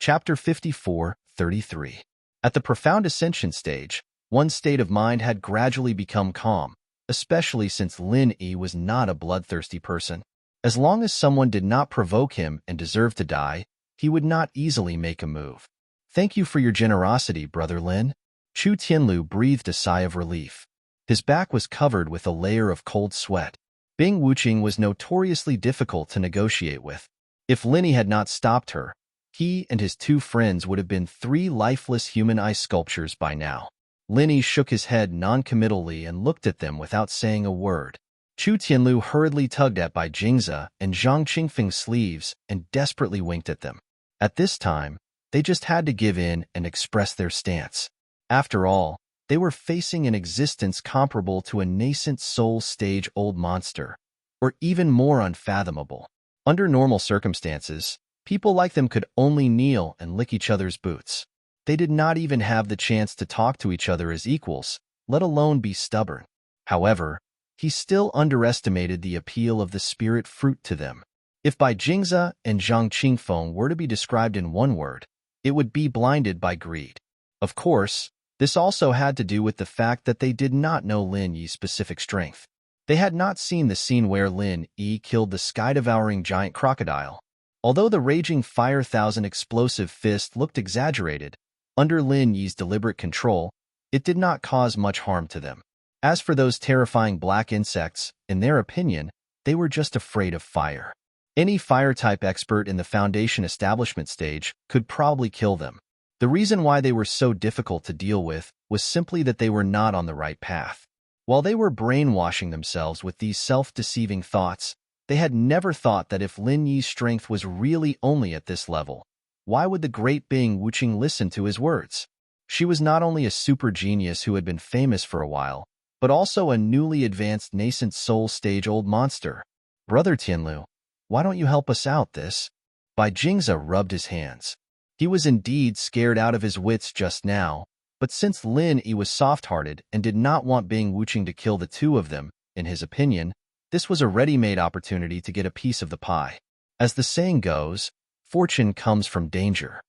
Chapter 54:33. At the profound ascension stage, one's state of mind had gradually become calm, especially since Lin Yi was not a bloodthirsty person. As long as someone did not provoke him and deserve to die, he would not easily make a move. "Thank you for your generosity, Brother Lin." Chu Tianlu breathed a sigh of relief. His back was covered with a layer of cold sweat. Bing Wuqing was notoriously difficult to negotiate with. If Lin Yi had not stopped her, he and his two friends would have been three lifeless human ice sculptures by now. Lin Yi shook his head non-committally and looked at them without saying a word. Chu Tianlu hurriedly tugged at Bai Jingze and Zhang Qingfeng's sleeves and desperately winked at them. At this time, they just had to give in and express their stance. After all, they were facing an existence comparable to a nascent soul stage-old monster, or even more unfathomable. Under normal circumstances, people like them could only kneel and lick each other's boots. They did not even have the chance to talk to each other as equals, let alone be stubborn. However, he still underestimated the appeal of the spirit fruit to them. If Bai Jingze and Zhang Qingfeng were to be described in one word, it would be blinded by greed. Of course, this also had to do with the fact that they did not know Lin Yi's specific strength. They had not seen the scene where Lin Yi killed the sky-devouring giant crocodile. Although the raging fire thousand explosive fist looked exaggerated, under Lin Yi's deliberate control, it did not cause much harm to them. As for those terrifying black insects, in their opinion, they were just afraid of fire. Any fire-type expert in the Foundation establishment stage could probably kill them. The reason why they were so difficult to deal with was simply that they were not on the right path. While they were brainwashing themselves with these self-deceiving thoughts, they had never thought that if Lin Yi's strength was really only at this level, why would the great Bing Wuqing listen to his words? She was not only a super genius who had been famous for a while, but also a newly advanced nascent soul stage-old monster. "Brother Tianlu, why don't you help us out this?" Bai Jingze rubbed his hands. He was indeed scared out of his wits just now, but since Lin Yi was soft-hearted and did not want Bing Wuqing to kill the two of them, in his opinion, this was a ready-made opportunity to get a piece of the pie. As the saying goes, fortune comes from danger.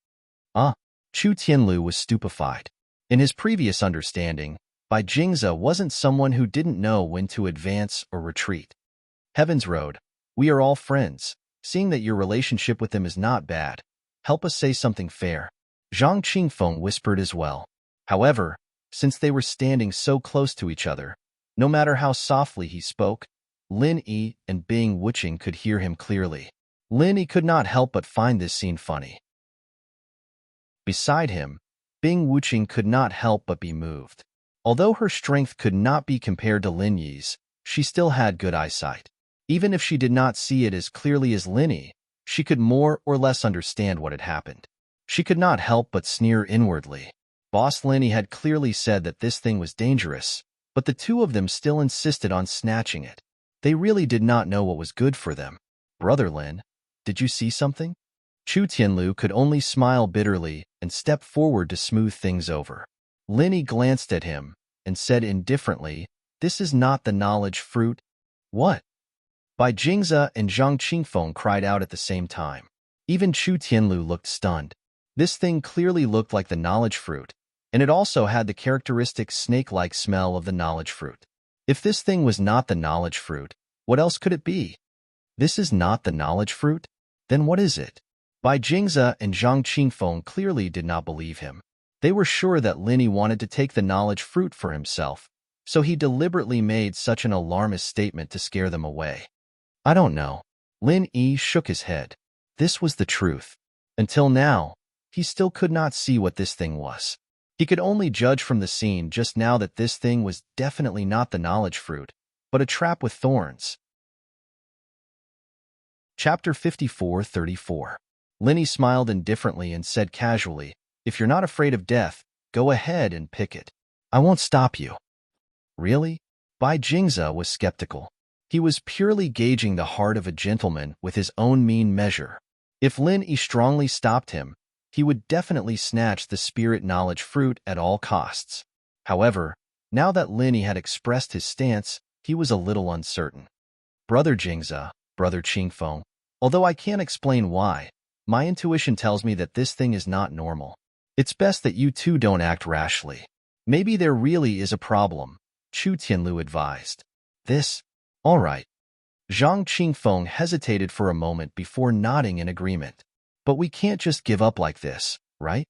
Chu Tianlu was stupefied. In his previous understanding, Bai Jingze wasn't someone who didn't know when to advance or retreat. "Heaven's Road, we are all friends. Seeing that your relationship with them is not bad, help us say something fair." Zhang Qingfeng whispered as well. However, since they were standing so close to each other, no matter how softly he spoke, Lin Yi and Bing Wuqing could hear him clearly. Lin Yi could not help but find this scene funny. Beside him, Bing Wuqing could not help but be moved. Although her strength could not be compared to Lin Yi's, she still had good eyesight. Even if she did not see it as clearly as Lin Yi, she could more or less understand what had happened. She could not help but sneer inwardly. Boss Lin Yi had clearly said that this thing was dangerous, but the two of them still insisted on snatching it. They really did not know what was good for them. "Brother Lin, did you see something?" Chu Tianlu could only smile bitterly and step forward to smooth things over. Lin Yi glanced at him and said indifferently, "This is not the knowledge fruit." "What?" Bai Jingze and Zhang Qingfeng cried out at the same time. Even Chu Tianlu looked stunned. This thing clearly looked like the knowledge fruit, and it also had the characteristic snake-like smell of the knowledge fruit. If this thing was not the knowledge fruit, what else could it be? This is not the knowledge fruit? Then what is it? Bai Jingze and Zhang Qingfeng clearly did not believe him. They were sure that Lin Yi wanted to take the knowledge fruit for himself, so he deliberately made such an alarmist statement to scare them away. "I don't know." Lin Yi shook his head. This was the truth. Until now, he still could not see what this thing was. He could only judge from the scene just now that this thing was definitely not the knowledge fruit, but a trap with thorns. Chapter 54:34. Lin Yi smiled indifferently and said casually, "If you're not afraid of death, go ahead and pick it. I won't stop you." "Really?" Bai Jingze was skeptical. He was purely gauging the heart of a gentleman with his own mean measure. If Lin Yi strongly stopped him, he would definitely snatch the spirit knowledge fruit at all costs. However, now that Lin Yi had expressed his stance, he was a little uncertain. "Brother Jingze, Brother Qingfeng, although I can't explain why, My intuition tells me that this thing is not normal. It's best that you two don't act rashly. Maybe there really is a problem, Chu Tianlu advised. This? All right. Zhang Qingfeng hesitated for a moment before nodding in agreement. But we can't just give up like this, right?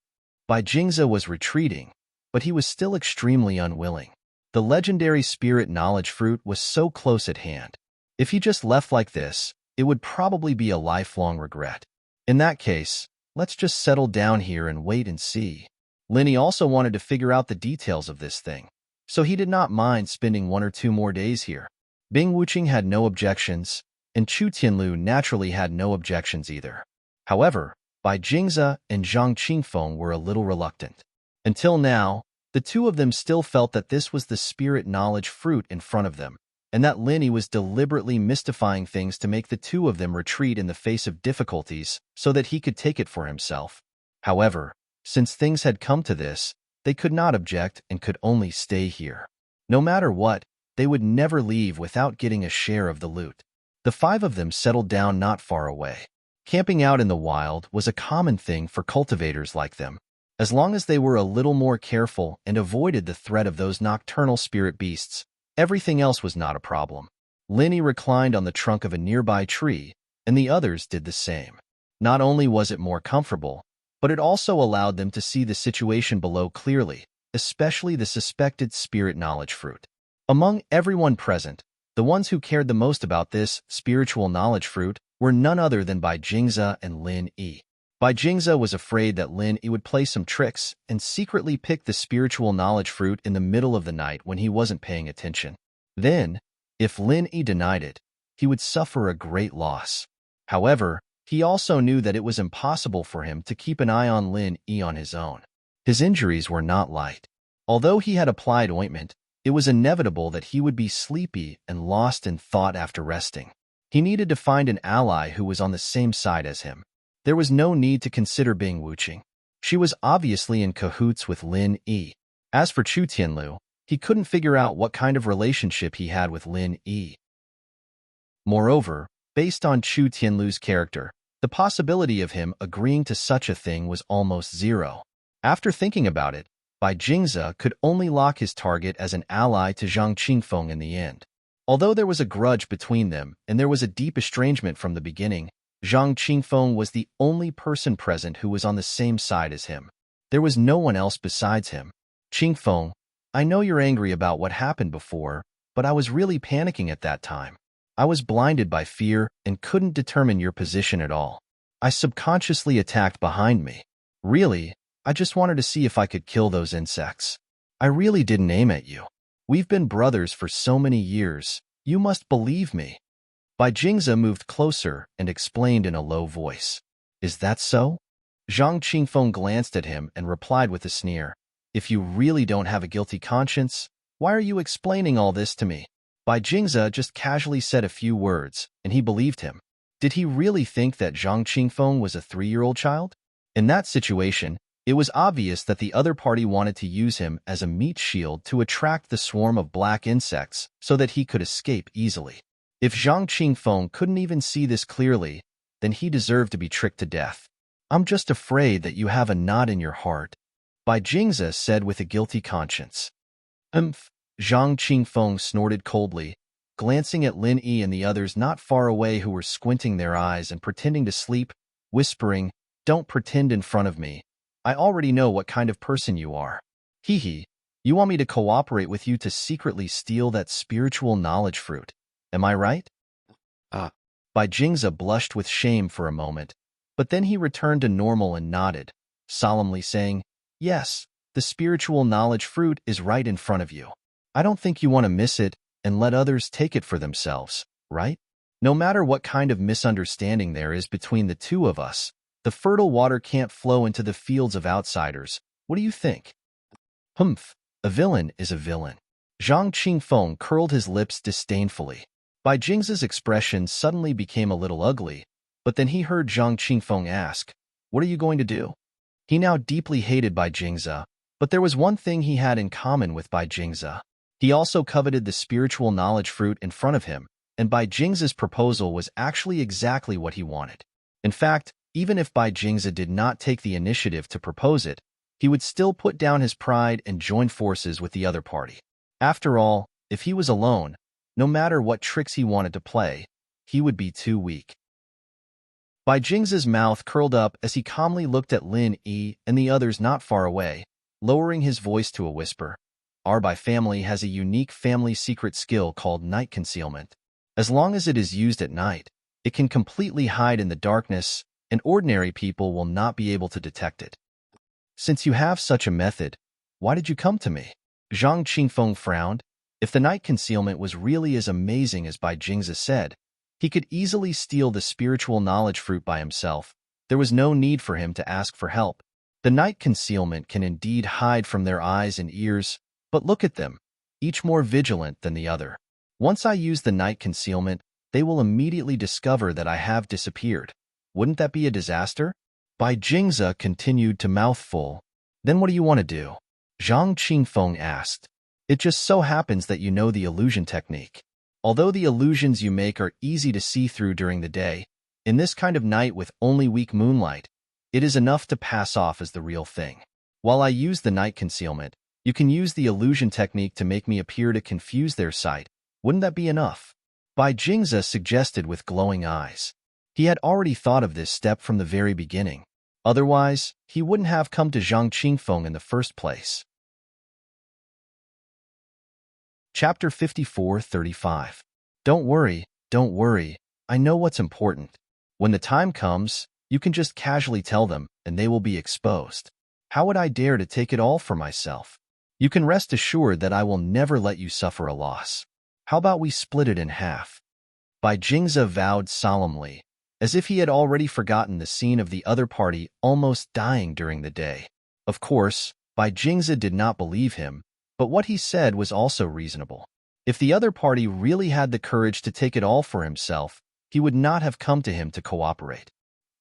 Bai Jingze was retreating, but he was still extremely unwilling. The legendary spirit knowledge fruit was so close at hand. If he just left like this, it would probably be a lifelong regret. In that case, let's just settle down here and wait and see. Linny also wanted to figure out the details of this thing, so he did not mind spending 1 or 2 more days here. Bing Wuqing had no objections, and Chu Tianlu naturally had no objections either. However, Bai Jingze and Zhang Qingfeng were a little reluctant. Until now, the two of them still felt that this was the spirit knowledge fruit in front of them, and that Linny was deliberately mystifying things to make the two of them retreat in the face of difficulties so that he could take it for himself. However, since things had come to this, they could not object and could only stay here. No matter what, they would never leave without getting a share of the loot. The 5 of them settled down not far away. Camping out in the wild was a common thing for cultivators like them, as long as they were a little more careful and avoided the threat of those nocturnal spirit beasts. Everything else was not a problem. Linny reclined on the trunk of a nearby tree, and the others did the same. Not only was it more comfortable, but it also allowed them to see the situation below clearly, especially the suspected spirit knowledge fruit. Among everyone present, the ones who cared the most about this spiritual knowledge fruit were none other than Bai Jingze and Lin Yi. Bai Jingze was afraid that Lin Yi would play some tricks and secretly pick the spiritual knowledge fruit in the middle of the night when he wasn't paying attention. Then, if Lin Yi denied it, he would suffer a great loss. However, he also knew that it was impossible for him to keep an eye on Lin Yi on his own. His injuries were not light. Although he had applied ointment, it was inevitable that he would be sleepy and lost in thought after resting. He needed to find an ally who was on the same side as him. There was no need to consider Bing Wuqing. She was obviously in cahoots with Lin Yi. As for Chu Tianlu, he couldn't figure out what kind of relationship he had with Lin Yi. Moreover, based on Chu Tianlu's character, the possibility of him agreeing to such a thing was almost zero. After thinking about it, Bai Jingze could only lock his target as an ally to Zhang Qingfeng in the end. Although there was a grudge between them and there was a deep estrangement from the beginning, Zhang Qingfeng was the only person present who was on the same side as him. There was no one else besides him. Qingfeng, I know you're angry about what happened before, but I was really panicking at that time. I was blinded by fear and couldn't determine your position at all. I subconsciously attacked behind me. Really, I just wanted to see if I could kill those insects. I really didn't aim at you. We've been brothers for so many years. You must believe me. Bai Jingze moved closer and explained in a low voice. Is that so? Zhang Qingfeng glanced at him and replied with a sneer. If you really don't have a guilty conscience, why are you explaining all this to me? Bai Jingze just casually said a few words, and he believed him. Did he really think that Zhang Qingfeng was a 3-year-old child? In that situation, it was obvious that the other party wanted to use him as a meat shield to attract the swarm of black insects so that he could escape easily. If Zhang Qingfeng couldn't even see this clearly, then he deserved to be tricked to death. I'm just afraid that you have a knot in your heart, Bai Jingze said with a guilty conscience. Zhang Qingfeng snorted coldly, glancing at Lin Yi and the others not far away who were squinting their eyes and pretending to sleep, whispering, Don't pretend in front of me. I already know what kind of person you are. Hee, you want me to cooperate with you to secretly steal that spiritual knowledge fruit. Am I right? Bai Jingze blushed with shame for a moment, but then he returned to normal and nodded, solemnly saying, Yes, the spiritual knowledge fruit is right in front of you. I don't think you want to miss it and let others take it for themselves, right? No matter what kind of misunderstanding there is between the two of us, the fertile water can't flow into the fields of outsiders. What do you think? Humph, a villain is a villain. Zhang Qingfeng curled his lips disdainfully. Bai Jingze's expression suddenly became a little ugly, but then he heard Zhang Qingfeng ask, What are you going to do? He now deeply hated Bai Jingze, but there was one thing he had in common with Bai Jingze. He also coveted the spiritual knowledge fruit in front of him, and Bai Jingze's proposal was actually exactly what he wanted. In fact, Even if Bai Jingze did not take the initiative to propose it, he would still put down his pride and join forces with the other party. After all, if he was alone, no matter what tricks he wanted to play, he would be too weak. Bai Jingze's mouth curled up as he calmly looked at Lin Yi and the others not far away, lowering his voice to a whisper. Our Bai family has a unique family secret skill called night concealment. As long as it is used at night, it can completely hide in the darkness, and ordinary people will not be able to detect it. Since you have such a method, why did you come to me? Zhang Qingfeng frowned. If the night concealment was really as amazing as Bai Jingze said, he could easily steal the spiritual knowledge fruit by himself. There was no need for him to ask for help. The night concealment can indeed hide from their eyes and ears, but look at them, each more vigilant than the other. Once I use the night concealment, they will immediately discover that I have disappeared. Wouldn't that be a disaster? Bai Jingze continued to mouth full. Then what do you want to do? Zhang Qingfeng asked. It just so happens that you know the illusion technique. Although the illusions you make are easy to see through during the day, in this kind of night with only weak moonlight, it is enough to pass off as the real thing. While I use the night concealment, you can use the illusion technique to make me appear to confuse their sight. Wouldn't that be enough? Bai Jingze suggested with glowing eyes. He had already thought of this step from the very beginning. Otherwise, he wouldn't have come to Zhang Qingfeng in the first place. Chapter 54:35. Don't worry, I know what's important. When the time comes, you can just casually tell them, and they will be exposed. How would I dare to take it all for myself? You can rest assured that I will never let you suffer a loss. How about we split it in half? Bai Jingze vowed solemnly, as if he had already forgotten the scene of the other party almost dying during the day. Of course, Bai Jingze did not believe him, but what he said was also reasonable. If the other party really had the courage to take it all for himself, he would not have come to him to cooperate.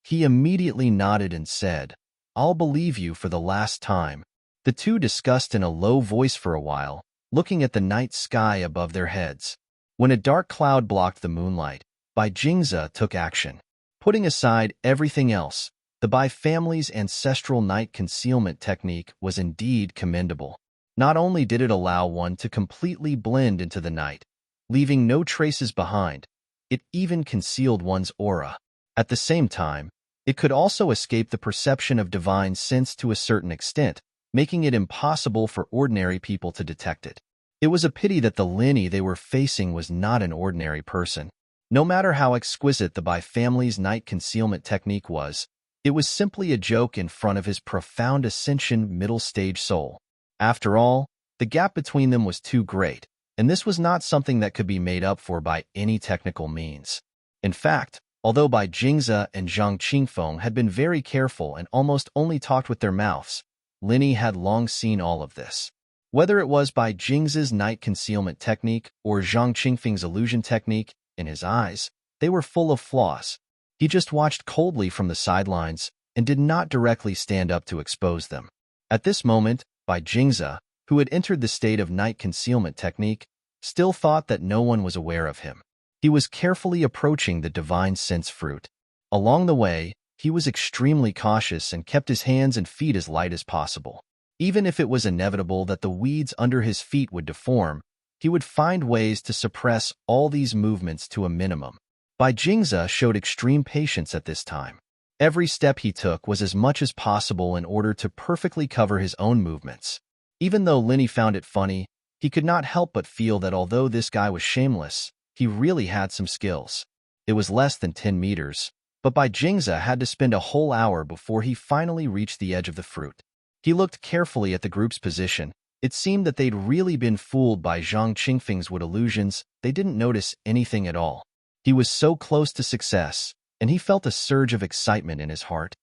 He immediately nodded and said, I'll believe you for the last time. The two discussed in a low voice for a while, looking at the night sky above their heads. When a dark cloud blocked the moonlight, Bai Jingze took action. Putting aside everything else, the Bai family's ancestral night concealment technique was indeed commendable. Not only did it allow one to completely blend into the night, leaving no traces behind, it even concealed one's aura. At the same time, it could also escape the perception of divine sense to a certain extent, making it impossible for ordinary people to detect it. It was a pity that the Linny they were facing was not an ordinary person. No matter how exquisite the Bai family's night concealment technique was, it was simply a joke in front of his profound ascension middle-stage soul. After all, the gap between them was too great, and this was not something that could be made up for by any technical means. In fact, although Bai Jingze and Zhang Qingfeng had been very careful and almost only talked with their mouths, Linny had long seen all of this. Whether it was Bai Jingze's night concealment technique or Zhang Qingfeng's illusion technique, in his eyes, they were full of flaws. He just watched coldly from the sidelines and did not directly stand up to expose them. At this moment, Bai Jingze, who had entered the state of night concealment technique, still thought that no one was aware of him. He was carefully approaching the divine sense fruit. Along the way, he was extremely cautious and kept his hands and feet as light as possible. Even if it was inevitable that the weeds under his feet would deform, he would find ways to suppress all these movements to a minimum. Bai Jingze showed extreme patience at this time. Every step he took was as much as possible in order to perfectly cover his own movements. Even though Linny found it funny, he could not help but feel that although this guy was shameless, he really had some skills. It was less than 10 meters, but Bai Jingze had to spend a whole hour before he finally reached the edge of the fruit. He looked carefully at the group's position. It seemed that they'd really been fooled by Zhang Qingfeng's wood illusions. They didn't notice anything at all. He was so close to success, and he felt a surge of excitement in his heart.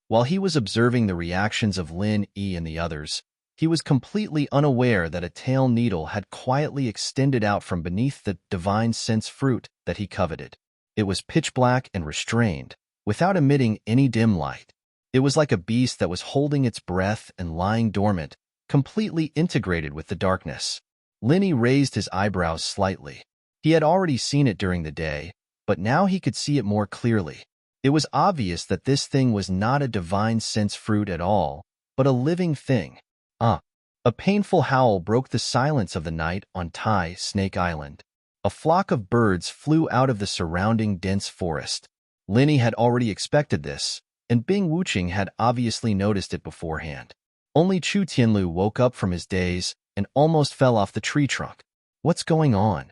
While he was observing the reactions of Lin Yi and the others, he was completely unaware that a tail needle had quietly extended out from beneath the divine sense fruit that he coveted. It was pitch black and restrained, without emitting any dim light. It was like a beast that was holding its breath and lying dormant, completely integrated with the darkness. Linny raised his eyebrows slightly. He had already seen it during the day, but now he could see it more clearly. It was obvious that this thing was not a divine sense fruit at all, but a living thing. A painful howl broke the silence of the night on Snake Island. A flock of birds flew out of the surrounding dense forest. Linny had already expected this, and Bing Wuching had obviously noticed it beforehand. Only Chu Tianlu woke up from his daze and almost fell off the tree trunk. What's going on?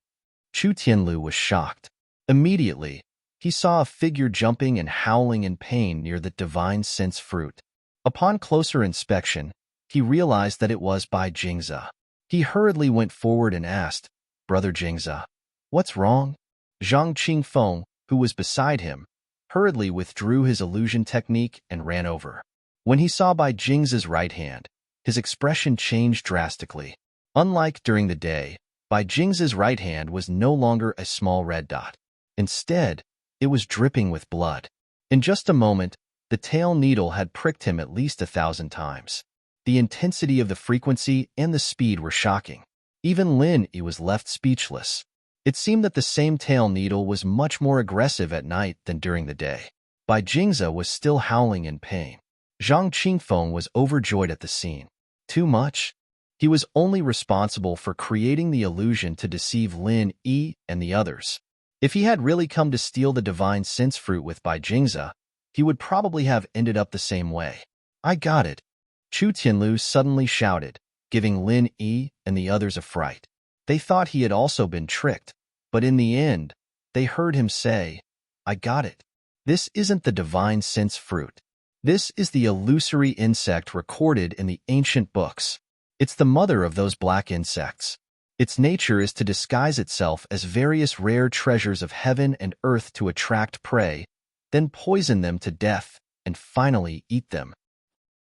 Chu Tianlu was shocked. Immediately, he saw a figure jumping and howling in pain near the divine sense fruit. Upon closer inspection, he realized that it was Bai Jingze. He hurriedly went forward and asked, "Brother Jingze, what's wrong?" Zhang Qingfeng, who was beside him, hurriedly withdrew his illusion technique and ran over. When he saw Bai Jingze's right hand, his expression changed drastically. Unlike during the day, Bai Jingze's right hand was no longer a small red dot. Instead, it was dripping with blood. In just a moment, the tail needle had pricked him at least 1,000 times. The intensity of the frequency and the speed were shocking. Even Lin Yi was left speechless. It seemed that the same tail needle was much more aggressive at night than during the day. Bai Jingze was still howling in pain. Zhang Qingfeng was overjoyed at the scene. Too much? He was only responsible for creating the illusion to deceive Lin Yi and the others. If he had really come to steal the divine sense fruit with Bai Jingze, he would probably have ended up the same way. "I got it," Chu Tianlu suddenly shouted, giving Lin Yi and the others a fright. They thought he had also been tricked, but in the end, they heard him say, "I got it. This isn't the divine sense fruit. This is the illusory insect recorded in the ancient books. It's the mother of those black insects. Its nature is to disguise itself as various rare treasures of heaven and earth to attract prey, then poison them to death, and finally eat them."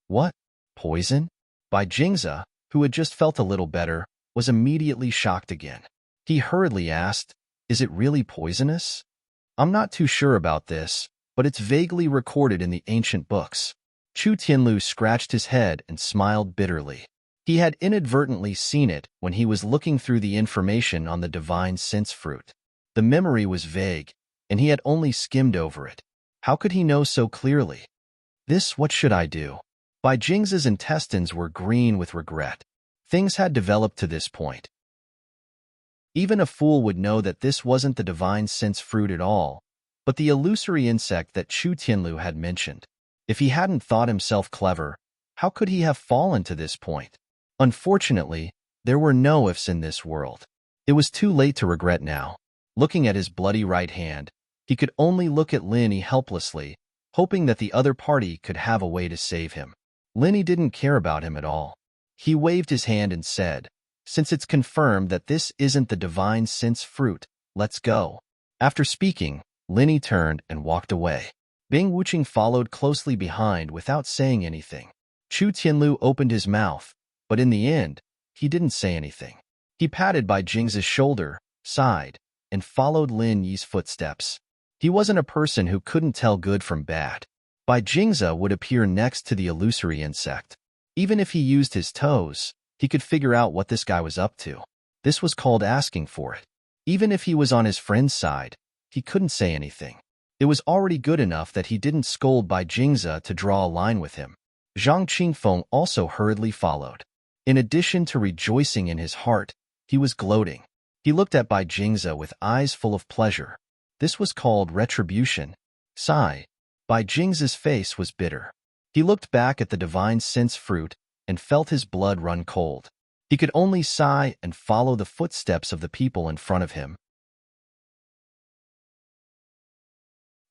"What? Poison?" Bai Jingze, who had just felt a little better, was immediately shocked again. He hurriedly asked, "Is it really poisonous?" "I'm not too sure about this, but it's vaguely recorded in the ancient books." Chu Tianlu scratched his head and smiled bitterly. He had inadvertently seen it when he was looking through the information on the divine sense fruit. The memory was vague, and he had only skimmed over it. How could he know so clearly? What should I do? Bai Jingze's intestines were green with regret. Things had developed to this point. Even a fool would know that this wasn't the divine sense fruit at all, but the illusory insect that Chu Tianlu had mentioned. If he hadn't thought himself clever, how could he have fallen to this point? Unfortunately, there were no ifs in this world. It was too late to regret now. Looking at his bloody right hand, he could only look at Lin Yi helplessly, hoping that the other party could have a way to save him. Lin Yi didn't care about him at all. He waved his hand and said, "Since it's confirmed that this isn't the divine sense fruit, let's go." After speaking, Lin Yi turned and walked away. Bing Wuching followed closely behind without saying anything. Chu Tianlu opened his mouth, but in the end, he didn't say anything. He patted Bai Jingze's shoulder, sighed, and followed Lin Yi's footsteps. He wasn't a person who couldn't tell good from bad. Bai Jingze would appear next to the illusory insect. Even if he used his toes, he could figure out what this guy was up to. This was called asking for it. Even if he was on his friend's side, he couldn't say anything. It was already good enough that he didn't scold Bai Jingze to draw a line with him. Zhang Qingfeng also hurriedly followed. In addition to rejoicing in his heart, he was gloating. He looked at Bai Jingze with eyes full of pleasure. This was called retribution. Sigh. Bai Jingze's face was bitter. He looked back at the divine sense fruit and felt his blood run cold. He could only sigh and follow the footsteps of the people in front of him.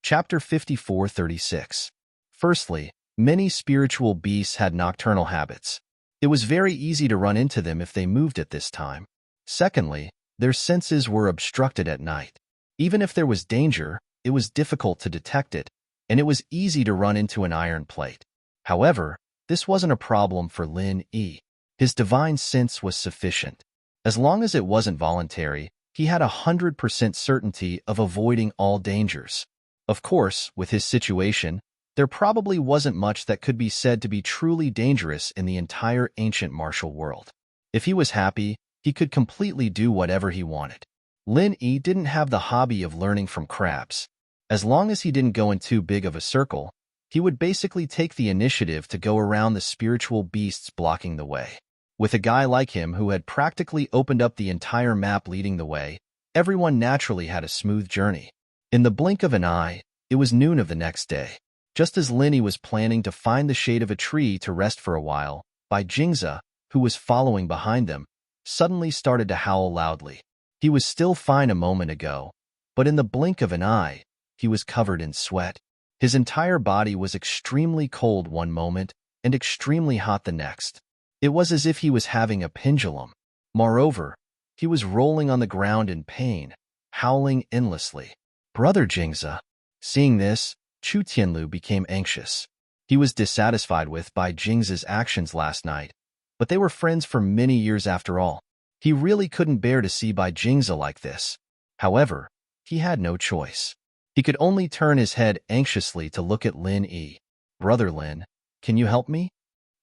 Chapter 54:36. Firstly, many spiritual beasts had nocturnal habits. It was very easy to run into them if they moved at this time. Secondly, their senses were obstructed at night. Even if there was danger, it was difficult to detect it, and it was easy to run into an iron plate. However, this wasn't a problem for Lin Yi. His divine sense was sufficient. As long as it wasn't voluntary, he had 100% certainty of avoiding all dangers. Of course, with his situation, there probably wasn't much that could be said to be truly dangerous in the entire ancient martial world. If he was happy, he could completely do whatever he wanted. Lin Yi didn't have the hobby of learning from crabs. As long as he didn't go in too big of a circle, he would basically take the initiative to go around the spiritual beasts blocking the way. With a guy like him who had practically opened up the entire map leading the way, everyone naturally had a smooth journey. In the blink of an eye, it was noon of the next day. Just as Linny was planning to find the shade of a tree to rest for a while, Bai Jingza, who was following behind them, suddenly started to howl loudly. He was still fine a moment ago, but in the blink of an eye, he was covered in sweat. His entire body was extremely cold one moment and extremely hot the next. It was as if he was having a pendulum. Moreover, he was rolling on the ground in pain, howling endlessly. Brother Jingza. Seeing this, Chu Tianlu became anxious. He was dissatisfied with Bai Jingza's actions last night, but they were friends for many years after all. He really couldn't bear to see Bai Jingza like this. However, he had no choice. He could only turn his head anxiously to look at Lin Yi. Brother Lin, can you help me?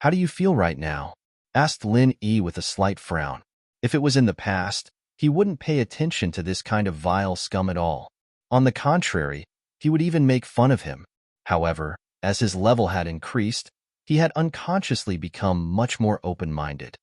How do you feel right now? Asked Lin Yi with a slight frown. If it was in the past, he wouldn't pay attention to this kind of vile scum at all. On the contrary, he would even make fun of him. However, as his level had increased, he had unconsciously become much more open-minded.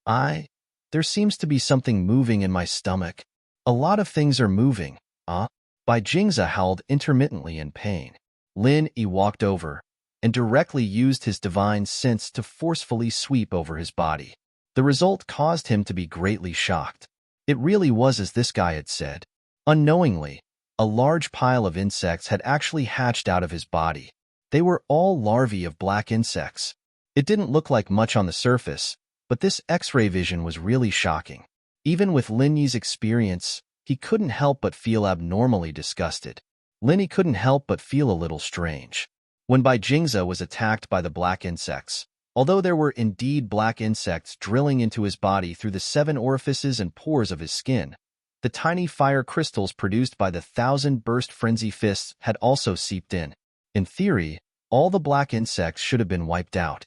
There seems to be something moving in my stomach. A lot of things are moving, Bai Jingza howled intermittently in pain. Lin Yi walked over and directly used his divine sense to forcefully sweep over his body. The result caused him to be greatly shocked. It really was as this guy had said. Unknowingly, a large pile of insects had actually hatched out of his body. They were all larvae of black insects. It didn't look like much on the surface, but this X-ray vision was really shocking. Even with Lin Yi's experience, he couldn't help but feel abnormally disgusted. Lin Yi couldn't help but feel a little strange. When Bai Jingza was attacked by the black insects, although there were indeed black insects drilling into his body through the 7 orifices and pores of his skin, the tiny fire crystals produced by the 1,000 burst frenzy fists had also seeped in. In theory, all the black insects should have been wiped out.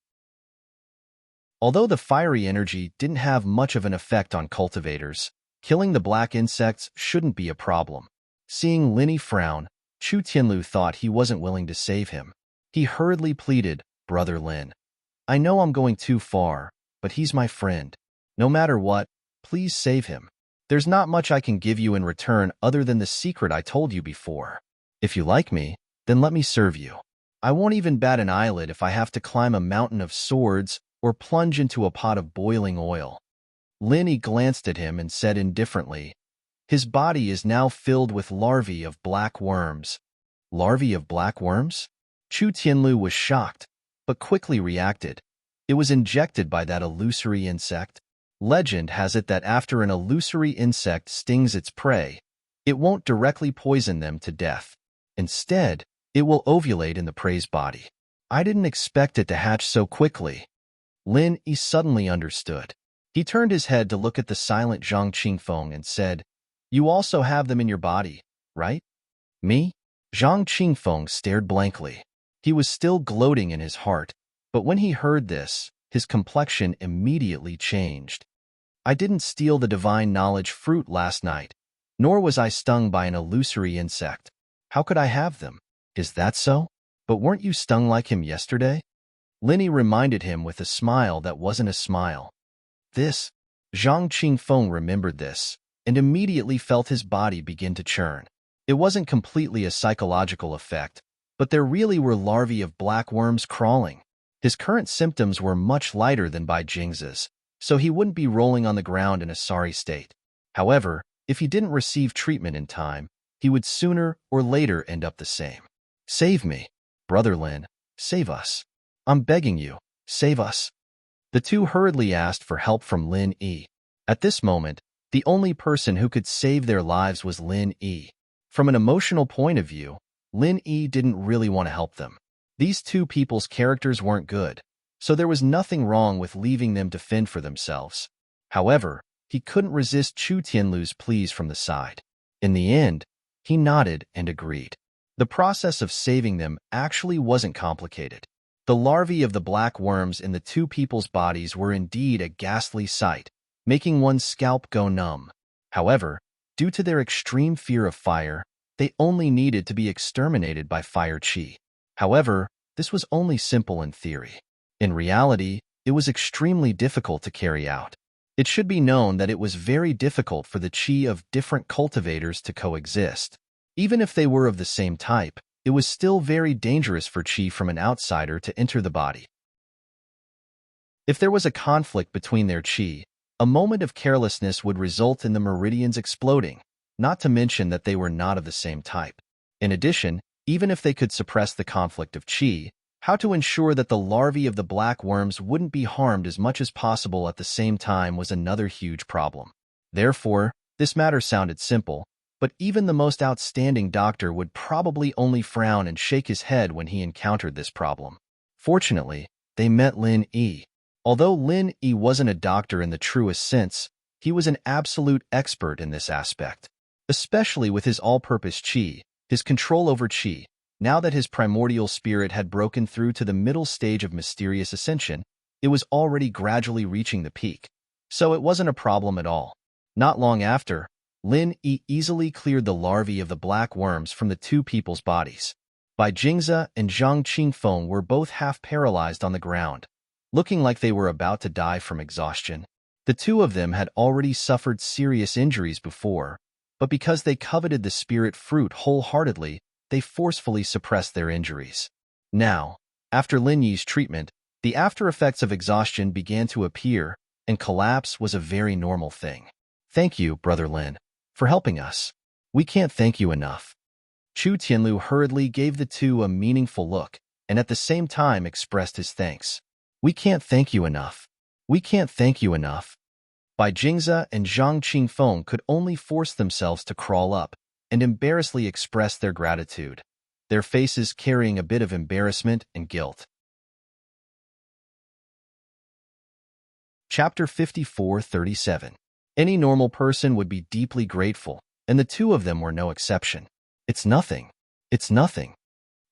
Although the fiery energy didn't have much of an effect on cultivators, killing the black insects shouldn't be a problem. Seeing Lin Yi frown, Chu Tianlu thought he wasn't willing to save him. He hurriedly pleaded, Brother Lin, I know I'm going too far, but he's my friend. No matter what, please save him. There's not much I can give you in return other than the secret I told you before. If you like me, then let me serve you. I won't even bat an eyelid if I have to climb a mountain of swords or plunge into a pot of boiling oil. Lin Yi glanced at him and said indifferently, His body is now filled with larvae of black worms. Larvae of black worms? Chu Tianlu was shocked, but quickly reacted. It was injected by that illusory insect. Legend has it that after an illusory insect stings its prey, it won't directly poison them to death. Instead, it will ovulate in the prey's body. I didn't expect it to hatch so quickly. Lin Yi suddenly understood. He turned his head to look at the silent Zhang Qingfeng and said, You also have them in your body, right? Me? Zhang Qingfeng stared blankly. He was still gloating in his heart, but when he heard this, his complexion immediately changed. I didn't steal the divine knowledge fruit last night, nor was I stung by an illusory insect. How could I have them? Is that so? But weren't you stung like him yesterday? Lin Yi reminded him with a smile that wasn't a smile. Zhang Qingfeng remembered this, and immediately felt his body begin to churn. It wasn't completely a psychological effect, but there really were larvae of black worms crawling. His current symptoms were much lighter than Bai Jingza's, so he wouldn't be rolling on the ground in a sorry state. However, if he didn't receive treatment in time, he would sooner or later end up the same. Save me. Brother Lin, save us. I'm begging you, save us. The two hurriedly asked for help from Lin Yi. At this moment, the only person who could save their lives was Lin Yi. From an emotional point of view, Lin Yi didn't really want to help them. These two people's characters weren't good, so there was nothing wrong with leaving them to fend for themselves. However, he couldn't resist Chu Tianlu's pleas from the side. In the end, he nodded and agreed. The process of saving them actually wasn't complicated. The larvae of the black worms in the two people's bodies were indeed a ghastly sight, making one's scalp go numb. However, due to their extreme fear of fire, They only needed to be exterminated by fire chi. However, this was only simple in theory. In reality, it was extremely difficult to carry out. It should be known that it was very difficult for the chi of different cultivators to coexist. Even if they were of the same type, it was still very dangerous for chi from an outsider to enter the body. If there was a conflict between their chi, a moment of carelessness would result in the meridians exploding, not to mention that they were not of the same type. In addition, even if they could suppress the conflict of chi, how to ensure that the larvae of the black worms wouldn't be harmed as much as possible at the same time was another huge problem. Therefore, this matter sounded simple, but even the most outstanding doctor would probably only frown and shake his head when he encountered this problem. Fortunately, they met Lin Yi. Although Lin Yi wasn't a doctor in the truest sense, he was an absolute expert in this aspect. Especially with his all-purpose chi, his control over chi. Now that his primordial spirit had broken through to the middle stage of mysterious ascension, it was already gradually reaching the peak. So it wasn't a problem at all. Not long after, Lin Yi easily cleared the larvae of the black worms from the two people's bodies. Bai Jingze and Zhang Qingfeng were both half paralyzed on the ground, looking like they were about to die from exhaustion. The two of them had already suffered serious injuries before, but because they coveted the spirit fruit wholeheartedly, they forcefully suppressed their injuries. Now, after Lin Yi's treatment, the after-effects of exhaustion began to appear, and collapse was a very normal thing. Thank you, Brother Lin, for helping us. We can't thank you enough. Chu Tianlu hurriedly gave the two a meaningful look, and at the same time expressed his thanks. We can't thank you enough. We can't thank you enough. Bai Jingze and Zhang Qingfeng could only force themselves to crawl up and embarrassedly express their gratitude, their faces carrying a bit of embarrassment and guilt. Chapter 54:37. Any normal person would be deeply grateful, and the two of them were no exception. It's nothing. It's nothing.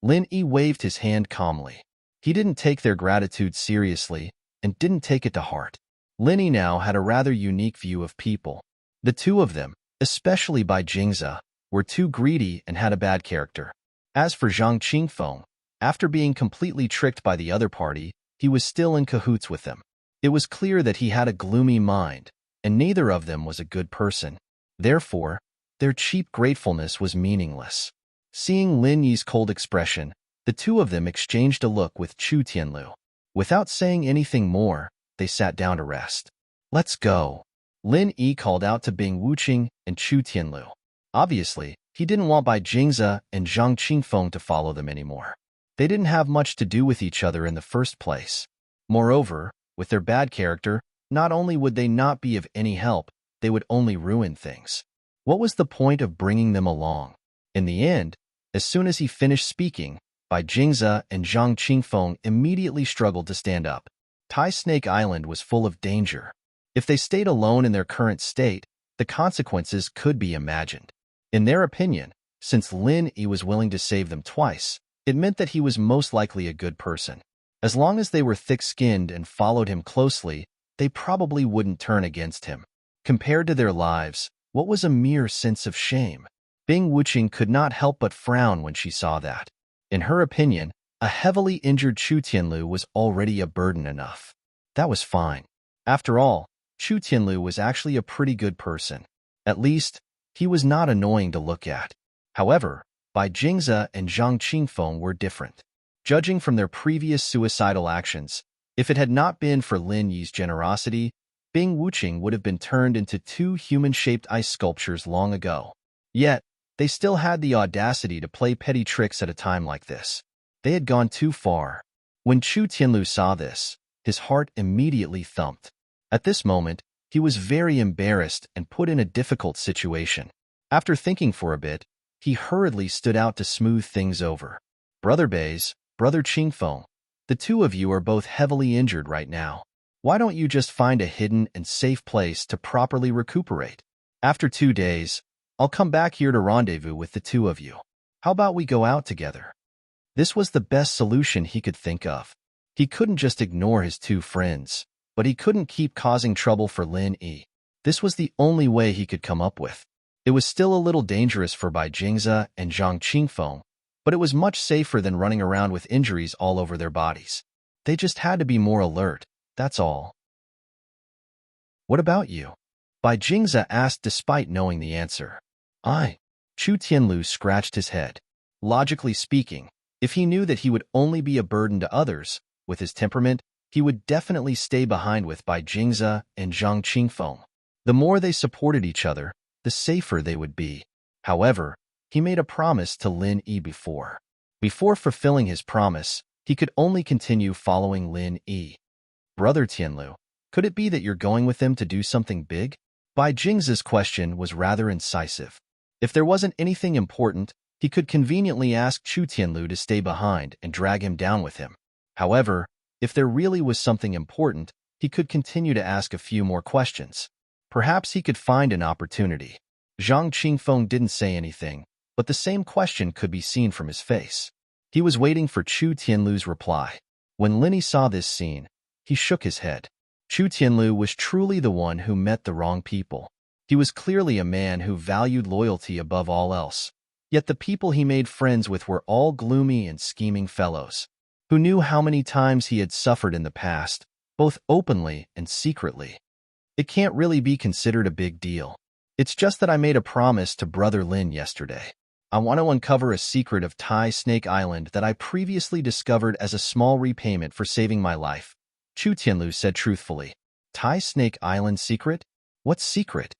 Lin Yi waved his hand calmly. He didn't take their gratitude seriously and didn't take it to heart. Lin Yi now had a rather unique view of people. The two of them, especially Bai Jingze, were too greedy and had a bad character. As for Zhang Qingfeng, after being completely tricked by the other party, he was still in cahoots with them. It was clear that he had a gloomy mind, and neither of them was a good person. Therefore, their cheap gratefulness was meaningless. Seeing Lin Yi's cold expression, the two of them exchanged a look with Chu Tianlu. Without saying anything more, they sat down to rest. Let's go. Lin Yi called out to Bing Wuqing and Chu Tianlu. Obviously, he didn't want Bai Jingze and Zhang Qingfeng to follow them anymore. They didn't have much to do with each other in the first place. Moreover, with their bad character, not only would they not be of any help, they would only ruin things. What was the point of bringing them along? In the end, as soon as he finished speaking, Bai Jingze and Zhang Qingfeng immediately struggled to stand up. Tai Snake Island was full of danger. If they stayed alone in their current state, the consequences could be imagined. In their opinion, since Lin Yi was willing to save them twice, it meant that he was most likely a good person. As long as they were thick-skinned and followed him closely, they probably wouldn't turn against him. Compared to their lives, what was a mere sense of shame? Bing Wuqing could not help but frown when she saw that. In her opinion, a heavily injured Chu Tianlu was already a burden enough. That was fine. After all, Chu Tianlu was actually a pretty good person. At least, he was not annoying to look at. However, Bai Jingze and Zhang Qingfeng were different. Judging from their previous suicidal actions, if it had not been for Lin Yi's generosity, Bing Wuqing would have been turned into two human-shaped ice sculptures long ago. Yet, they still had the audacity to play petty tricks at a time like this. They had gone too far. When Chu Tianlu saw this, his heart immediately thumped. At this moment, he was very embarrassed and put in a difficult situation. After thinking for a bit, he hurriedly stood out to smooth things over. Brother Bays, Brother Qingfeng, the two of you are both heavily injured right now. Why don't you just find a hidden and safe place to properly recuperate? After 2 days, I'll come back here to rendezvous with the two of you. How about we go out together? This was the best solution he could think of. He couldn't just ignore his two friends, but he couldn't keep causing trouble for Lin Yi. This was the only way he could come up with. It was still a little dangerous for Bai Jingze and Zhang Qingfeng, but it was much safer than running around with injuries all over their bodies. They just had to be more alert, that's all. What about you? Bai Jingze asked despite knowing the answer. Chu Tianlu scratched his head. Logically speaking, if he knew that he would only be a burden to others, with his temperament, he would definitely stay behind with Bai Jingze and Zhang Qingfeng. The more they supported each other, the safer they would be. However, he made a promise to Lin Yi before. Before fulfilling his promise, he could only continue following Lin Yi. Brother Tianlu, could it be that you're going with them to do something big? Bai Jingze's question was rather incisive. If there wasn't anything important, he could conveniently ask Chu Tianlu to stay behind and drag him down with him. However, if there really was something important, he could continue to ask a few more questions. Perhaps he could find an opportunity. Zhang Qingfeng didn't say anything, but the same question could be seen from his face. He was waiting for Chu Tianlu's reply. When Lin Yi saw this scene, he shook his head. Chu Tianlu was truly the one who met the wrong people. He was clearly a man who valued loyalty above all else. Yet the people he made friends with were all gloomy and scheming fellows, who knew how many times he had suffered in the past, both openly and secretly. It can't really be considered a big deal. It's just that I made a promise to Brother Lin yesterday. I want to uncover a secret of Tai Snake Island that I previously discovered as a small repayment for saving my life, Chu Tianlu said truthfully. Tai Snake Island secret? What secret?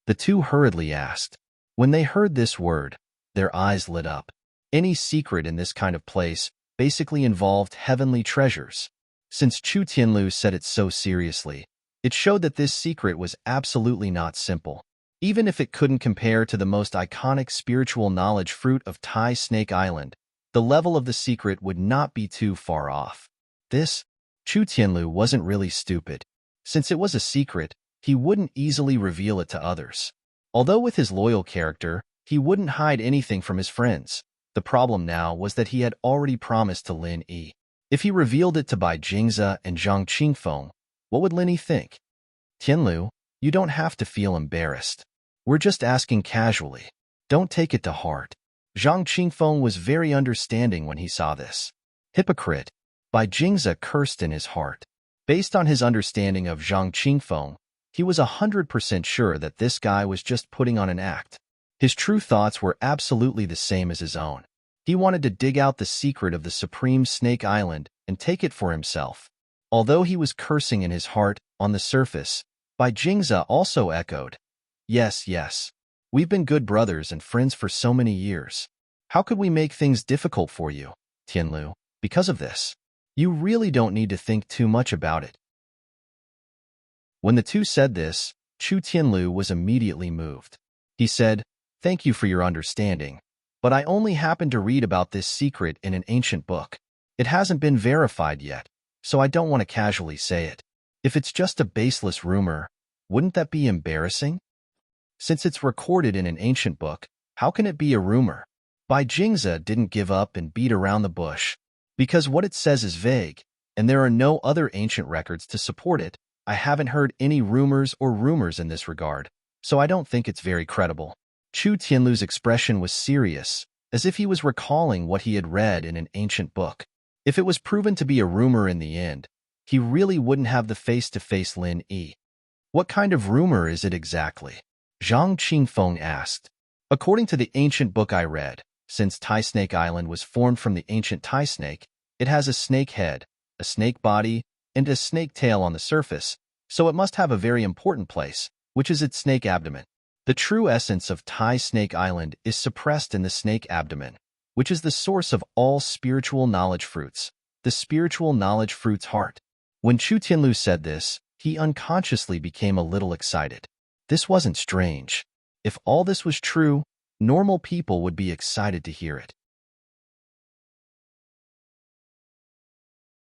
The two hurriedly asked. When they heard this word, their eyes lit up. Any secret in this kind of place basically involved heavenly treasures. Since Chu Tianlu said it so seriously, it showed that this secret was absolutely not simple. Even if it couldn't compare to the most iconic spiritual knowledge fruit of Tai Snake Island, the level of the secret would not be too far off. Chu Tianlu wasn't really stupid. Since it was a secret, he wouldn't easily reveal it to others. Although with his loyal character, he wouldn't hide anything from his friends. The problem now was that he had already promised to Lin Yi. If he revealed it to Bai Jingze and Zhang Qingfeng, what would Lin Yi think? Tianlu, you don't have to feel embarrassed. We're just asking casually. Don't take it to heart. Zhang Qingfeng was very understanding when he saw this. Hypocrite. Bai Jingze cursed in his heart. Based on his understanding of Zhang Qingfeng, he was 100% sure that this guy was just putting on an act. His true thoughts were absolutely the same as his own. He wanted to dig out the secret of the Supreme Snake Island and take it for himself. Although he was cursing in his heart, on the surface, Bai Jingze also echoed, Yes, yes. We've been good brothers and friends for so many years. How could we make things difficult for you, Tianlu, because of this? You really don't need to think too much about it. When the two said this, Chu Tianlu was immediately moved. He said, Thank you for your understanding, but I only happened to read about this secret in an ancient book. It hasn't been verified yet, so I don't want to casually say it. If it's just a baseless rumor, wouldn't that be embarrassing? Since it's recorded in an ancient book, how can it be a rumor? Bai Jingze didn't give up and beat around the bush. Because what it says is vague, and there are no other ancient records to support it, I haven't heard any rumors in this regard, so I don't think it's very credible. Chu Tianlu's expression was serious, as if he was recalling what he had read in an ancient book. If it was proven to be a rumor in the end, he really wouldn't have the face to face Lin Yi. What kind of rumor is it exactly? Zhang Qingfeng asked. According to the ancient book I read, since Tai Snake Island was formed from the ancient Tai snake, it has a snake head, a snake body, and a snake tail on the surface, so it must have a very important place, which is its snake abdomen. The true essence of Tai Snake Island is suppressed in the snake abdomen, which is the source of all spiritual knowledge fruits, the spiritual knowledge fruit's heart. When Chu Tianlu said this, he unconsciously became a little excited. This wasn't strange. If all this was true, normal people would be excited to hear it.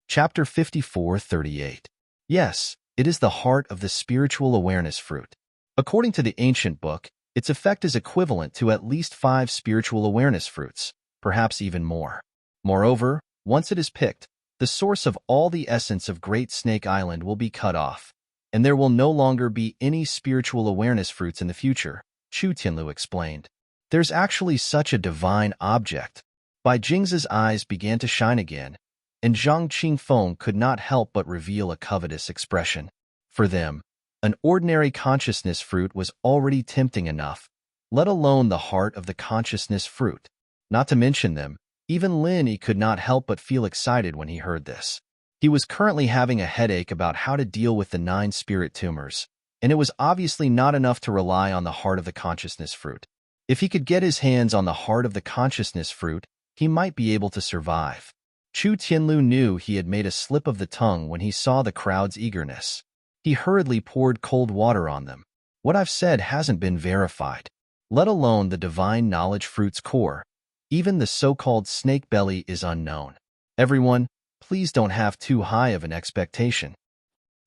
Chapter 54:38. Yes, it is the heart of the spiritual awareness fruit. According to the ancient book, its effect is equivalent to at least 5 spiritual awareness fruits, perhaps even more. Moreover, once it is picked, the source of all the essence of Great Snake Island will be cut off, and there will no longer be any spiritual awareness fruits in the future, Chu Tianlu explained. There's actually such a divine object. Bai Jing's eyes began to shine again, and Zhang Qingfeng could not help but reveal a covetous expression. For them, an ordinary consciousness fruit was already tempting enough, let alone the heart of the consciousness fruit. Not to mention them, even Lin Yi could not help but feel excited when he heard this. He was currently having a headache about how to deal with the 9 spirit tumors, and it was obviously not enough to rely on the heart of the consciousness fruit. If he could get his hands on the heart of the consciousness fruit, he might be able to survive. Chu Tianlu knew he had made a slip of the tongue when he saw the crowd's eagerness. He hurriedly poured cold water on them. What I've said hasn't been verified, let alone the divine knowledge fruit's core. Even the so-called snake belly is unknown. Everyone, please don't have too high of an expectation.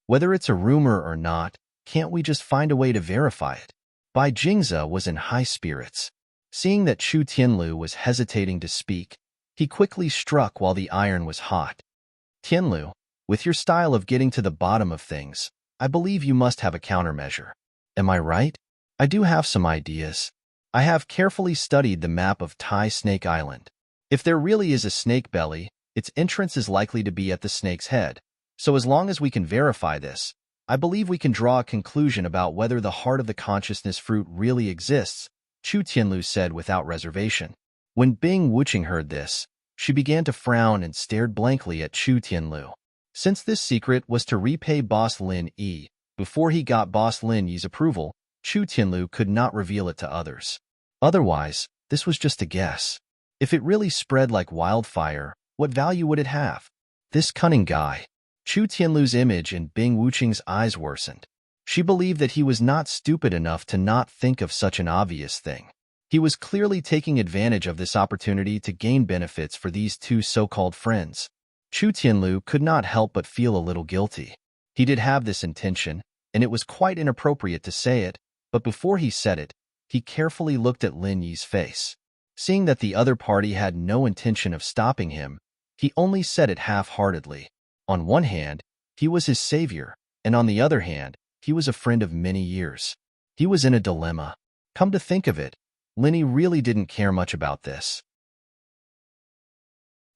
Whether it's a rumor or not, can't we just find a way to verify it? Bai Jingze was in high spirits. Seeing that Chu Tianlu was hesitating to speak, he quickly struck while the iron was hot. Tianlu, with your style of getting to the bottom of things, I believe you must have a countermeasure. Am I right? I do have some ideas. I have carefully studied the map of Tai Snake Island. If there really is a snake belly, its entrance is likely to be at the snake's head. So as long as we can verify this, I believe we can draw a conclusion about whether the heart of the consciousness fruit really exists, Chu Tianlu said without reservation. When Bing Wuqing heard this, she began to frown and stared blankly at Chu Tianlu. Since this secret was to repay Boss Lin Yi, before he got Boss Lin Yi's approval, Chu Tianlu could not reveal it to others. Otherwise, this was just a guess. If it really spread like wildfire, what value would it have? This cunning guy. Chu Tianlu's image in Bing Wuqing's eyes worsened. She believed that he was not stupid enough to not think of such an obvious thing. He was clearly taking advantage of this opportunity to gain benefits for these 2 so-called friends. Chu Tianlu could not help but feel a little guilty. He did have this intention, and it was quite inappropriate to say it, but before he said it, he carefully looked at Lin Yi's face. Seeing that the other party had no intention of stopping him, he only said it half-heartedly. On one hand, he was his savior, and on the other hand, he was a friend of many years. He was in a dilemma. Come to think of it, Lin Yi really didn't care much about this.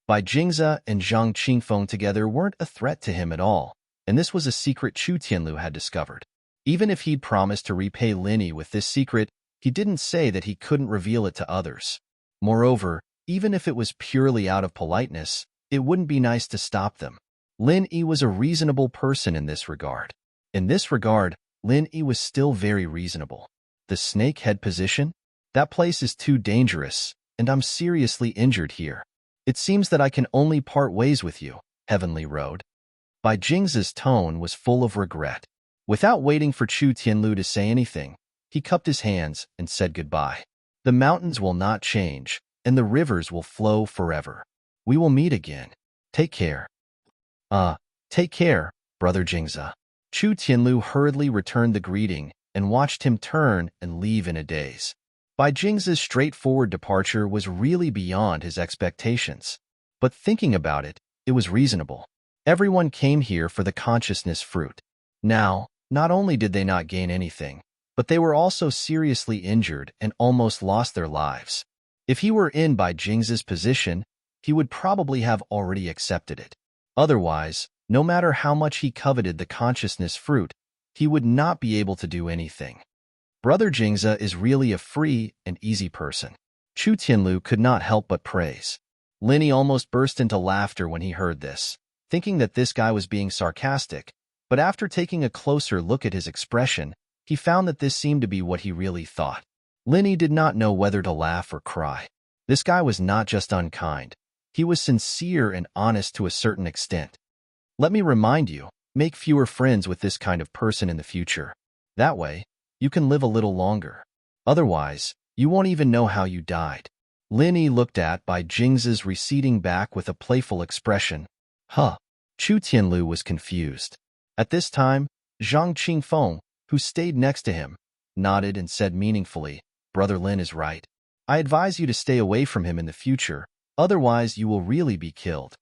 Bai Jingze and Zhang Qingfeng together weren't a threat to him at all, and this was a secret Chu Tianlu had discovered. Even if he'd promised to repay Lin Yi with this secret, he didn't say that he couldn't reveal it to others. Moreover, even if it was purely out of politeness, it wouldn't be nice to stop them. Lin Yi was a reasonable person in this regard. In this regard, Lin Yi was still very reasonable. The snake head position? That place is too dangerous, and I'm seriously injured here. It seems that I can only part ways with you, Heavenly Road. Bai Jing's tone was full of regret. Without waiting for Chu Tianlu to say anything, he cupped his hands and said goodbye. The mountains will not change, and the rivers will flow forever. We will meet again. Take care. Take care, Brother Jingze. Chu Tianlu hurriedly returned the greeting and watched him turn and leave in a daze. Bai Jing's straightforward departure was really beyond his expectations. But thinking about it, it was reasonable. Everyone came here for the consciousness fruit. Now, not only did they not gain anything, but they were also seriously injured and almost lost their lives. If he were in Bai Jing's position, he would probably have already accepted it. Otherwise, no matter how much he coveted the consciousness fruit, he would not be able to do anything. Brother Jingze is really a free and easy person. Chu Tianlu could not help but praise. Lin Yi almost burst into laughter when he heard this, thinking that this guy was being sarcastic, but after taking a closer look at his expression, he found that this seemed to be what he really thought. Lin Yi did not know whether to laugh or cry. This guy was not just unkind. He was sincere and honest to a certain extent. Let me remind you, make fewer friends with this kind of person in the future. That way, you can live a little longer. Otherwise, you won't even know how you died. Lin Yi looked at Bai Jing's receding back with a playful expression. Huh. Chu Tianlu was confused. At this time, Zhang Qingfeng, who stayed next to him, nodded and said meaningfully, Brother Lin is right. I advise you to stay away from him in the future, otherwise you will really be killed.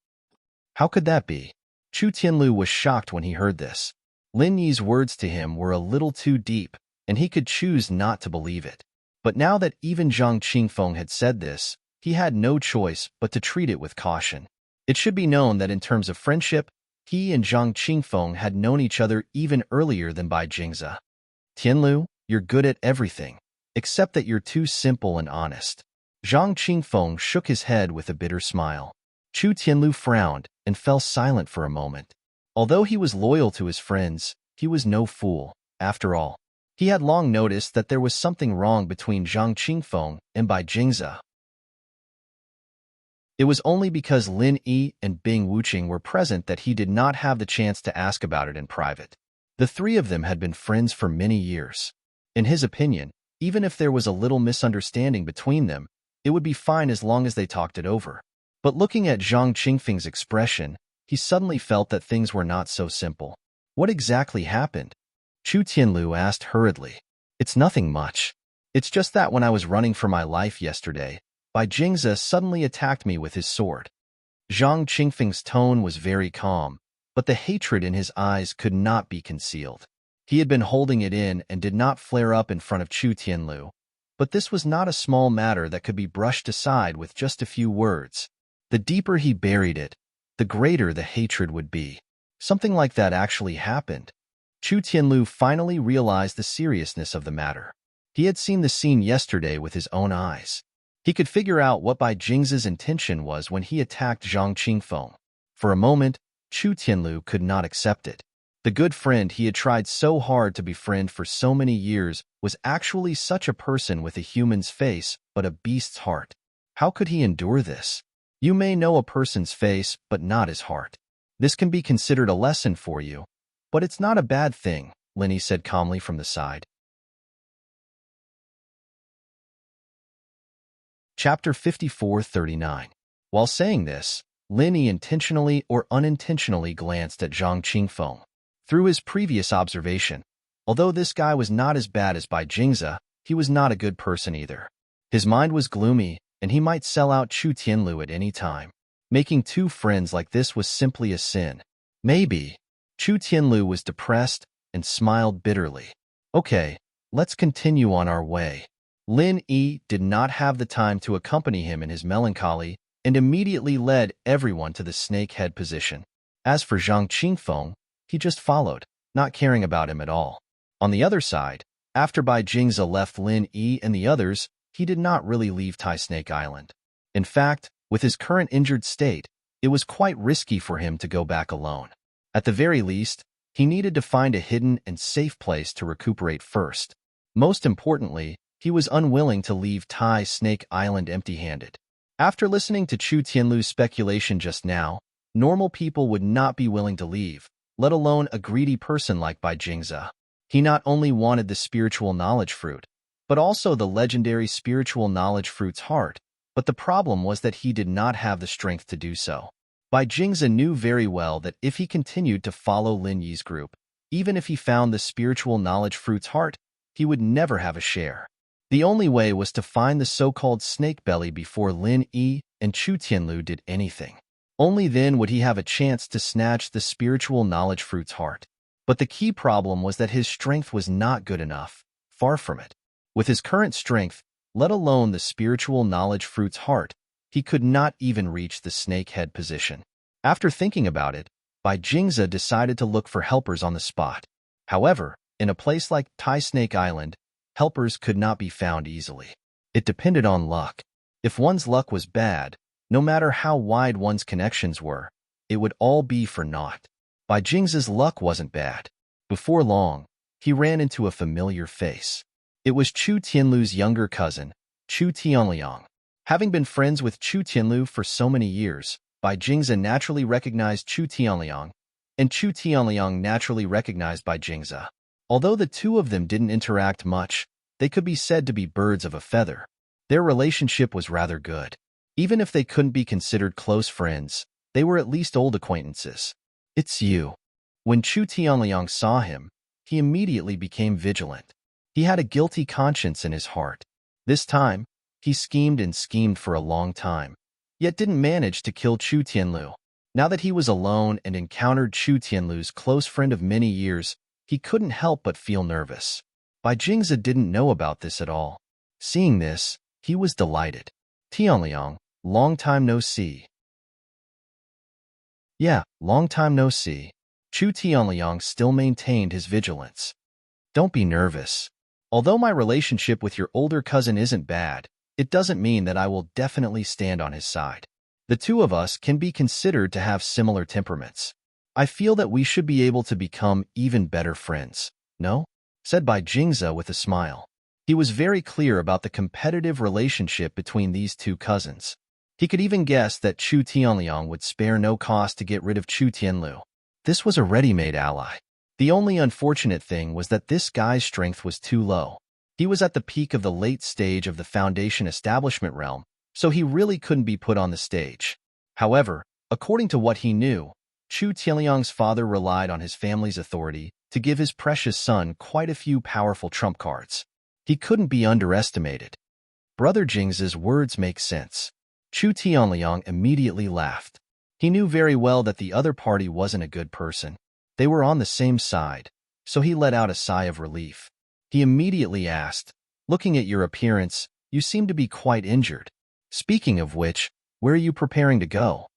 How could that be? Chu Tianlu was shocked when he heard this. Lin Yi's words to him were a little too deep, and he could choose not to believe it. But now that even Zhang Qingfeng had said this, he had no choice but to treat it with caution. It should be known that in terms of friendship, he and Zhang Qingfeng had known each other even earlier than Bai Jingze. Tianlu, you're good at everything, except that you're too simple and honest. Zhang Qingfeng shook his head with a bitter smile. Chu Tianlu frowned and fell silent for a moment. Although he was loyal to his friends, he was no fool, after all. He had long noticed that there was something wrong between Zhang Qingfeng and Bai Jingze. It was only because Lin Yi and Bing Wuqing were present that he did not have the chance to ask about it in private. The three of them had been friends for many years. In his opinion, even if there was a little misunderstanding between them, it would be fine as long as they talked it over. But looking at Zhang Qingfeng's expression, he suddenly felt that things were not so simple. What exactly happened? Chu Tianlu asked hurriedly. It's nothing much. It's just that when I was running for my life yesterday, Bai Jingze suddenly attacked me with his sword. Zhang Qingfeng's tone was very calm, but the hatred in his eyes could not be concealed. He had been holding it in and did not flare up in front of Chu Tianlu, but this was not a small matter that could be brushed aside with just a few words. The deeper he buried it, the greater the hatred would be. Something like that actually happened. Chu Tianlu finally realized the seriousness of the matter. He had seen the scene yesterday with his own eyes. He could figure out what Bai Jingze's intention was when he attacked Zhang Qingfeng. For a moment, Chu Tianlu could not accept it. The good friend he had tried so hard to befriend for so many years was actually such a person with a human's face but a beast's heart. How could he endure this? You may know a person's face but not his heart. This can be considered a lesson for you, but it's not a bad thing, Linny said calmly from the side. Chapter 54:39. While saying this, Lin Yi intentionally or unintentionally glanced at Zhang Qingfeng. Through his previous observation, although this guy was not as bad as Bai Jingze, he was not a good person either. His mind was gloomy, and he might sell out Chu Tianlu at any time. Making two friends like this was simply a sin. Maybe. Chu Tianlu was depressed and smiled bitterly. Okay, let's continue on our way. Lin Yi did not have the time to accompany him in his melancholy and immediately led everyone to the snake head position. As for Zhang Qingfeng, he just followed, not caring about him at all. On the other side, after Bai Jingze left Lin Yi and the others, he did not really leave Tai Snake Island. In fact, with his current injured state, it was quite risky for him to go back alone. At the very least, he needed to find a hidden and safe place to recuperate first. Most importantly, he was unwilling to leave Tai Snake Island empty-handed. After listening to Chu Tianlu's speculation just now, normal people would not be willing to leave, let alone a greedy person like Bai Jingze. He not only wanted the spiritual knowledge fruit, but also the legendary spiritual knowledge fruit's heart, but the problem was that he did not have the strength to do so. Bai Jingze knew very well that if he continued to follow Lin Yi's group, even if he found the spiritual knowledge fruit's heart, he would never have a share. The only way was to find the so-called snake belly before Lin Yi and Chu Tianlu did anything. Only then would he have a chance to snatch the spiritual knowledge fruit's heart. But the key problem was that his strength was not good enough, far from it. With his current strength, let alone the spiritual knowledge fruit's heart, he could not even reach the snake head position. After thinking about it, Bai Jingze decided to look for helpers on the spot. However, in a place like Tai Snake Island, helpers could not be found easily. It depended on luck. If one's luck was bad, no matter how wide one's connections were, it would all be for naught. Bai Jingze's luck wasn't bad. Before long, he ran into a familiar face. It was Chu Tianlu's younger cousin, Chu Tianliang. Having been friends with Chu Tianlu for so many years, Bai Jingze naturally recognized Chu Tianliang, and Chu Tianliang naturally recognized Bai Jingze. Although the two of them didn't interact much, they could be said to be birds of a feather. Their relationship was rather good. Even if they couldn't be considered close friends, they were at least old acquaintances. It's you. When Chu Tianliang saw him, he immediately became vigilant. He had a guilty conscience in his heart. This time, he schemed and schemed for a long time, yet didn't manage to kill Chu Tianlu. Now that he was alone and encountered Chu Tianlu's close friend of many years, he couldn't help but feel nervous. Bai Jingze didn't know about this at all. Seeing this, he was delighted. Tianliang, long time no see. Yeah, long time no see. Chu Tianliang still maintained his vigilance. Don't be nervous. Although my relationship with your older cousin isn't bad, it doesn't mean that I will definitely stand on his side. The two of us can be considered to have similar temperaments. I feel that we should be able to become even better friends, no? Said Bai Jingze with a smile. He was very clear about the competitive relationship between these two cousins. He could even guess that Chu Tianliang would spare no cost to get rid of Chu Tianlu. This was a ready-made ally. The only unfortunate thing was that this guy's strength was too low. He was at the peak of the late stage of the Foundation establishment realm, so he really couldn't be put on the stage. However, according to what he knew, Chu Tianliang's father relied on his family's authority to give his precious son quite a few powerful trump cards. He couldn't be underestimated. Brother Jing's words make sense. Chu Tianliang immediately laughed. He knew very well that the other party wasn't a good person. They were on the same side, so he let out a sigh of relief. He immediately asked, "Looking at your appearance, you seem to be quite injured. Speaking of which, where are you preparing to go?"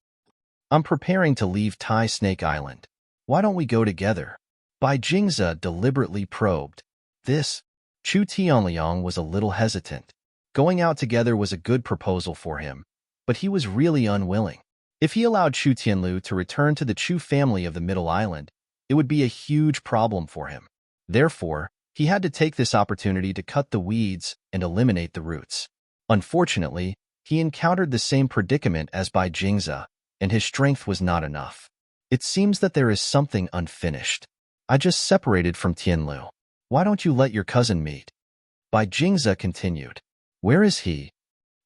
"I'm preparing to leave Tai Snake Island. Why don't we go together?" Bai Jingze deliberately probed. This, Chu Tianliang was a little hesitant. Going out together was a good proposal for him, but he was really unwilling. If he allowed Chu Tianlu to return to the Chu family of the Middle Island, it would be a huge problem for him. Therefore, he had to take this opportunity to cut the weeds and eliminate the roots. Unfortunately, he encountered the same predicament as Bai Jingze, and his strength was not enough. It seems that there is something unfinished. I just separated from Tianlu. Why don't you let your cousin meet? Bai Jingze continued. Where is he?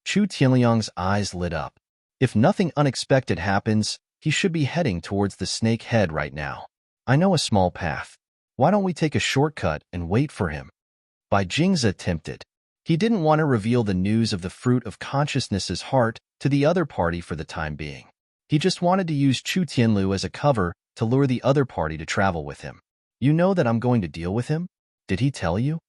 Chu Tianliang's eyes lit up. If nothing unexpected happens, he should be heading towards the snake head right now. I know a small path. Why don't we take a shortcut and wait for him? Bai Jingze tempted. He didn't want to reveal the news of the fruit of consciousness's heart to the other party for the time being. He just wanted to use Chu Tianlu as a cover to lure the other party to travel with him. You know that I'm going to deal with him? Did he tell you?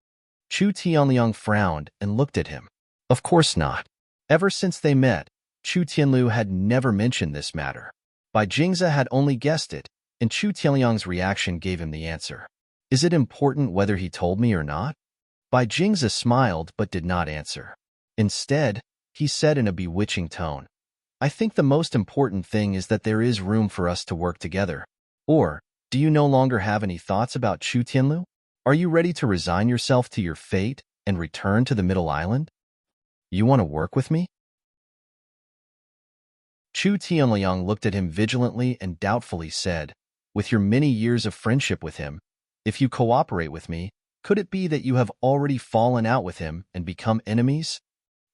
Chu Tianliang frowned and looked at him. Of course not. Ever since they met, Chu Tianlu had never mentioned this matter. Bai Jingze had only guessed it, and Chu Tianliang's reaction gave him the answer. Is it important whether he told me or not? Bai Jingze smiled but did not answer. Instead, he said in a bewitching tone, I think the most important thing is that there is room for us to work together. Or, do you no longer have any thoughts about Chu Tianlu? Are you ready to resign yourself to your fate and return to the Middle Island? You want to work with me? Chu Tianliang looked at him vigilantly and doubtfully said, with your many years of friendship with him, if you cooperate with me, could it be that you have already fallen out with him and become enemies?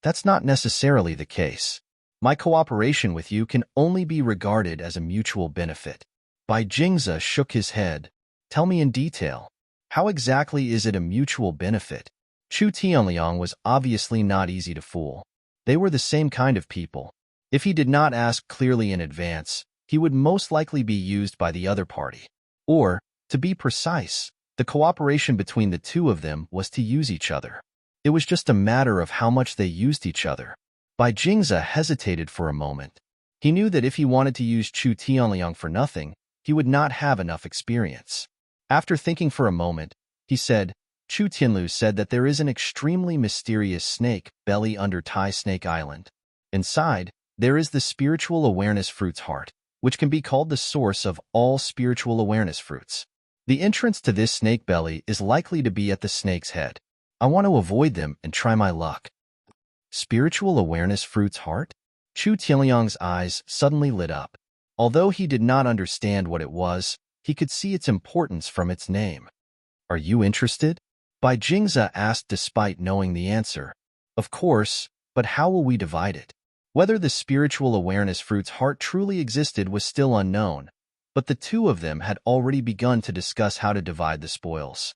That's not necessarily the case. My cooperation with you can only be regarded as a mutual benefit. Bai Jingze shook his head. Tell me in detail. How exactly is it a mutual benefit? Chu Tianliang was obviously not easy to fool. They were the same kind of people. If he did not ask clearly in advance, he would most likely be used by the other party. Or, to be precise, the cooperation between the two of them was to use each other. It was just a matter of how much they used each other. Bai Jingze hesitated for a moment. He knew that if he wanted to use Chu Tianliang for nothing, he would not have enough experience. After thinking for a moment, he said, Chu Tianlu said that there is an extremely mysterious snake belly under Tai Snake Island. Inside, there is the spiritual awareness fruit's heart, which can be called the source of all spiritual awareness fruits. The entrance to this snake belly is likely to be at the snake's head. I want to avoid them and try my luck. Spiritual awareness fruit's heart? Chu Tianliang's eyes suddenly lit up. Although he did not understand what it was, he could see its importance from its name. Are you interested? Bai Jingze asked despite knowing the answer. Of course, but how will we divide it? Whether the spiritual awareness fruit's heart truly existed was still unknown, but the two of them had already begun to discuss how to divide the spoils.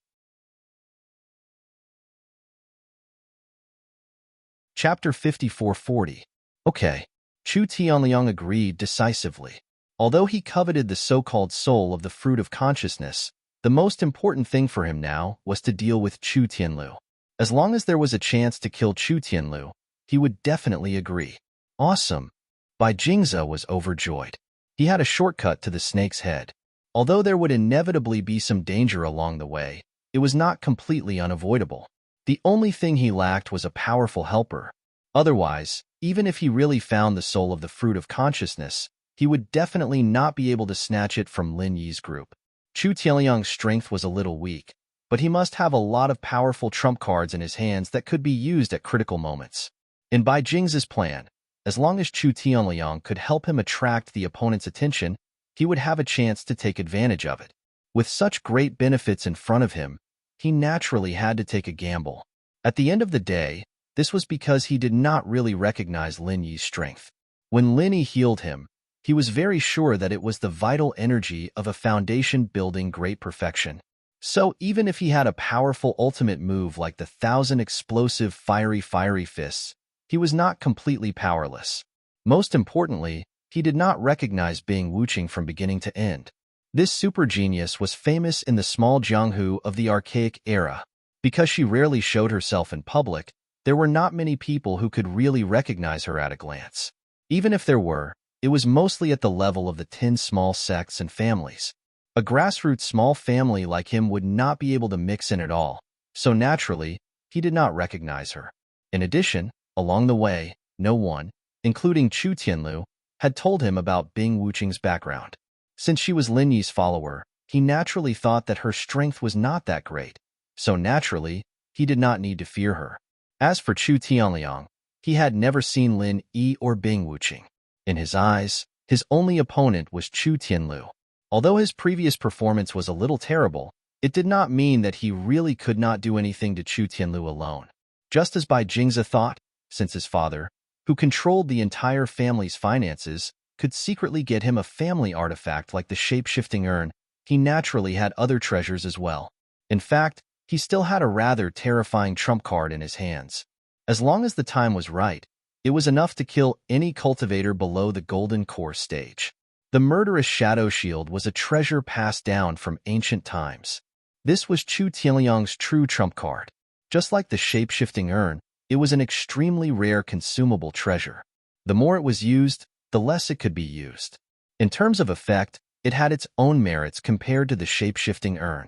Chapter 5440. Okay. Chu Tianliang agreed decisively. Although he coveted the so-called soul of the fruit of consciousness, the most important thing for him now was to deal with Chu Tianlu. As long as there was a chance to kill Chu Tianlu, he would definitely agree. Awesome. Bai Jingze was overjoyed. He had a shortcut to the snake's head. Although there would inevitably be some danger along the way, it was not completely unavoidable. The only thing he lacked was a powerful helper. Otherwise, even if he really found the soul of the fruit of consciousness, he would definitely not be able to snatch it from Lin Yi's group. Chu Tianliang's strength was a little weak, but he must have a lot of powerful trump cards in his hands that could be used at critical moments. In Bai Jingze's plan, as long as Chu Tianliang could help him attract the opponent's attention, he would have a chance to take advantage of it. With such great benefits in front of him, he naturally had to take a gamble. At the end of the day, this was because he did not really recognize Lin Yi's strength. When Lin Yi healed him, he was very sure that it was the vital energy of a foundation building great perfection. So even if he had a powerful ultimate move like the 1,000 explosive fiery fists, he was not completely powerless. Most importantly, he did not recognize Bing Wuqing from beginning to end. This super genius was famous in the small Jianghu of the archaic era. Because she rarely showed herself in public, there were not many people who could really recognize her at a glance. Even if there were, it was mostly at the level of the 10 small sects and families. A grassroots small family like him would not be able to mix in at all, so naturally, he did not recognize her. In addition, along the way, no one, including Chu Tianlu, had told him about Bing Wuqing's background. Since she was Lin Yi's follower, he naturally thought that her strength was not that great, so naturally, he did not need to fear her. As for Chu Tianliang, he had never seen Lin Yi or Bing Wuqing. In his eyes, his only opponent was Chu Tianlu. Although his previous performance was a little terrible, it did not mean that he really could not do anything to Chu Tianlu alone. Just as Bai Jingze thought, since his father, who controlled the entire family's finances, could secretly get him a family artifact like the shape-shifting urn, he naturally had other treasures as well. In fact, he still had a rather terrifying trump card in his hands. As long as the time was right, it was enough to kill any cultivator below the golden core stage. The murderous shadow shield was a treasure passed down from ancient times. This was Chu Tianliang's true trump card. Just like the shape-shifting urn, it was an extremely rare consumable treasure. The more it was used, the less it could be used. In terms of effect, it had its own merits compared to the shape-shifting urn.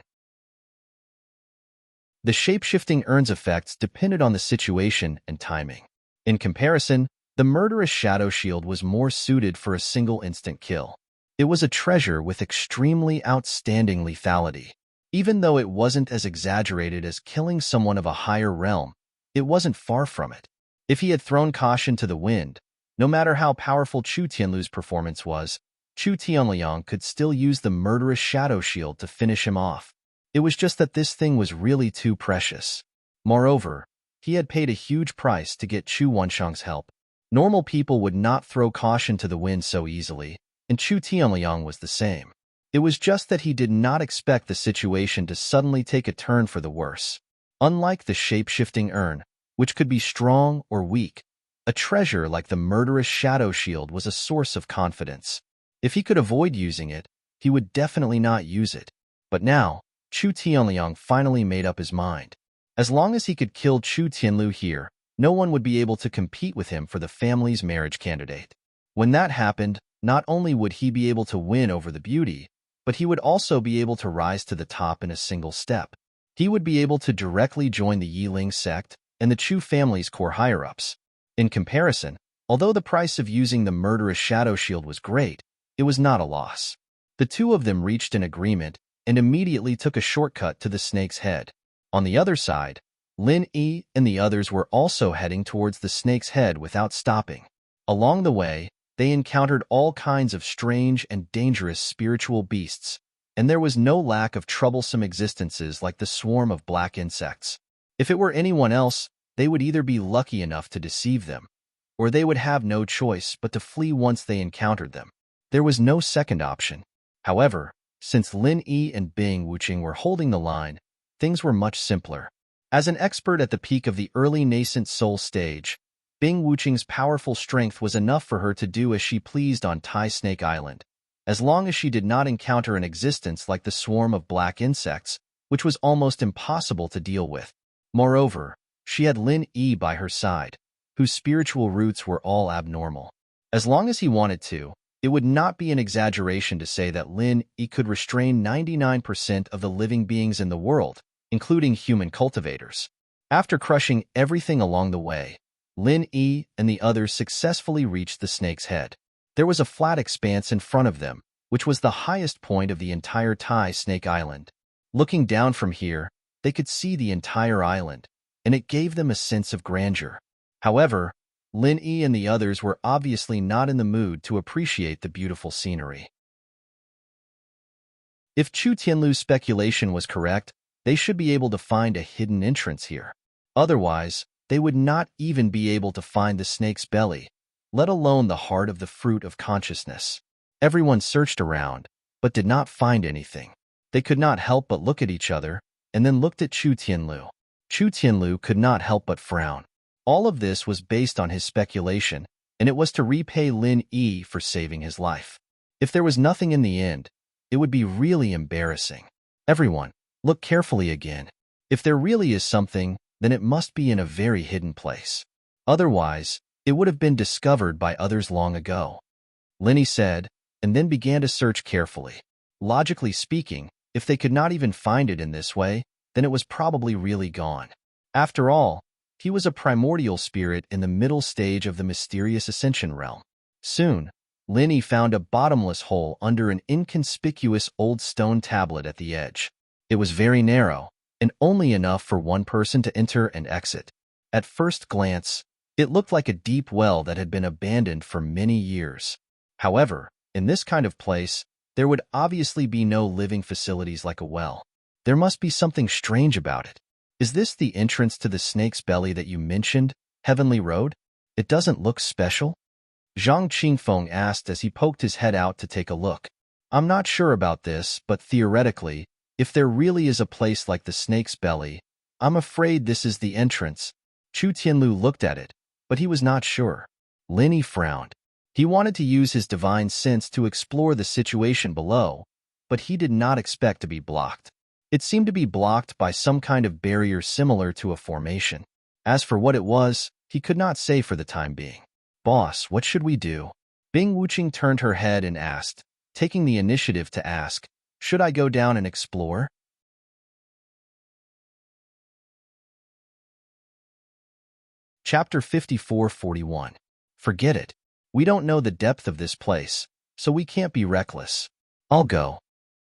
The shape-shifting urn's effects depended on the situation and timing. In comparison, the murderous shadow shield was more suited for a single instant kill. It was a treasure with extremely outstanding lethality. Even though it wasn't as exaggerated as killing someone of a higher realm, it wasn't far from it. If he had thrown caution to the wind, no matter how powerful Chu Tianlu's performance was, Chu Tianliang could still use the murderous shadow shield to finish him off. It was just that this thing was really too precious. Moreover, he had paid a huge price to get Chu Wenshang's help. Normal people would not throw caution to the wind so easily, and Chu Tianliang was the same. It was just that he did not expect the situation to suddenly take a turn for the worse. Unlike the shape-shifting urn, which could be strong or weak, a treasure like the murderous shadow shield was a source of confidence. If he could avoid using it, he would definitely not use it. But now, Chu Tianliang finally made up his mind. As long as he could kill Chu Tianlu here, no one would be able to compete with him for the family's marriage candidate. When that happened, not only would he be able to win over the beauty, but he would also be able to rise to the top in a single step. He would be able to directly join the Yiling sect and the Chu family's core higher-ups. In comparison, although the price of using the murderous shadow shield was great, it was not a loss. The two of them reached an agreement and immediately took a shortcut to the snake's head. On the other side, Lin Yi and the others were also heading towards the snake's head without stopping. Along the way, they encountered all kinds of strange and dangerous spiritual beasts, and there was no lack of troublesome existences like the swarm of black insects. If it were anyone else, they would either be lucky enough to deceive them, or they would have no choice but to flee once they encountered them. There was no second option. However, since Lin Yi and Bing Wuqing were holding the line, things were much simpler. As an expert at the peak of the early nascent soul stage, Bing Wuqing's powerful strength was enough for her to do as she pleased on Tai Snake Island, as long as she did not encounter an existence like the swarm of black insects, which was almost impossible to deal with. Moreover, She had Lin Yi by her side, whose spiritual roots were all abnormal. As long as he wanted to, it would not be an exaggeration to say that Lin Yi could restrain 99% of the living beings in the world, including human cultivators. After crushing everything along the way, Lin Yi and the others successfully reached the snake's head. There was a flat expanse in front of them, which was the highest point of the entire Thai Snake Island. Looking down from here, they could see the entire island, and it gave them a sense of grandeur. However, Lin Yi and the others were obviously not in the mood to appreciate the beautiful scenery. If Chu Tianlu's speculation was correct, they should be able to find a hidden entrance here. Otherwise, they would not even be able to find the snake's belly, let alone the heart of the fruit of consciousness. Everyone searched around, but did not find anything. They could not help but look at each other, and then looked at Chu Tianlu. Chu Tianlu could not help but frown. All of this was based on his speculation, and it was to repay Lin Yi for saving his life. If there was nothing in the end, it would be really embarrassing. Everyone, look carefully again. If there really is something, then it must be in a very hidden place. Otherwise, it would have been discovered by others long ago. Lin said, and then began to search carefully. Logically speaking, if they could not even find it in this way, then it was probably really gone. After all, he was a primordial spirit in the middle stage of the mysterious ascension realm. Soon, Lin found a bottomless hole under an inconspicuous old stone tablet at the edge. It was very narrow, and only enough for one person to enter and exit. At first glance, it looked like a deep well that had been abandoned for many years. However, in this kind of place, there would obviously be no living facilities like a well. There must be something strange about it. Is this the entrance to the snake's belly that you mentioned, Heavenly Road? It doesn't look special? Zhang Qingfeng asked as he poked his head out to take a look. I'm not sure about this, but theoretically, if there really is a place like the snake's belly, I'm afraid this is the entrance. Chu Tianlu looked at it, but he was not sure. Lin frowned. He wanted to use his divine sense to explore the situation below, but he did not expect to be blocked. It seemed to be blocked by some kind of barrier similar to a formation. As for what it was, he could not say for the time being. Boss, what should we do? Bing Wuqing turned her head and asked, taking the initiative to ask, should I go down and explore? Chapter 54:41. Forget it. We don't know the depth of this place, so we can't be reckless. I'll go.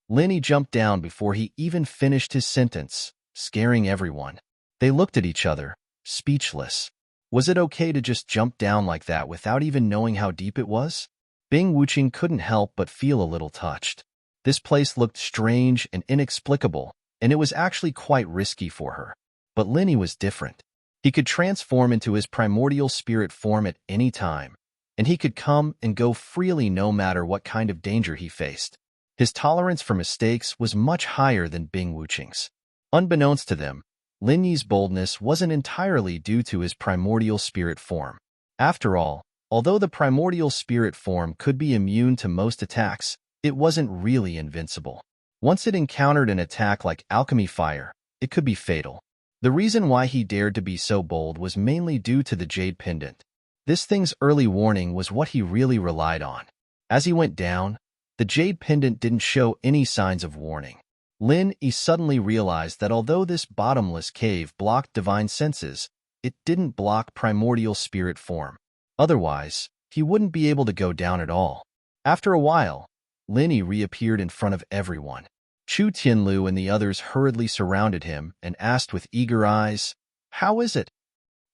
Lin jumped down before he even finished his sentence, scaring everyone. They looked at each other, speechless. Was it okay to just jump down like that without even knowing how deep it was? Bing Wuqing couldn't help but feel a little touched. This place looked strange and inexplicable, and it was actually quite risky for her. But Lin was different. He could transform into his primordial spirit form at any time, and he could come and go freely no matter what kind of danger he faced. His tolerance for mistakes was much higher than Bing Wuqing's. Unbeknownst to them, Lin Yi's boldness wasn't entirely due to his primordial spirit form. After all, although the primordial spirit form could be immune to most attacks, it wasn't really invincible. Once it encountered an attack like alchemy fire, it could be fatal. The reason why he dared to be so bold was mainly due to the jade pendant. This thing's early warning was what he really relied on. As he went down, the jade pendant didn't show any signs of warning. Lin suddenly realized that although this bottomless cave blocked divine senses, it didn't block primordial spirit form. Otherwise, he wouldn't be able to go down at all. After a while, Lin reappeared in front of everyone. Chu Tianlu and the others hurriedly surrounded him and asked with eager eyes, "How is it?"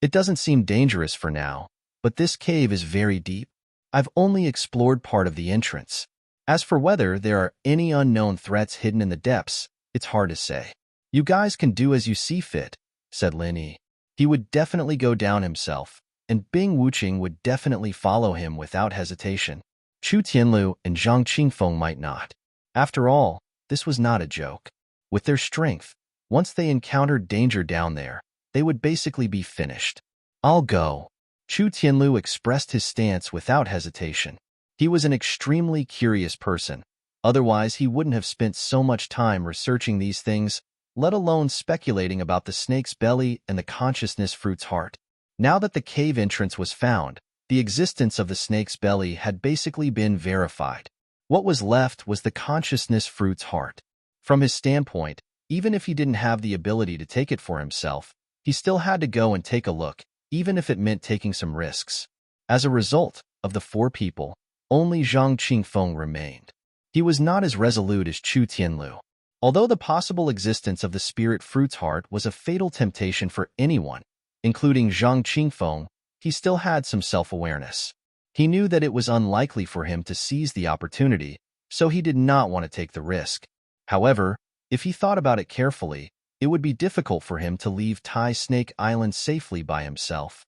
"It doesn't seem dangerous for now, but this cave is very deep. I've only explored part of the entrance. As for whether there are any unknown threats hidden in the depths, it's hard to say. You guys can do as you see fit," said Lin. He would definitely go down himself, and Bing Wuqing would definitely follow him without hesitation. Chu Tianlu and Zhang Qingfeng might not. After all, this was not a joke. With their strength, once they encountered danger down there, they would basically be finished. "I'll go." Chu Tianlu expressed his stance without hesitation. He was an extremely curious person. Otherwise, he wouldn't have spent so much time researching these things, let alone speculating about the snake's belly and the consciousness fruit's heart. Now that the cave entrance was found, the existence of the snake's belly had basically been verified. What was left was the consciousness fruit's heart. From his standpoint, even if he didn't have the ability to take it for himself, he still had to go and take a look, even if it meant taking some risks. As a result, of the 4 people, only Zhang Qingfeng remained. He was not as resolute as Chu Tianlu. Although the possible existence of the spirit fruit's heart was a fatal temptation for anyone, including Zhang Qingfeng, he still had some self-awareness. He knew that it was unlikely for him to seize the opportunity, so he did not want to take the risk. However, if he thought about it carefully, it would be difficult for him to leave Tai Snake Island safely by himself.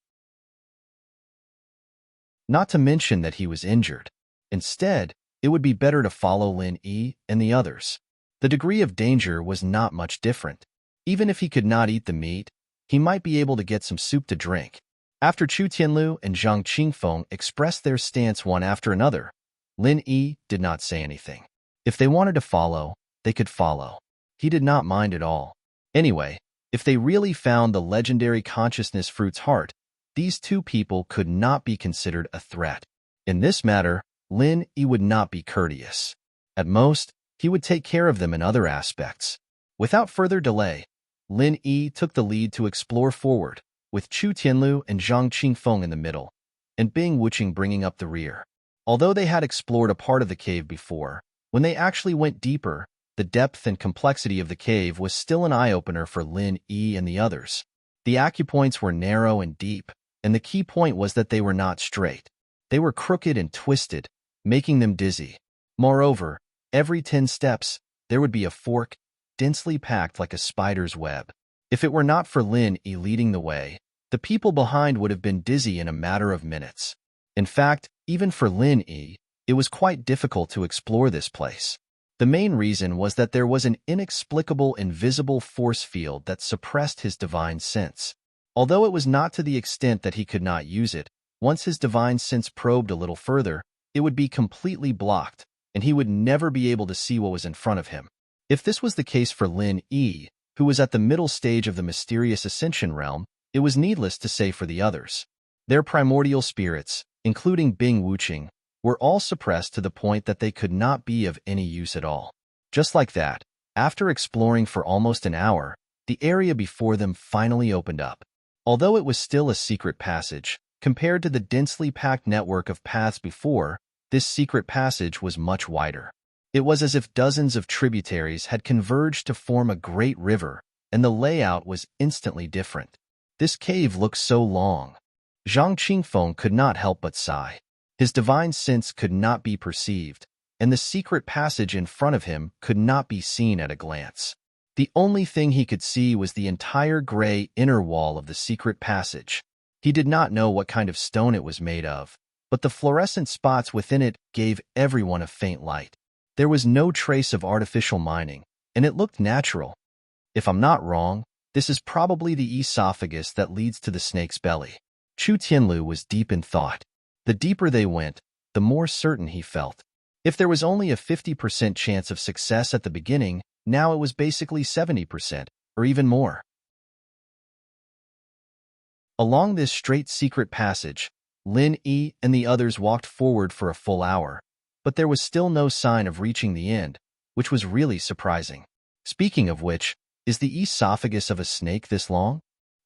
Not to mention that he was injured. Instead, it would be better to follow Lin Yi and the others. The degree of danger was not much different. Even if he could not eat the meat, he might be able to get some soup to drink. After Chu Tianlu and Zhang Qingfeng expressed their stance one after another, Lin Yi did not say anything. If they wanted to follow, they could follow. He did not mind at all. Anyway, if they really found the legendary consciousness fruit's heart, these 2 people could not be considered a threat. In this matter, Lin Yi would not be courteous. At most, he would take care of them in other aspects. Without further delay, Lin Yi took the lead to explore forward, with Chu Tianlu and Zhang Qingfeng in the middle, and Bing Wuqing bringing up the rear. Although they had explored a part of the cave before, when they actually went deeper, the depth and complexity of the cave was still an eye-opener for Lin Yi and the others. The acupoints were narrow and deep, and the key point was that they were not straight. They were crooked and twisted, making them dizzy. Moreover, every 10 steps, there would be a fork, densely packed like a spider's web. If it were not for Lin Yi leading the way, the people behind would have been dizzy in a matter of minutes. In fact, even for Lin Yi, it was quite difficult to explore this place. The main reason was that there was an inexplicable invisible force field that suppressed his divine sense. Although it was not to the extent that he could not use it, once his divine sense probed a little further, it would be completely blocked, and he would never be able to see what was in front of him. If this was the case for Lin Yi, who was at the middle stage of the mysterious ascension realm, it was needless to say for the others. Their primordial spirits, including Bing Wuqing, were all suppressed to the point that they could not be of any use at all. Just like that, after exploring for almost an hour, the area before them finally opened up. Although it was still a secret passage, compared to the densely packed network of paths before, this secret passage was much wider. It was as if dozens of tributaries had converged to form a great river, and the layout was instantly different. This cave looked so long. Zhang Qingfeng could not help but sigh. His divine sense could not be perceived, and the secret passage in front of him could not be seen at a glance. The only thing he could see was the entire gray inner wall of the secret passage. He did not know what kind of stone it was made of, but the fluorescent spots within it gave everyone a faint light. There was no trace of artificial mining, and it looked natural. If I'm not wrong, this is probably the esophagus that leads to the snake's belly. Chu Tianlu was deep in thought. The deeper they went, the more certain he felt. If there was only a 50% chance of success at the beginning, now it was basically 70%, or even more. Along this straight secret passage, Lin Yi and the others walked forward for a full hour, but there was still no sign of reaching the end, which was really surprising. Speaking of which, is the esophagus of a snake this long?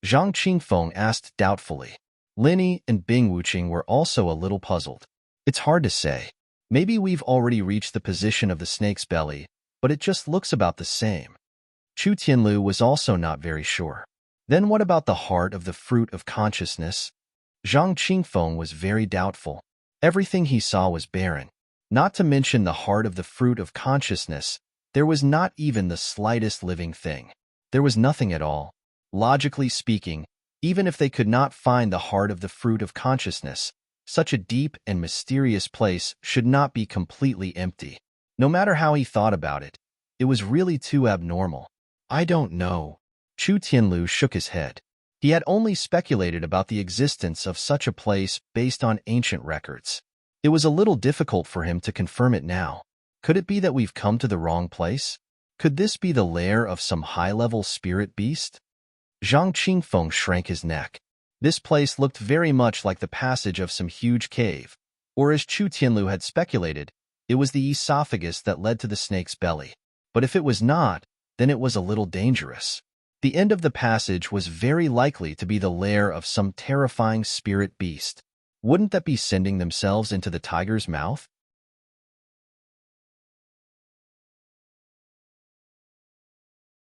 Zhang Qingfeng asked doubtfully. Lin Yi and Bing Wuqing were also a little puzzled. It's hard to say. Maybe we've already reached the position of the snake's belly, but it just looks about the same. Chu Tianlu was also not very sure. Then what about the heart of the fruit of consciousness? Zhang Qingfeng was very doubtful. Everything he saw was barren. Not to mention the heart of the fruit of consciousness, there was not even the slightest living thing. There was nothing at all. Logically speaking, even if they could not find the heart of the fruit of consciousness, such a deep and mysterious place should not be completely empty. No matter how he thought about it, it was really too abnormal. I don't know. Chu Tianlu shook his head. He had only speculated about the existence of such a place based on ancient records. It was a little difficult for him to confirm it now. Could it be that we've come to the wrong place? Could this be the lair of some high-level spirit beast? Zhang Qingfeng shrank his neck. This place looked very much like the passage of some huge cave, or as Chu Tianlu had speculated, it was the esophagus that led to the snake's belly. But if it was not, then it was a little dangerous. The end of the passage was very likely to be the lair of some terrifying spirit beast. Wouldn't that be sending themselves into the tiger's mouth?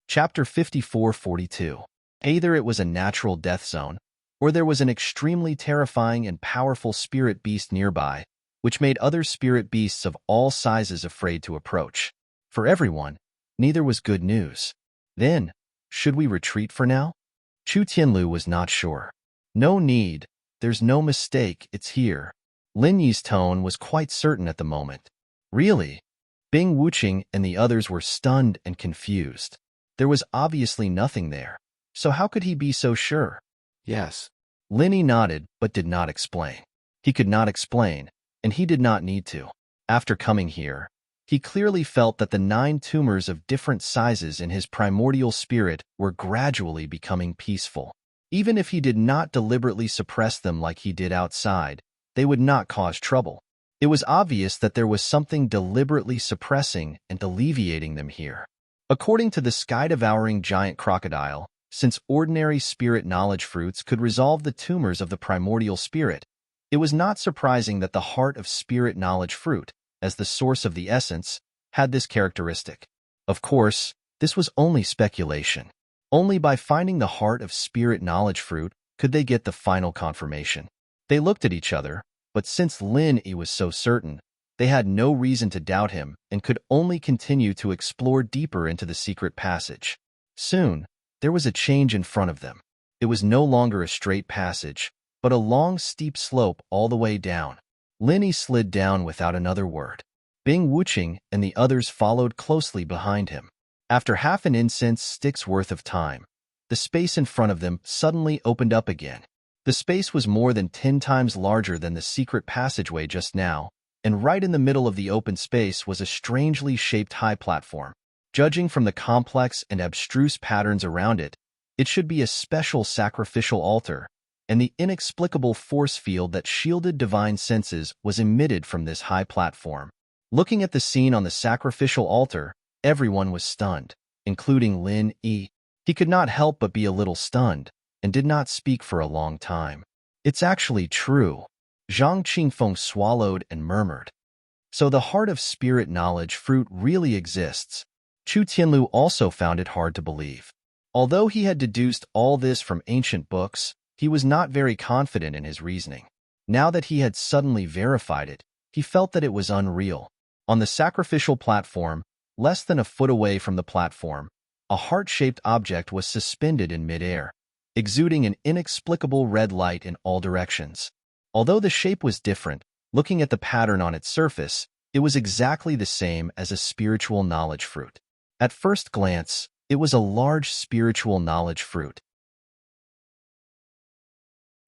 Chapter 54-42. Either it was a natural death zone, or there was an extremely terrifying and powerful spirit beast nearby, which made other spirit beasts of all sizes afraid to approach. For everyone, neither was good news. Then, should we retreat for now? Chu Tianlu was not sure. No need. There's no mistake, it's here. Lin Yi's tone was quite certain at the moment. Really? Bing Wuqing and the others were stunned and confused. There was obviously nothing there. So how could he be so sure? Yes. Lin Yi nodded, but did not explain. He could not explain, and he did not need to. After coming here, he clearly felt that the 9 tumors of different sizes in his primordial spirit were gradually becoming peaceful. Even if he did not deliberately suppress them like he did outside, they would not cause trouble. It was obvious that there was something deliberately suppressing and alleviating them here. According to the sky-devouring giant crocodile, since ordinary spirit knowledge fruits could resolve the tumors of the primordial spirit, it was not surprising that the heart of spirit knowledge fruit, as the source of the essence, had this characteristic. Of course, this was only speculation. Only by finding the heart of spirit knowledge fruit could they get the final confirmation. They looked at each other, but since Lin Yi was so certain, they had no reason to doubt him and could only continue to explore deeper into the secret passage. Soon, there was a change in front of them. It was no longer a straight passage, but a long, steep slope all the way down. Lin Yi slid down without another word. Bing Wuqing and the others followed closely behind him. After half an incense stick's worth of time, the space in front of them suddenly opened up again. The space was more than 10 times larger than the secret passageway just now, and right in the middle of the open space was a strangely shaped high platform. Judging from the complex and abstruse patterns around it, it should be a special sacrificial altar, and the inexplicable force field that shielded divine senses was emitted from this high platform. Looking at the scene on the sacrificial altar, everyone was stunned, including Lin Yi. He could not help but be a little stunned, and did not speak for a long time. It's actually true. Zhang Qingfeng swallowed and murmured. So the heart of spirit knowledge fruit really exists. Chu Tianlu also found it hard to believe. Although he had deduced all this from ancient books, he was not very confident in his reasoning. Now that he had suddenly verified it, he felt that it was unreal. On the sacrificial platform, less than a foot away from the platform, a heart-shaped object was suspended in midair, exuding an inexplicable red light in all directions. Although the shape was different, looking at the pattern on its surface, it was exactly the same as a spiritual knowledge fruit. At first glance, it was a large spiritual knowledge fruit.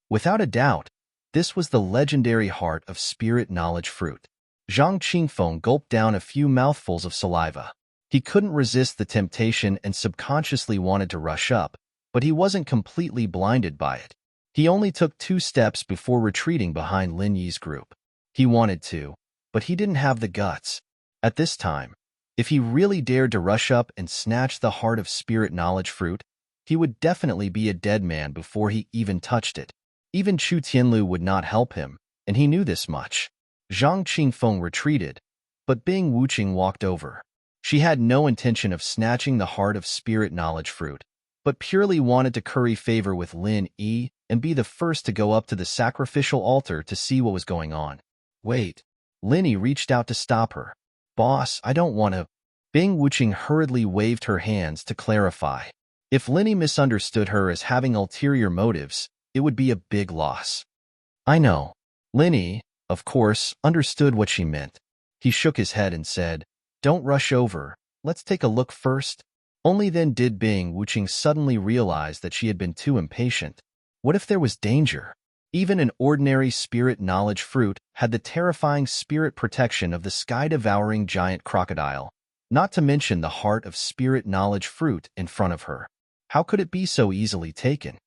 Without a doubt, this was the legendary heart of spirit knowledge fruit. Zhang Qingfeng gulped down a few mouthfuls of saliva. He couldn't resist the temptation and subconsciously wanted to rush up, but he wasn't completely blinded by it. He only took 2 steps before retreating behind Lin Yi's group. He wanted to, but he didn't have the guts. At this time, if he really dared to rush up and snatch the heart of spirit knowledge fruit, he would definitely be a dead man before he even touched it. Even Chu Tianlu would not help him, and he knew this much. Zhang Qingfeng retreated, but Bing Wuqing walked over. She had no intention of snatching the heart of spirit knowledge fruit, but purely wanted to curry favor with Lin Yi and be the first to go up to the sacrificial altar to see what was going on. Wait. Lin Yi reached out to stop her. Boss, I don't want to. Bing Wuqing hurriedly waved her hands to clarify. If Lin Yi misunderstood her as having ulterior motives, it would be a big loss. I know. Lin Yi, of course, understood what she meant. He shook his head and said, Don't rush over. Let's take a look first. Only then did Bing Wuqing suddenly realize that she had been too impatient. What if there was danger? Even an ordinary spirit knowledge fruit had the terrifying spirit protection of the sky-devouring giant crocodile. not to mention the heart of spirit knowledge fruit in front of her. How could it be so easily taken?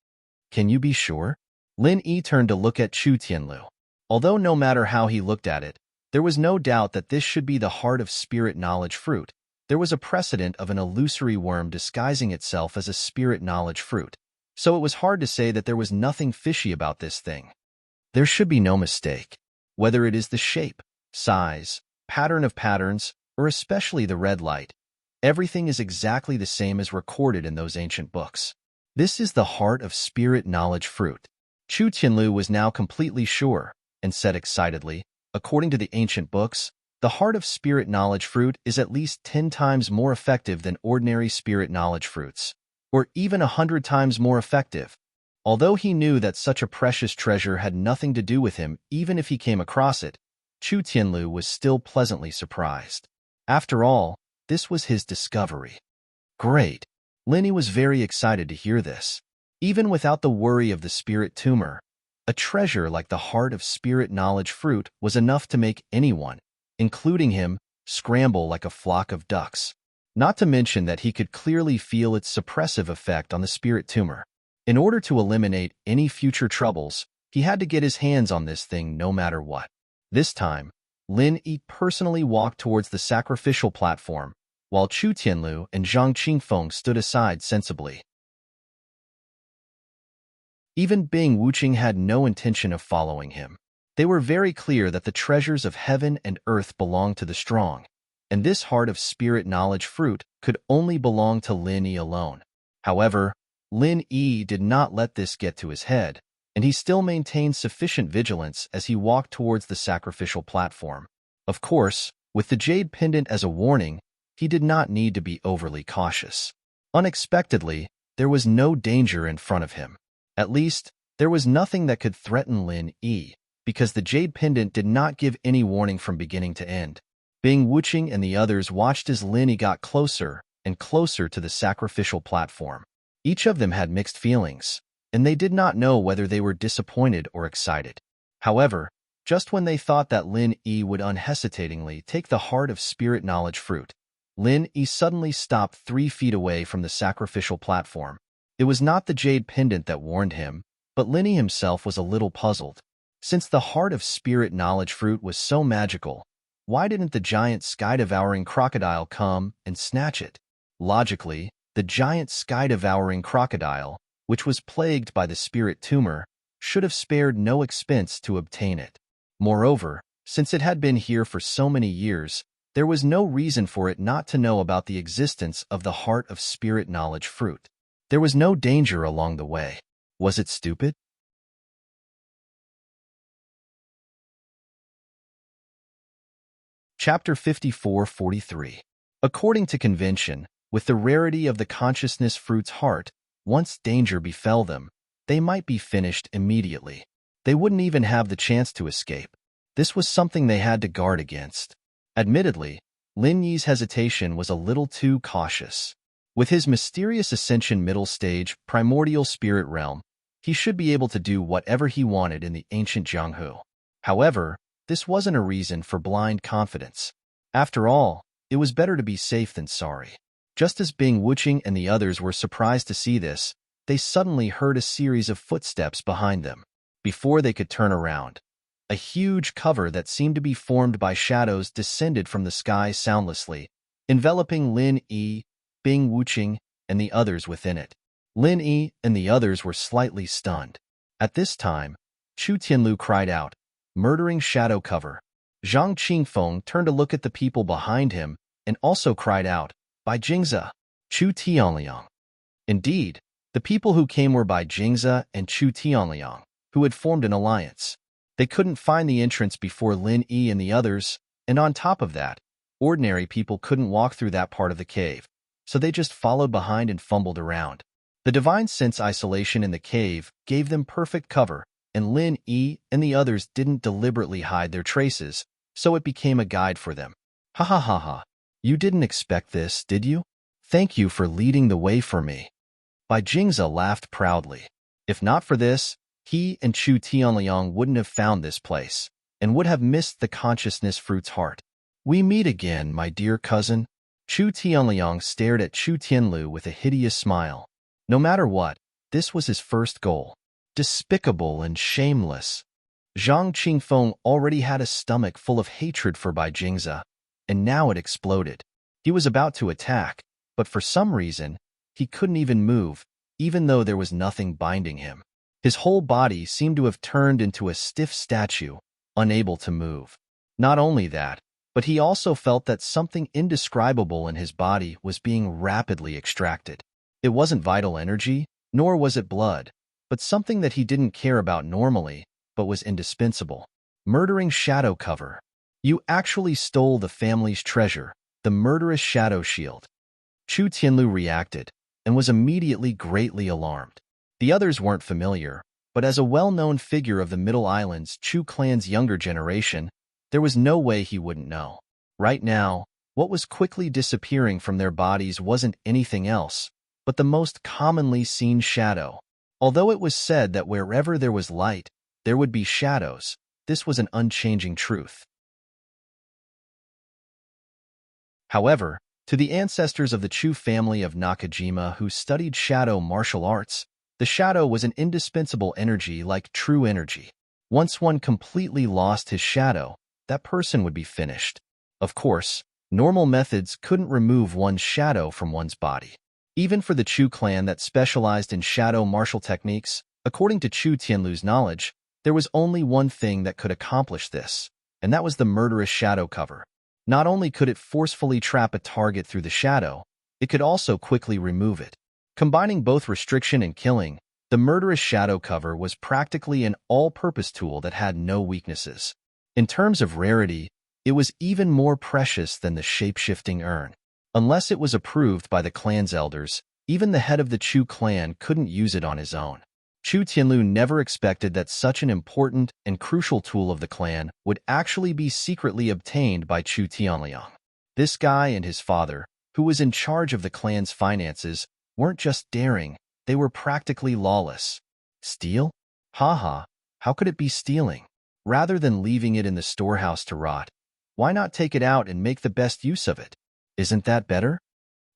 Can you be sure? Lin Yi turned to look at Chu Tianlu. Although no matter how he looked at it, there was no doubt that this should be the heart of spirit knowledge fruit. There was a precedent of an illusory worm disguising itself as a spirit knowledge fruit, so it was hard to say that there was nothing fishy about this thing. There should be no mistake. Whether it is the shape, size, pattern of patterns, or especially the red light, everything is exactly the same as recorded in those ancient books. This is the heart of spirit knowledge fruit. Chu Tianlu was now completely sure, and said excitedly, according to the ancient books, the heart of spirit knowledge fruit is at least 10 times more effective than ordinary spirit knowledge fruits, or even 100 times more effective. Although he knew that such a precious treasure had nothing to do with him even if he came across it, Chu Tianlu was still pleasantly surprised. After all, this was his discovery. Great. Lin Yi was very excited to hear this. Even without the worry of the spirit tumor, a treasure like the heart of spirit knowledge fruit was enough to make anyone, including him, scramble like a flock of ducks. Not to mention that he could clearly feel its suppressive effect on the spirit tumor. In order to eliminate any future troubles, he had to get his hands on this thing no matter what. This time, Lin Yi personally walked towards the sacrificial platform, while Chu Tianlu and Zhang Qingfeng stood aside sensibly. Even Bing Wuqing had no intention of following him. They were very clear that the treasures of heaven and earth belonged to the strong, and this heart of spirit knowledge fruit could only belong to Lin Yi alone. However, Lin Yi did not let this get to his head, and he still maintained sufficient vigilance as he walked towards the sacrificial platform. Of course, with the jade pendant as a warning, he did not need to be overly cautious. Unexpectedly, there was no danger in front of him. At least, there was nothing that could threaten Lin Yi, because the jade pendant did not give any warning from beginning to end. Bing Wuqing and the others watched as Lin Yi got closer and closer to the sacrificial platform. Each of them had mixed feelings, and they did not know whether they were disappointed or excited. However, just when they thought that Lin Yi would unhesitatingly take the heart of spirit knowledge fruit, Lin Yi suddenly stopped 3 feet away from the sacrificial platform. It was not the jade pendant that warned him, but Lin Yi himself was a little puzzled. Since the heart of spirit knowledge fruit was so magical, why didn't the giant sky-devouring crocodile come and snatch it? Logically, the giant sky-devouring crocodile, which was plagued by the spirit tumor, should have spared no expense to obtain it. Moreover, since it had been here for so many years, there was no reason for it not to know about the existence of the heart of spirit knowledge fruit. There was no danger along the way. Was it stupid? Chapter 54-43. According to convention, with the rarity of the consciousness fruit's heart, once danger befell them, they might be finished immediately. They wouldn't even have the chance to escape. This was something they had to guard against. Admittedly, Lin Yi's hesitation was a little too cautious. With his mysterious ascension middle stage, primordial spirit realm, he should be able to do whatever he wanted in the ancient Jianghu. However, this wasn't a reason for blind confidence. After all, it was better to be safe than sorry. Just as Bing Wuqing and the others were surprised to see this, they suddenly heard a series of footsteps behind them. Before they could turn around, a huge cover that seemed to be formed by shadows descended from the sky soundlessly, enveloping Lin Yi, Bing Wuqing, and the others within it. Lin Yi and the others were slightly stunned. At this time, Chu Tianlu cried out, "Murdering shadow cover." Zhang Qingfeng turned to look at the people behind him and also cried out, "By Jingza, Chu Tianliang." Indeed, the people who came were Bai Jingza and Chu Tianliang, who had formed an alliance. They couldn't find the entrance before Lin Yi and the others, and on top of that, ordinary people couldn't walk through that part of the cave, so they just followed behind and fumbled around. The divine sense isolation in the cave gave them perfect cover, and Lin Yi and the others didn't deliberately hide their traces, so it became a guide for them. Ha ha ha ha. You didn't expect this, did you? Thank you for leading the way for me. Bai Jingza laughed proudly. If not for this, he and Chu Tianliang wouldn't have found this place, and would have missed the consciousness fruit's heart. We meet again, my dear cousin. Chu Tianliang stared at Chu Tianlu with a hideous smile. No matter what, this was his first goal. Despicable and shameless. Zhang Qingfeng already had a stomach full of hatred for Bai Jingze, and now it exploded. He was about to attack, but for some reason, he couldn't even move, even though there was nothing binding him. His whole body seemed to have turned into a stiff statue, unable to move. Not only that, but he also felt that something indescribable in his body was being rapidly extracted. It wasn't vital energy, nor was it blood, but something that he didn't care about normally, but was indispensable. Murdering shadow cover. You actually stole the family's treasure, the murderous shadow shield. Chu Tianlu reacted, and was immediately greatly alarmed. The others weren't familiar, but as a well-known figure of the Middle Islands Chu clan's younger generation, there was no way he wouldn't know. Right now, what was quickly disappearing from their bodies wasn't anything else, but the most commonly seen shadow. Although it was said that wherever there was light, there would be shadows, this was an unchanging truth. However, to the ancestors of the Chu family of Nakajima who studied shadow martial arts, the shadow was an indispensable energy like true energy. Once one completely lost his shadow, that person would be finished. Of course, normal methods couldn't remove one's shadow from one's body. Even for the Chu clan that specialized in shadow martial techniques, according to Chu Tianlu's knowledge, there was only one thing that could accomplish this, and that was the murderous shadow cover. Not only could it forcefully trap a target through the shadow, it could also quickly remove it. Combining both restriction and killing, the murderous shadow cover was practically an all-purpose tool that had no weaknesses. In terms of rarity, it was even more precious than the shape-shifting urn. Unless it was approved by the clan's elders, even the head of the Chu clan couldn't use it on his own. Chu Tianlu never expected that such an important and crucial tool of the clan would actually be secretly obtained by Chu Tianliang. This guy and his father, who was in charge of the clan's finances, weren't just daring, they were practically lawless. Steal? Haha, how could it be stealing? Rather than leaving it in the storehouse to rot, why not take it out and make the best use of it? Isn't that better?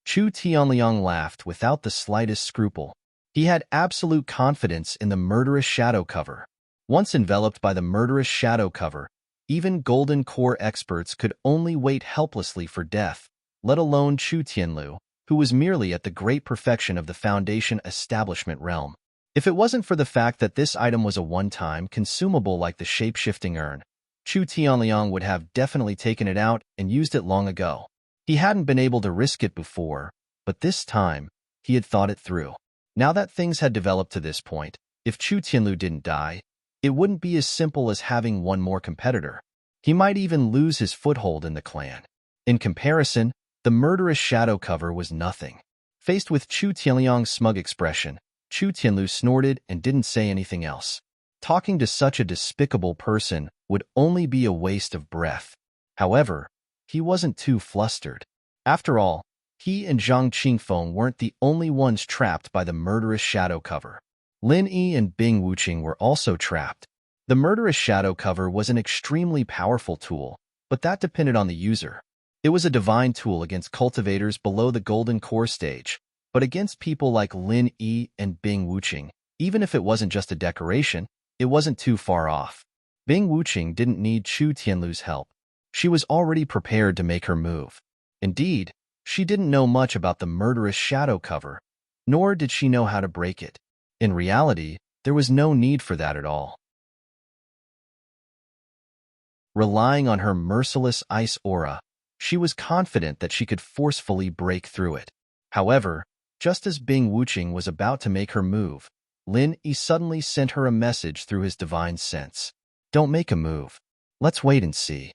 Chu Tianliang laughed without the slightest scruple. He had absolute confidence in the murderous shadow cover. Once enveloped by the murderous shadow cover, even golden core experts could only wait helplessly for death, let alone Chu Tianlu, who was merely at the great perfection of the Foundation establishment realm. If it wasn't for the fact that this item was a one-time consumable like the shape-shifting urn, Chu Tianliang would have definitely taken it out and used it long ago. He hadn't been able to risk it before, but this time, he had thought it through. Now that things had developed to this point, if Chu Tianlu didn't die, it wouldn't be as simple as having one more competitor. He might even lose his foothold in the clan. In comparison, the murderous shadow cover was nothing. Faced with Chu Tianliang's smug expression, Chu Tianlu snorted and didn't say anything else. Talking to such a despicable person would only be a waste of breath. However, he wasn't too flustered. After all, he and Zhang Qingfeng weren't the only ones trapped by the murderous shadow cover. Lin Yi and Bing Wuqing were also trapped. The murderous shadow cover was an extremely powerful tool, but that depended on the user. It was a divine tool against cultivators below the golden core stage, but against people like Lin Yi and Bing Wuqing, even if it wasn't just a decoration, it wasn't too far off. Bing Wuqing didn't need Chu Tianlu's help. She was already prepared to make her move. Indeed, she didn't know much about the murderous shadow cover, nor did she know how to break it. In reality, there was no need for that at all. Relying on her merciless ice aura, she was confident that she could forcefully break through it. However, just as Bing Wuqing was about to make her move, Lin Yi suddenly sent her a message through his divine sense. Don't make a move. Let's wait and see.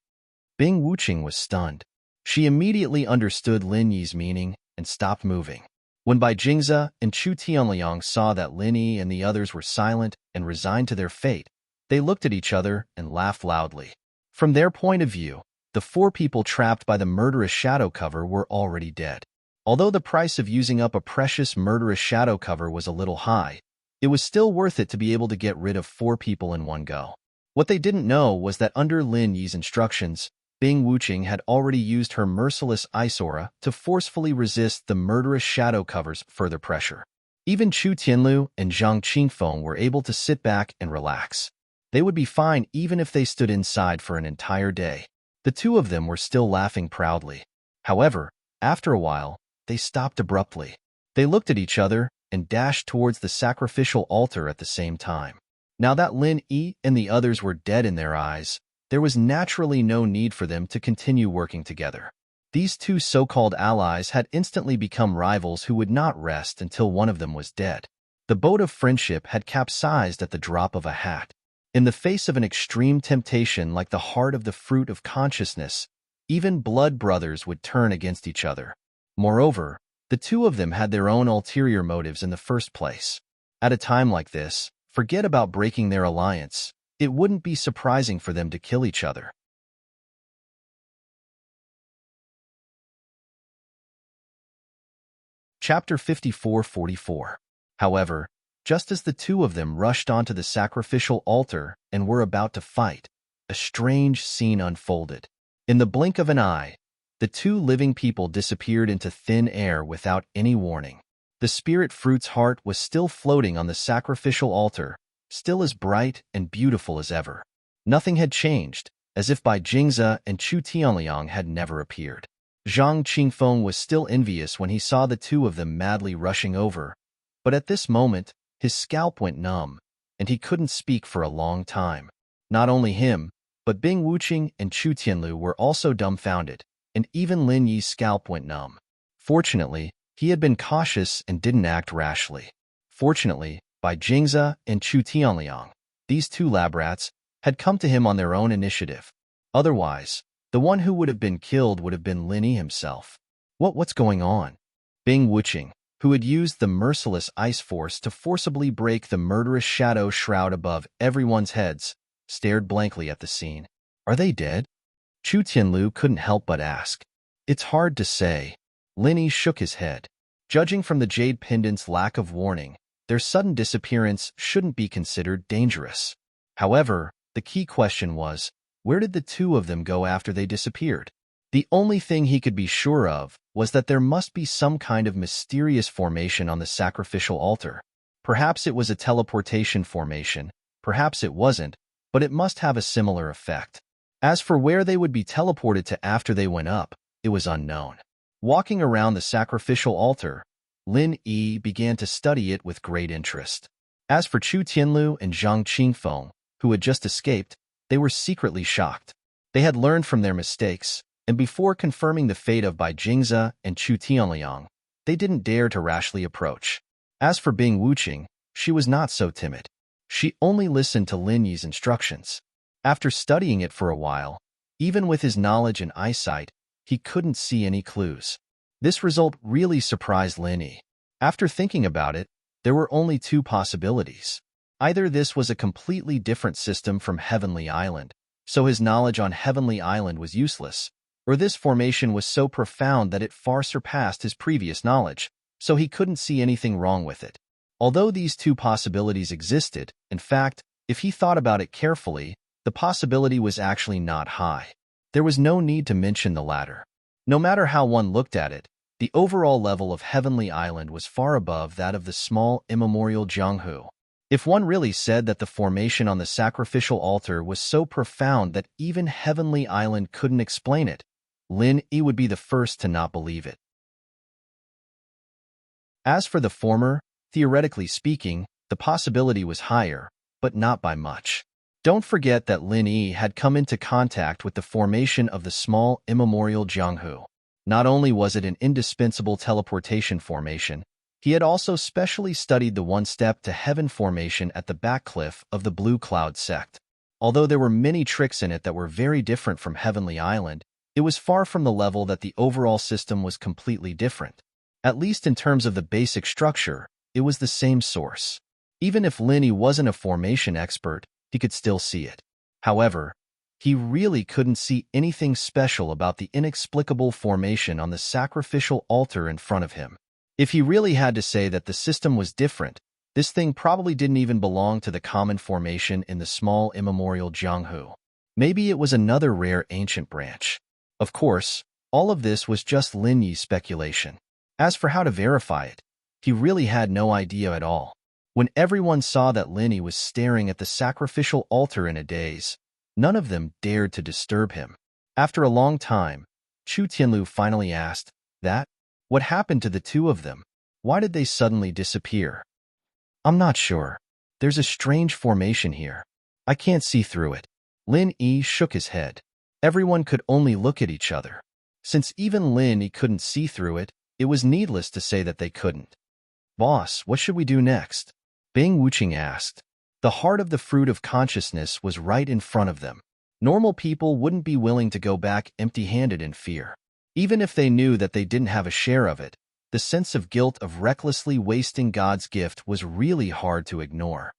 Bing Wuqing was stunned. She immediately understood Lin Yi's meaning and stopped moving. When Bai Jingze and Chu Tianliang saw that Lin Yi and the others were silent and resigned to their fate, they looked at each other and laughed loudly. From their point of view, the 4 people trapped by the murderous shadow cover were already dead. Although the price of using up a precious murderous shadow cover was a little high, it was still worth it to be able to get rid of 4 people in one go. What they didn't know was that under Lin Yi's instructions, Bing Wuqing had already used her merciless ice aura to forcefully resist the murderous shadow cover's further pressure. Even Chu Tianlu and Zhang Qingfeng were able to sit back and relax. They would be fine even if they stood inside for an entire day. The two of them were still laughing proudly. However, after a while, they stopped abruptly. They looked at each other and dashed towards the sacrificial altar at the same time. Now that Lin Yi and the others were dead in their eyes, there was naturally no need for them to continue working together. These two so-called allies had instantly become rivals who would not rest until one of them was dead. The boat of friendship had capsized at the drop of a hat. In the face of an extreme temptation like the heart of the fruit of consciousness, even blood brothers would turn against each other. Moreover, the two of them had their own ulterior motives in the first place. At a time like this, forget about breaking their alliance. It wouldn't be surprising for them to kill each other. Chapter 54-44. However, just as the two of them rushed onto the sacrificial altar and were about to fight, a strange scene unfolded. In the blink of an eye, the two living people disappeared into thin air without any warning. The spirit fruit's heart was still floating on the sacrificial altar, still as bright and beautiful as ever. Nothing had changed, as if Bai Jingze and Chu Tianliang had never appeared. Zhang Qingfeng was still envious when he saw the two of them madly rushing over, but at this moment, his scalp went numb, and he couldn't speak for a long time. Not only him, but Bing Wuqing and Chu Tianlu were also dumbfounded, and even Lin Yi's scalp went numb. Fortunately, he had been cautious and didn't act rashly. Fortunately, Bai Jingze and Chu Tianliang, these two lab rats, had come to him on their own initiative. Otherwise, the one who would have been killed would have been Lin Yi himself. What's going on? Bing Wuqing, who had used the merciless ice force to forcibly break the murderous shadow shroud above everyone's heads, stared blankly at the scene. Are they dead? Chu Tianlu couldn't help but ask. It's hard to say. Lin Yi shook his head. Judging from the jade pendant's lack of warning, their sudden disappearance shouldn't be considered dangerous. However, the key question was, where did the two of them go after they disappeared? The only thing he could be sure of was that there must be some kind of mysterious formation on the sacrificial altar. Perhaps it was a teleportation formation, perhaps it wasn't, but it must have a similar effect. As for where they would be teleported to after they went up, it was unknown. Walking around the sacrificial altar, Lin Yi began to study it with great interest. As for Chu Tianlu and Zhang Qingfeng, who had just escaped, they were secretly shocked. They had learned from their mistakes, and before confirming the fate of Bai Jingze and Chu Tianliang, they didn't dare to rashly approach. As for Bing Wuqing, she was not so timid. She only listened to Lin Yi's instructions. After studying it for a while, even with his knowledge and eyesight, he couldn't see any clues. This result really surprised Lin Yi. After thinking about it, there were only two possibilities. Either this was a completely different system from Heavenly Island, so his knowledge on Heavenly Island was useless, or this formation was so profound that it far surpassed his previous knowledge, so he couldn't see anything wrong with it. Although these two possibilities existed, in fact, if he thought about it carefully, the possibility was actually not high. There was no need to mention the latter. No matter how one looked at it, the overall level of Heavenly Island was far above that of the small immemorial Jianghu. If one really said that the formation on the sacrificial altar was so profound that even Heavenly Island couldn't explain it, Lin Yi would be the first to not believe it. As for the former, theoretically speaking, the possibility was higher, but not by much. Don't forget that Lin Yi had come into contact with the formation of the small immemorial Jianghu. Not only was it an indispensable teleportation formation, he had also specially studied the one-step to heaven formation at the back cliff of the Blue Cloud sect. Although there were many tricks in it that were very different from Heavenly Island, it was far from the level that the overall system was completely different. At least in terms of the basic structure, it was the same source. Even if Lin Yi wasn't a formation expert, he could still see it. However, he really couldn't see anything special about the inexplicable formation on the sacrificial altar in front of him. If he really had to say that the system was different, this thing probably didn't even belong to the common formation in the small immemorial Jianghu. Maybe it was another rare ancient branch. Of course, all of this was just Lin Yi's speculation. As for how to verify it, he really had no idea at all. When everyone saw that Lin Yi was staring at the sacrificial altar in a daze, none of them dared to disturb him. After a long time, Chu Tianlu finally asked, What happened to the two of them? Why did they suddenly disappear? I'm not sure. There's a strange formation here. I can't see through it. Lin Yi shook his head. Everyone could only look at each other. Since even Lin Yi couldn't see through it, it was needless to say that they couldn't. Boss, what should we do next? Bing Wuqing asked. The heart of the fruit of consciousness was right in front of them. Normal people wouldn't be willing to go back empty-handed in fear. Even if they knew that they didn't have a share of it, the sense of guilt of recklessly wasting God's gift was really hard to ignore.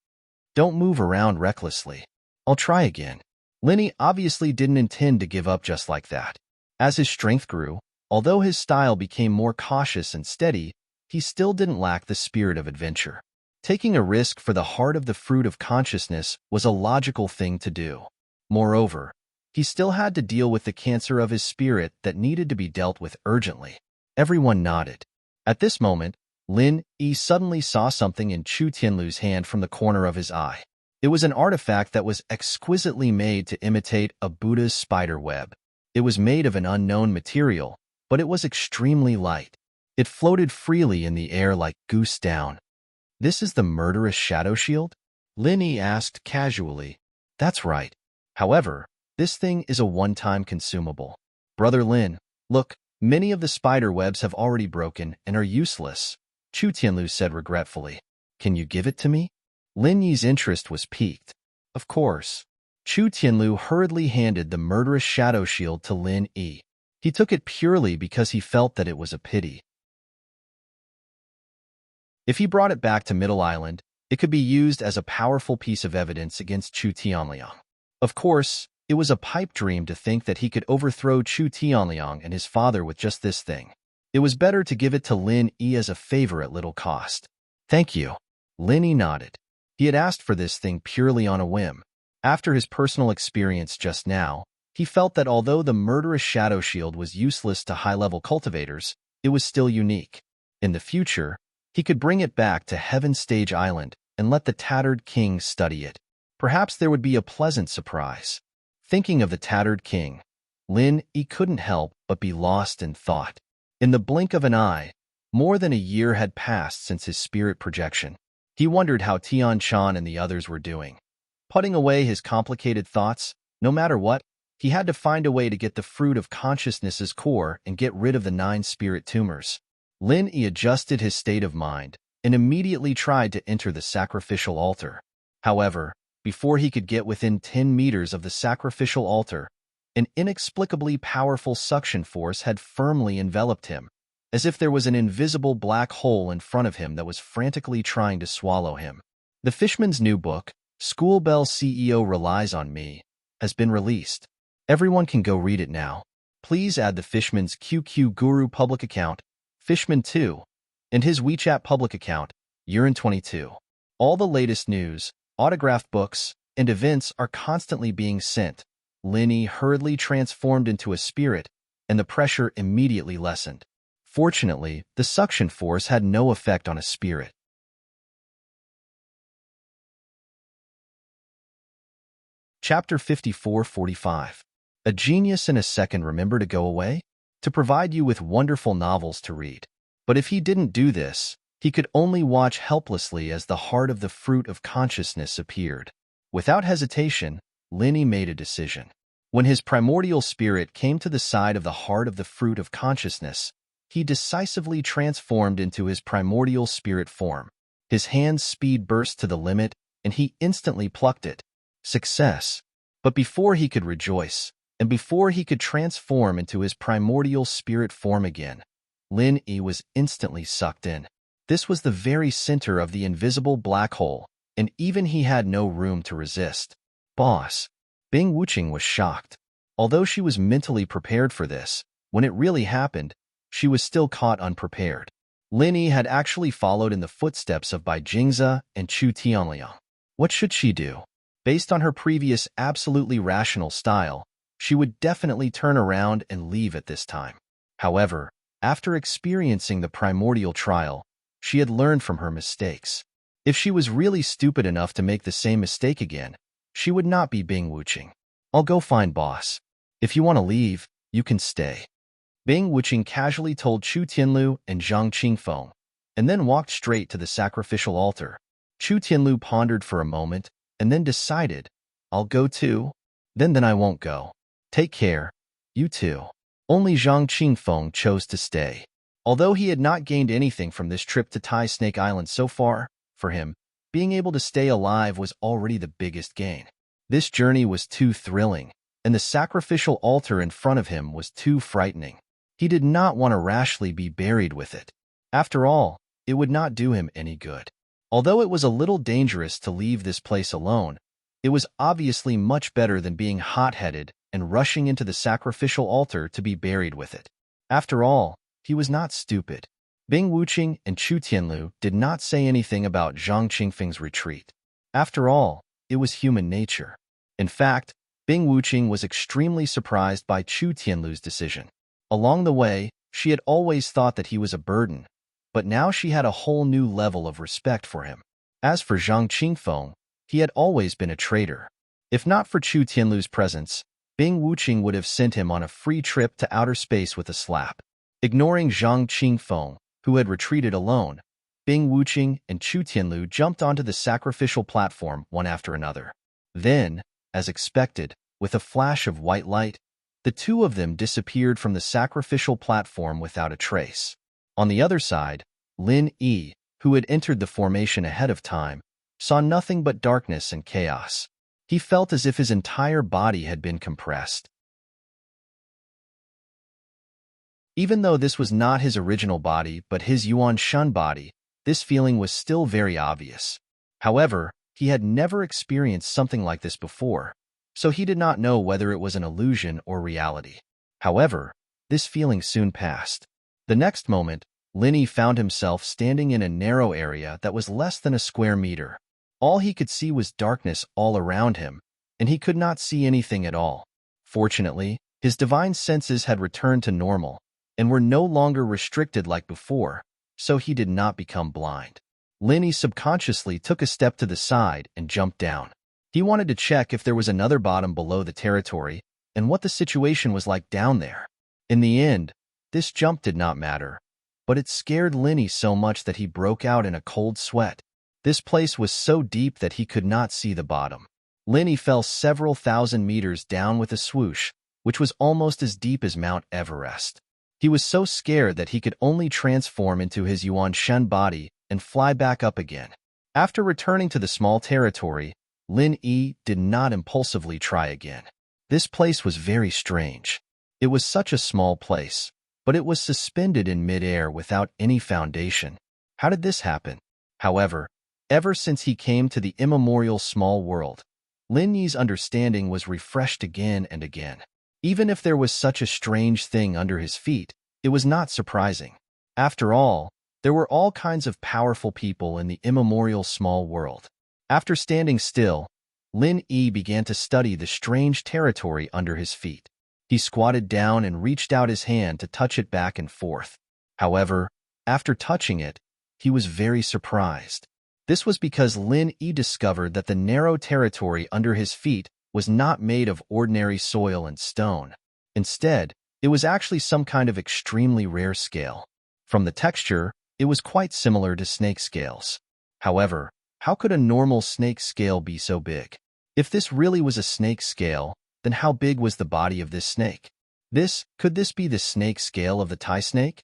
Don't move around recklessly. I'll try again. Lin Yi obviously didn't intend to give up just like that. As his strength grew, although his style became more cautious and steady, he still didn't lack the spirit of adventure. Taking a risk for the heart of the fruit of consciousness was a logical thing to do. Moreover, he still had to deal with the cancer of his spirit that needed to be dealt with urgently. Everyone nodded. At this moment, Lin Yi suddenly saw something in Chu Tianlu's hand from the corner of his eye. It was an artifact that was exquisitely made to imitate a Buddha's spider web. It was made of an unknown material, but it was extremely light. It floated freely in the air like goose down. This is the murderous shadow shield? Lin Yi asked casually. That's right. However, this thing is a one-time consumable. Brother Lin, look, many of the spider webs have already broken and are useless, Chu Tianlu said regretfully. Can you give it to me? Lin Yi's interest was piqued. Of course. Chu Tianlu hurriedly handed the murderous shadow shield to Lin Yi. He took it purely because he felt that it was a pity. If he brought it back to Middle Island, it could be used as a powerful piece of evidence against Chu Tianliang. Of course, it was a pipe dream to think that he could overthrow Chu Tianliang and his father with just this thing. It was better to give it to Lin Yi as a favor at little cost. Thank you. Lin Yi nodded. He had asked for this thing purely on a whim. After his personal experience just now, he felt that although the murderous shadow shield was useless to high-level cultivators, it was still unique. In the future, he could bring it back to Heaven Stage Island and let the tattered king study it. Perhaps there would be a pleasant surprise. Thinking of the tattered king, Lin Yi couldn't help but be lost in thought. In the blink of an eye, more than a year had passed since his spirit projection. He wondered how Tian Shan and the others were doing. Putting away his complicated thoughts, no matter what, he had to find a way to get the fruit of consciousness's core and get rid of the 9 spirit tumors. Lin Yi adjusted his state of mind and immediately tried to enter the sacrificial altar. However, before he could get within 10 meters of the sacrificial altar, an inexplicably powerful suction force had firmly enveloped him, as if there was an invisible black hole in front of him that was frantically trying to swallow him. The Fishman's new book, School Bell CEO Relies on Me, has been released. Everyone can go read it now. Please add the Fishman's QQ Guru public account, Fishman2, and his WeChat public account, Urine22. All the latest news, autographed books, and events are constantly being sent. Lin Yi hurriedly transformed into a spirit, and the pressure immediately lessened. Fortunately, the suction force had no effect on a spirit. Chapter 54-45. A genius in a second remember to go away? To provide you with wonderful novels to read. But if he didn't do this, he could only watch helplessly as the heart of the fruit of consciousness appeared. Without hesitation, Lin Yi made a decision. When his primordial spirit came to the side of the heart of the fruit of consciousness, he decisively transformed into his primordial spirit form. His hand's speed burst to the limit, and he instantly plucked it. Success. But before he could rejoice, and before he could transform into his primordial spirit form again, Lin Yi was instantly sucked in. This was the very center of the invisible black hole, and even he had no room to resist. Boss. Bing Wuqing was shocked. Although she was mentally prepared for this, when it really happened, she was still caught unprepared. Lin Yi had actually followed in the footsteps of Bai Jingze and Chu Tianliang. What should she do? Based on her previous absolutely rational style, she would definitely turn around and leave at this time. However, after experiencing the primordial trial, she had learned from her mistakes. If she was really stupid enough to make the same mistake again, she would not be Bing Wuching. I'll go find boss. If you want to leave, you can stay. Bing Wuching casually told Chu Tianlu and Zhang Qingfeng, and then walked straight to the sacrificial altar. Chu Tianlu pondered for a moment, and then decided, I'll go too. Then I won't go. Take care, you too. Only Zhang Qingfeng chose to stay. Although he had not gained anything from this trip to Tai Snake Island so far, for him, being able to stay alive was already the biggest gain. This journey was too thrilling, and the sacrificial altar in front of him was too frightening. He did not want to rashly be buried with it. After all, it would not do him any good. Although it was a little dangerous to leave this place alone, it was obviously much better than being hot-headed and rushing into the sacrificial altar to be buried with it. After all, he was not stupid. Bing Wuching and Chu Tianlu did not say anything about Zhang Qingfeng's retreat. After all, it was human nature. In fact, Bing Wuching was extremely surprised by Chu Tianlu's decision. Along the way, she had always thought that he was a burden, but now she had a whole new level of respect for him. As for Zhang Qingfeng, he had always been a traitor. If not for Chu Tianlu's presence, Bing Wuching would have sent him on a free trip to outer space with a slap. Ignoring Zhang Qingfeng, who had retreated alone, Bing Wuching and Chu Tianlu jumped onto the sacrificial platform one after another. Then, as expected, with a flash of white light, the two of them disappeared from the sacrificial platform without a trace. On the other side, Lin Yi, who had entered the formation ahead of time, saw nothing but darkness and chaos. He felt as if his entire body had been compressed. Even though this was not his original body but his Yuan Shun body, this feeling was still very obvious. However, he had never experienced something like this before, so he did not know whether it was an illusion or reality. However, this feeling soon passed. The next moment, Lin Yi found himself standing in a narrow area that was less than a square meter. All he could see was darkness all around him, and he could not see anything at all. Fortunately, his divine senses had returned to normal, and were no longer restricted like before, so he did not become blind. Lin Yi subconsciously took a step to the side and jumped down. He wanted to check if there was another bottom below the territory, and what the situation was like down there. In the end, this jump did not matter, but it scared Lin Yi so much that he broke out in a cold sweat. This place was so deep that he could not see the bottom. Lin Yi fell several thousand meters down with a swoosh, which was almost as deep as Mount Everest. He was so scared that he could only transform into his Yuan Shen body and fly back up again. After returning to the small territory, Lin Yi did not impulsively try again. This place was very strange. It was such a small place, but it was suspended in midair without any foundation. How did this happen? However, ever since he came to the immemorial small world, Lin Yi's understanding was refreshed again and again. Even if there was such a strange thing under his feet, it was not surprising. After all, there were all kinds of powerful people in the immemorial small world. After standing still, Lin Yi began to study the strange territory under his feet. He squatted down and reached out his hand to touch it back and forth. However, after touching it, he was very surprised. This was because Lin Yi discovered that the narrow territory under his feet was not made of ordinary soil and stone. Instead, it was actually some kind of extremely rare scale. From the texture, it was quite similar to snake scales. However, how could a normal snake scale be so big? If this really was a snake scale, then how big was the body of this snake? Could this be the snake scale of the Tai snake?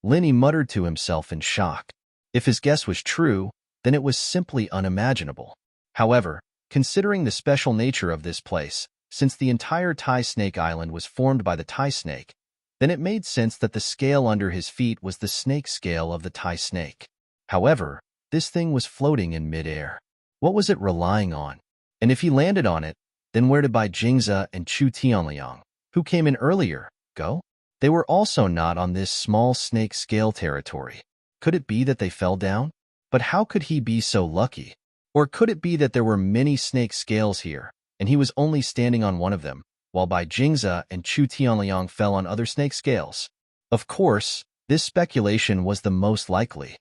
Lin Yi muttered to himself in shock. If his guess was true, then it was simply unimaginable. However, considering the special nature of this place, since the entire Tai Snake Island was formed by the Tai snake, then it made sense that the scale under his feet was the snake scale of the Tai snake. However, this thing was floating in midair. What was it relying on? And if he landed on it, then where did Bai Jingze and Chu Tianliang, who came in earlier, go? They were also not on this small snake scale territory. Could it be that they fell down? But how could he be so lucky? Or could it be that there were many snake scales here, and he was only standing on one of them, while Bai Jingze and Chu Tianliang fell on other snake scales? Of course, this speculation was the most likely.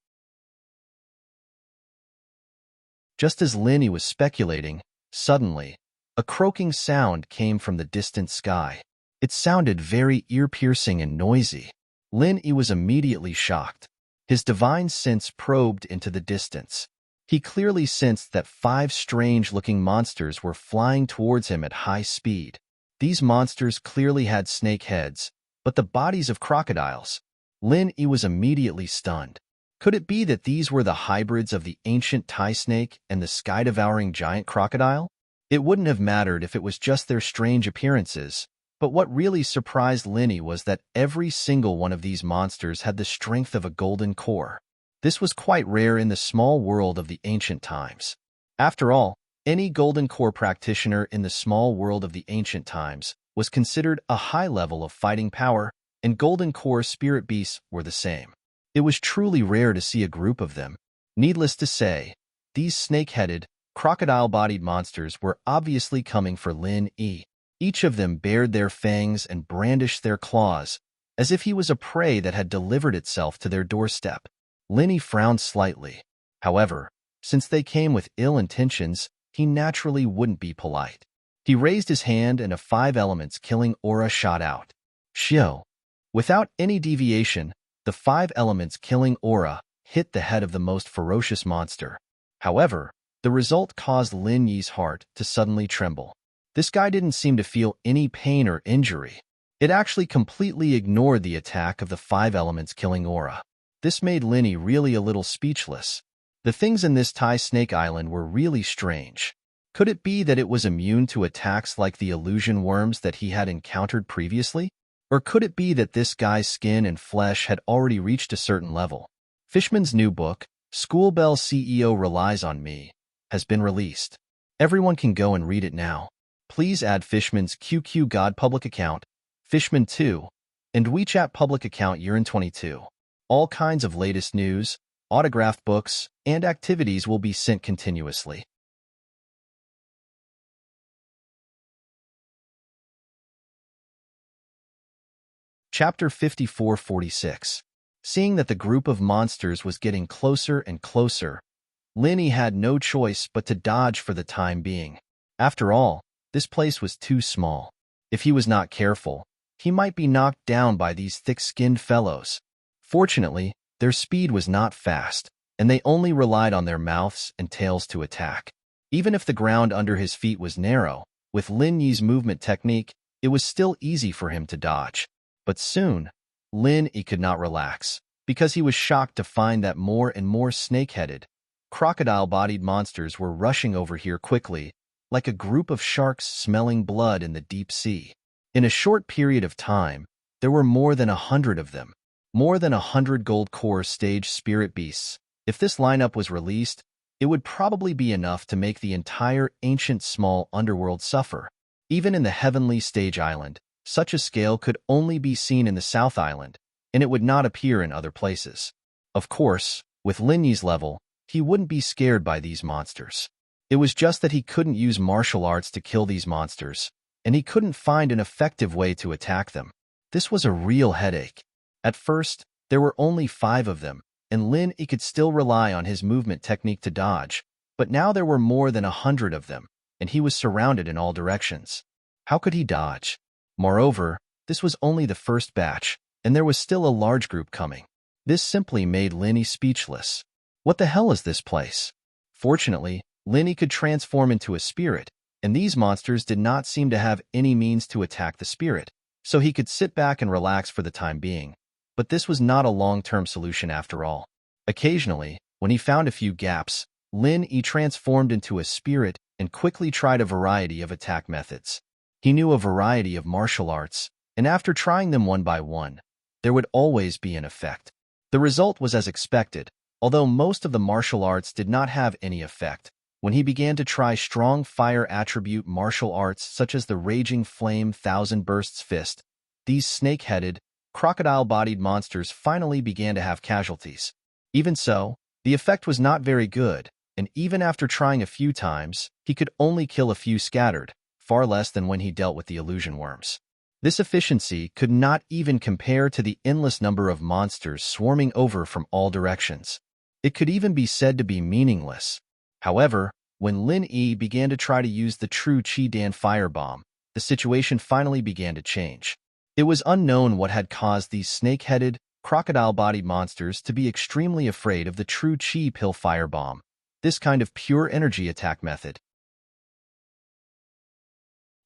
Just as Lin Yi was speculating, suddenly, a croaking sound came from the distant sky. It sounded very ear-piercing and noisy. Lin Yi was immediately shocked. His divine sense probed into the distance. He clearly sensed that 5 strange-looking monsters were flying towards him at high speed. These monsters clearly had snake heads, but the bodies of crocodiles. Lin Yi was immediately stunned. Could it be that these were the hybrids of the ancient Thai snake and the sky-devouring giant crocodile? It wouldn't have mattered if it was just their strange appearances, but what really surprised Lin Yi was that every single one of these monsters had the strength of a golden core. This was quite rare in the small world of the ancient times. After all, any golden core practitioner in the small world of the ancient times was considered a high level of fighting power, and golden core spirit beasts were the same. It was truly rare to see a group of them. Needless to say, these snake-headed, crocodile-bodied monsters were obviously coming for Lin Yi. Each of them bared their fangs and brandished their claws, as if he was a prey that had delivered itself to their doorstep. Lin Yi frowned slightly. However, since they came with ill intentions, he naturally wouldn't be polite. He raised his hand and a 5 elements killing aura shot out. Xiao. Without any deviation, the 5 elements killing aura hit the head of the most ferocious monster. However, the result caused Lin Yi's heart to suddenly tremble. This guy didn't seem to feel any pain or injury. It actually completely ignored the attack of the 5 elements killing aura. This made Lin Yi really a little speechless. The things in this Thai snake island were really strange. Could it be that it was immune to attacks like the illusion worms that he had encountered previously? Or could it be that this guy's skin and flesh had already reached a certain level? Fishman's new book, Schoolbell CEO Relies on Me, has been released. Everyone can go and read it now. Please add Fishman's QQ God public account, Fishman2, and WeChat public account Urine22. All kinds of latest news, autographed books, and activities will be sent continuously. Chapter 54-46. Seeing that the group of monsters was getting closer and closer, Lin Yi had no choice but to dodge for the time being. After all, this place was too small. If he was not careful, he might be knocked down by these thick-skinned fellows. Fortunately, their speed was not fast, and they only relied on their mouths and tails to attack. Even if the ground under his feet was narrow, with Lin Yi's movement technique, it was still easy for him to dodge. But soon, Lin Yi could not relax, because he was shocked to find that more and more snake-headed, crocodile-bodied monsters were rushing over here quickly, like a group of sharks smelling blood in the deep sea. In a short period of time, there were more than 100 of them. More than 100 gold core stage spirit beasts. If this lineup was released, it would probably be enough to make the entire ancient small underworld suffer. Even in the heavenly stage island, such a scale could only be seen in the South Island, and it would not appear in other places. Of course, with Lin Yi's level, he wouldn't be scared by these monsters. It was just that he couldn't use martial arts to kill these monsters, and he couldn't find an effective way to attack them. This was a real headache. At first, there were only 5 of them, and Lin Yi could still rely on his movement technique to dodge, but now there were more than 100 of them, and he was surrounded in all directions. How could he dodge? Moreover, this was only the first batch, and there was still a large group coming. This simply made Lin Yi speechless. What the hell is this place? Fortunately, Lin Yi could transform into a spirit, and these monsters did not seem to have any means to attack the spirit, so he could sit back and relax for the time being. But this was not a long-term solution after all. Occasionally, when he found a few gaps, Lin Yi transformed into a spirit and quickly tried a variety of attack methods. He knew a variety of martial arts, and after trying them one by one, there would always be an effect. The result was as expected, although most of the martial arts did not have any effect. When he began to try strong fire attribute martial arts such as the Raging Flame Thousand Bursts Fist, these snake-headed, crocodile-bodied monsters finally began to have casualties. Even so, the effect was not very good, and even after trying a few times, he could only kill a few scattered, far less than when he dealt with the illusion worms. This efficiency could not even compare to the endless number of monsters swarming over from all directions. It could even be said to be meaningless. However, when Lin Yi began to try to use the true Qi-Dan firebomb, the situation finally began to change. It was unknown what had caused these snake-headed, crocodile-bodied monsters to be extremely afraid of the true Qi pill firebomb, this kind of pure energy attack method.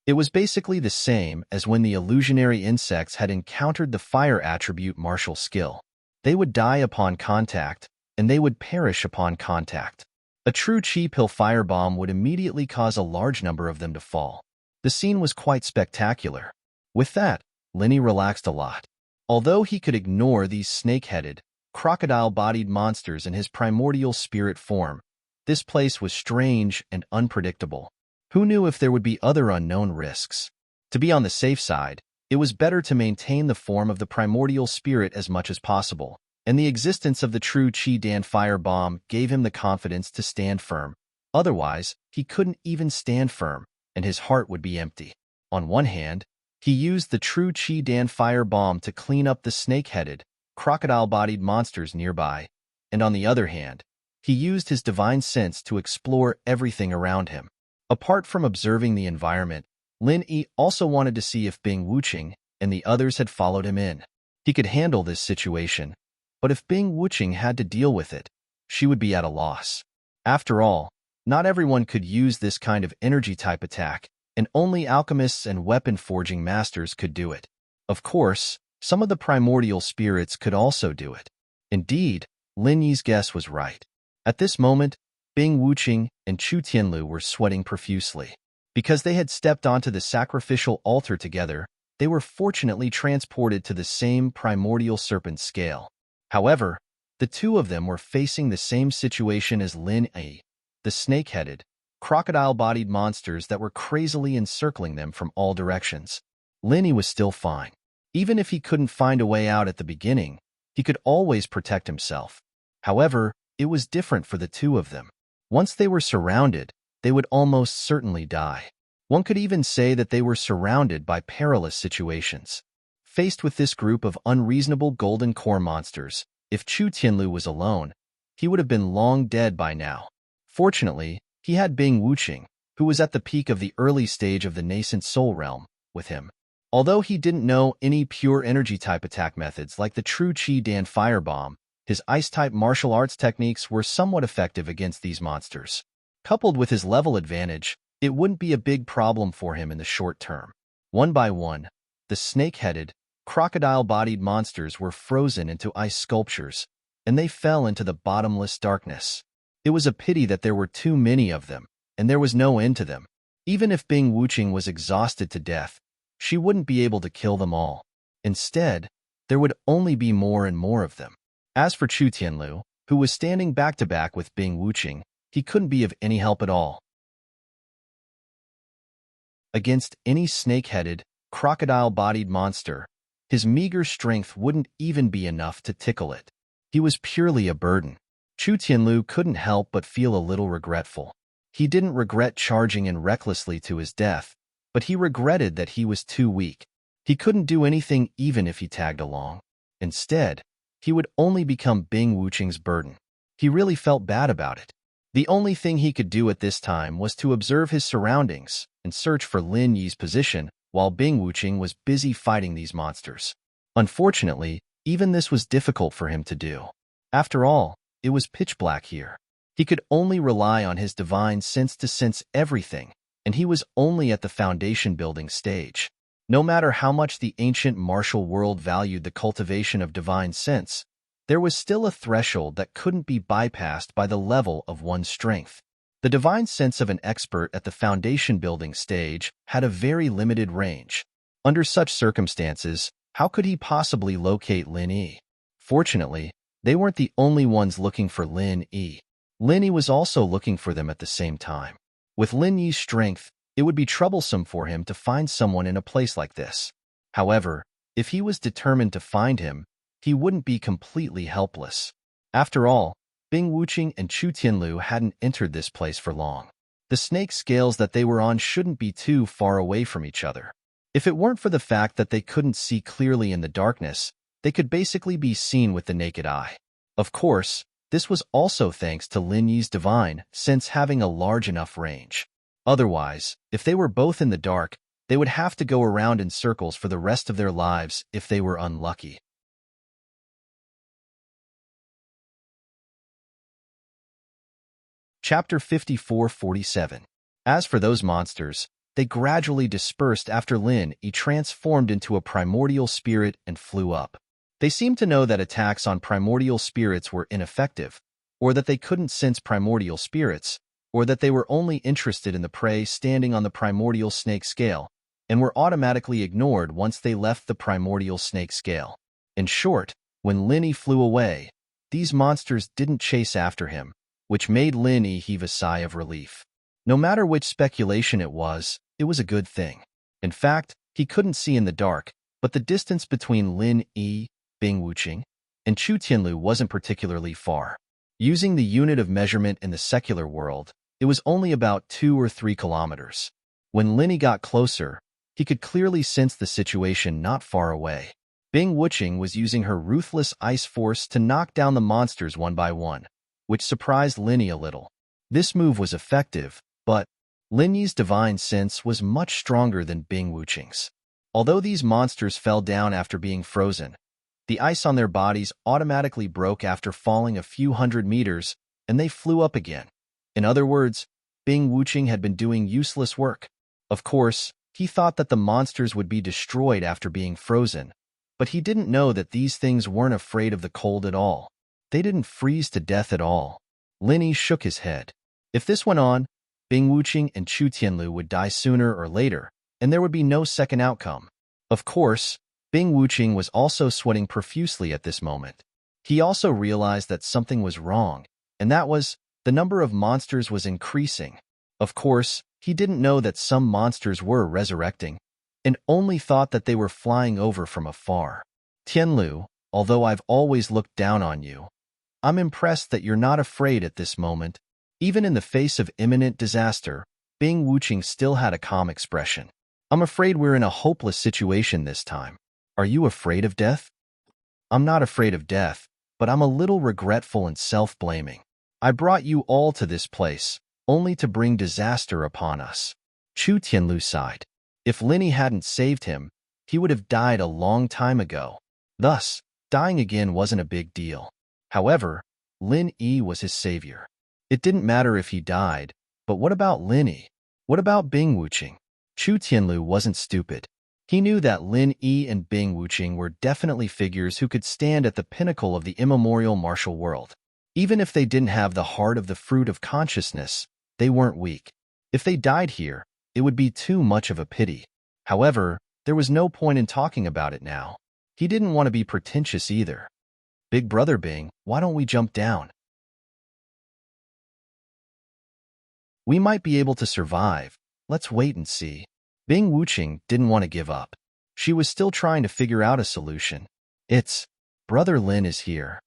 It was basically the same as when the illusionary insects had encountered the fire attribute martial skill. They would die upon contact, and they would perish upon contact. A true Qi pill firebomb would immediately cause a large number of them to fall. The scene was quite spectacular. With that, Linny relaxed a lot. Although he could ignore these snake-headed, crocodile-bodied monsters in his primordial spirit form, this place was strange and unpredictable. Who knew if there would be other unknown risks? To be on the safe side, it was better to maintain the form of the primordial spirit as much as possible, and the existence of the true Qi-Dan firebomb gave him the confidence to stand firm. Otherwise, he couldn't even stand firm, and his heart would be empty. On one hand, he used the true Qi-Dan firebomb to clean up the snake-headed, crocodile-bodied monsters nearby, and on the other hand, he used his divine sense to explore everything around him. Apart from observing the environment, Lin Yi also wanted to see if Bing Wuqing and the others had followed him in. He could handle this situation, but if Bing Wuqing had to deal with it, she would be at a loss. After all, not everyone could use this kind of energy-type attack, and only alchemists and weapon-forging masters could do it. Of course, some of the primordial spirits could also do it. Indeed, Lin Yi's guess was right. At this moment, Bing Wuqing and Chu Tianlu were sweating profusely. Because they had stepped onto the sacrificial altar together, they were fortunately transported to the same primordial serpent scale. However, the two of them were facing the same situation as Lin Yi, the snake-headed, crocodile-bodied monsters that were crazily encircling them from all directions. Lin Yi was still fine. Even if he couldn't find a way out at the beginning, he could always protect himself. However, it was different for the two of them. Once they were surrounded, they would almost certainly die. One could even say that they were surrounded by perilous situations. Faced with this group of unreasonable golden core monsters, if Chu Tianlu was alone, he would have been long dead by now. Fortunately, he had Bing Wuqing, who was at the peak of the early stage of the nascent soul realm, with him. Although he didn't know any pure energy-type attack methods like the true Qi-Dan firebomb, his ice-type martial arts techniques were somewhat effective against these monsters. Coupled with his level advantage, it wouldn't be a big problem for him in the short term. One by one, the snake-headed, crocodile-bodied monsters were frozen into ice sculptures, and they fell into the bottomless darkness. It was a pity that there were too many of them, and there was no end to them. Even if Bing Wuqing was exhausted to death, she wouldn't be able to kill them all. Instead, there would only be more and more of them. As for Chu Tianlu, who was standing back-to-back with Bing Wuqing, he couldn't be of any help at all. Against any snake-headed, crocodile-bodied monster, his meager strength wouldn't even be enough to tickle it. He was purely a burden. Chu Tianlu couldn't help but feel a little regretful. He didn't regret charging in recklessly to his death, but he regretted that he was too weak. He couldn't do anything even if he tagged along. Instead, he would only become Bing Wuqing's burden. He really felt bad about it. The only thing he could do at this time was to observe his surroundings and search for Lin Yi's position while Bing Wuqing was busy fighting these monsters. Unfortunately, even this was difficult for him to do. After all, it was pitch black here. He could only rely on his divine sense to sense everything, and he was only at the foundation building stage. No matter how much the ancient martial world valued the cultivation of divine sense, there was still a threshold that couldn't be bypassed by the level of one's strength. The divine sense of an expert at the foundation building stage had a very limited range. Under such circumstances, how could he possibly locate Lin Yi? Fortunately, they weren't the only ones looking for Lin Yi. Lin Yi was also looking for them at the same time. With Lin Yi's strength, it would be troublesome for him to find someone in a place like this. However, if he was determined to find him, he wouldn't be completely helpless. After all, Bing Wuqing and Chu Tianlu hadn't entered this place for long. The snake scales that they were on shouldn't be too far away from each other. If it weren't for the fact that they couldn't see clearly in the darkness, they could basically be seen with the naked eye. Of course, this was also thanks to Lin Yi's divine sense having a large enough range. Otherwise, if they were both in the dark, they would have to go around in circles for the rest of their lives if they were unlucky. Chapter 54-47. As for those monsters, they gradually dispersed after Lin Yi transformed into a primordial spirit and flew up. They seemed to know that attacks on primordial spirits were ineffective, or that they couldn't sense primordial spirits, or that they were only interested in the prey standing on the primordial snake scale, and were automatically ignored once they left the primordial snake scale. In short, when Lin Yi flew away, these monsters didn't chase after him, which made Lin Yi heave a sigh of relief. No matter which speculation it was a good thing. In fact, he couldn't see in the dark, but the distance between Lin Yi, Bing Wuqing, and Chu Tianlu wasn't particularly far. Using the unit of measurement in the secular world, it was only about 2 or 3 kilometers. When Lin Yi got closer, he could clearly sense the situation not far away. Bing Wuqing was using her ruthless ice force to knock down the monsters one by one, which surprised Lin Yi a little. This move was effective, but Lin Yi's divine sense was much stronger than Bing Wuqing's. Although these monsters fell down after being frozen, the ice on their bodies automatically broke after falling a few hundred meters, and they flew up again. In other words, Bing Wuqing had been doing useless work. Of course, he thought that the monsters would be destroyed after being frozen, but he didn't know that these things weren't afraid of the cold at all. They didn't freeze to death at all. Lin Yi shook his head. If this went on, Bing Wuqing and Chu Tianlu would die sooner or later, and there would be no second outcome. Of course, Bing Wuqing was also sweating profusely at this moment. He also realized that something was wrong, and that was, the number of monsters was increasing. Of course, he didn't know that some monsters were resurrecting, and only thought that they were flying over from afar. Tianlu, although I've always looked down on you, I'm impressed that you're not afraid at this moment. Even in the face of imminent disaster, Bing Wuqing still had a calm expression. I'm afraid we're in a hopeless situation this time. Are you afraid of death? I'm not afraid of death, but I'm a little regretful and self-blaming. I brought you all to this place, only to bring disaster upon us. Chu Tianlu sighed. If Lin Yi hadn't saved him, he would have died a long time ago. Thus, dying again wasn't a big deal. However, Lin Yi was his savior. It didn't matter if he died, but what about Lin Yi? What about Bing Wuqing? Chu Tianlu wasn't stupid. He knew that Lin Yi and Bing Wuqing were definitely figures who could stand at the pinnacle of the immemorial martial world. Even if they didn't have the heart of the fruit of consciousness, they weren't weak. If they died here, it would be too much of a pity. However, there was no point in talking about it now. He didn't want to be pretentious either. Big brother Bing, why don't we jump down? We might be able to survive. Let's wait and see. Bing Wuqing didn't want to give up. She was still trying to figure out a solution. Brother Lin is here.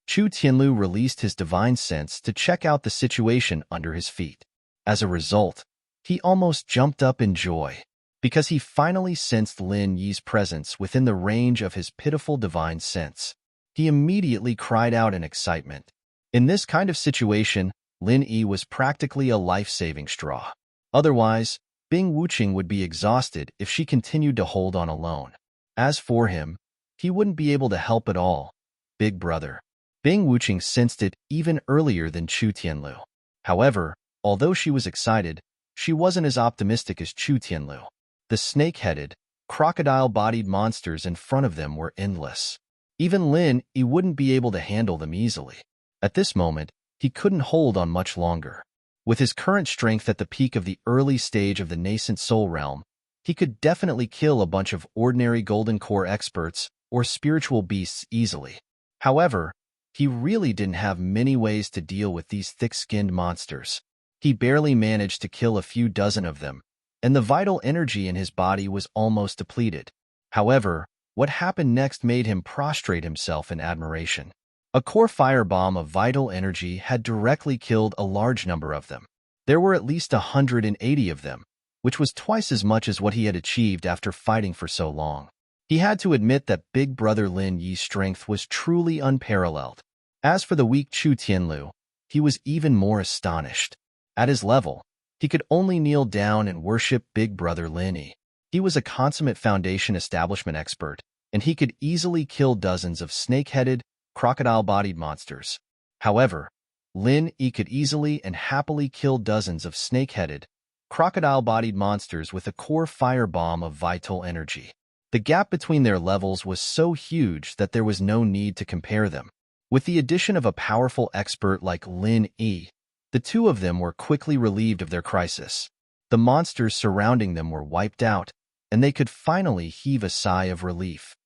Chu Tianlu released his divine sense to check out the situation under his feet. As a result, he almost jumped up in joy, because he finally sensed Lin Yi's presence within the range of his pitiful divine sense. He immediately cried out in excitement. In this kind of situation, Lin Yi was practically a life-saving straw. Otherwise, Bing Wuqing would be exhausted if she continued to hold on alone. As for him, he wouldn't be able to help at all. Big brother. Bing Wuqing sensed it even earlier than Chu Tianlu. However, although she was excited, she wasn't as optimistic as Chu Tianlu. The snake-headed, crocodile-bodied monsters in front of them were endless. Even Lin Yi wouldn't be able to handle them easily. At this moment, he couldn't hold on much longer. With his current strength at the peak of the early stage of the nascent soul realm, he could definitely kill a bunch of ordinary golden core experts or spiritual beasts easily. However, he really didn't have many ways to deal with these thick-skinned monsters. He barely managed to kill a few dozen of them, and the vital energy in his body was almost depleted. However, what happened next made him prostrate himself in admiration. A core firebomb of vital energy had directly killed a large number of them. There were at least 180 of them, which was twice as much as what he had achieved after fighting for so long. He had to admit that Big Brother Lin Yi's strength was truly unparalleled. As for the weak Chu Tianlu, he was even more astonished. At his level, he could only kneel down and worship Big Brother Lin Yi. He was a consummate Foundation establishment expert, and he could easily kill dozens of snake-headed, crocodile-bodied monsters. However, Lin Yi could easily and happily kill dozens of snake-headed, crocodile-bodied monsters with a core firebomb of vital energy. The gap between their levels was so huge that there was no need to compare them. With the addition of a powerful expert like Lin Yi, the two of them were quickly relieved of their crisis. The monsters surrounding them were wiped out, and they could finally heave a sigh of relief.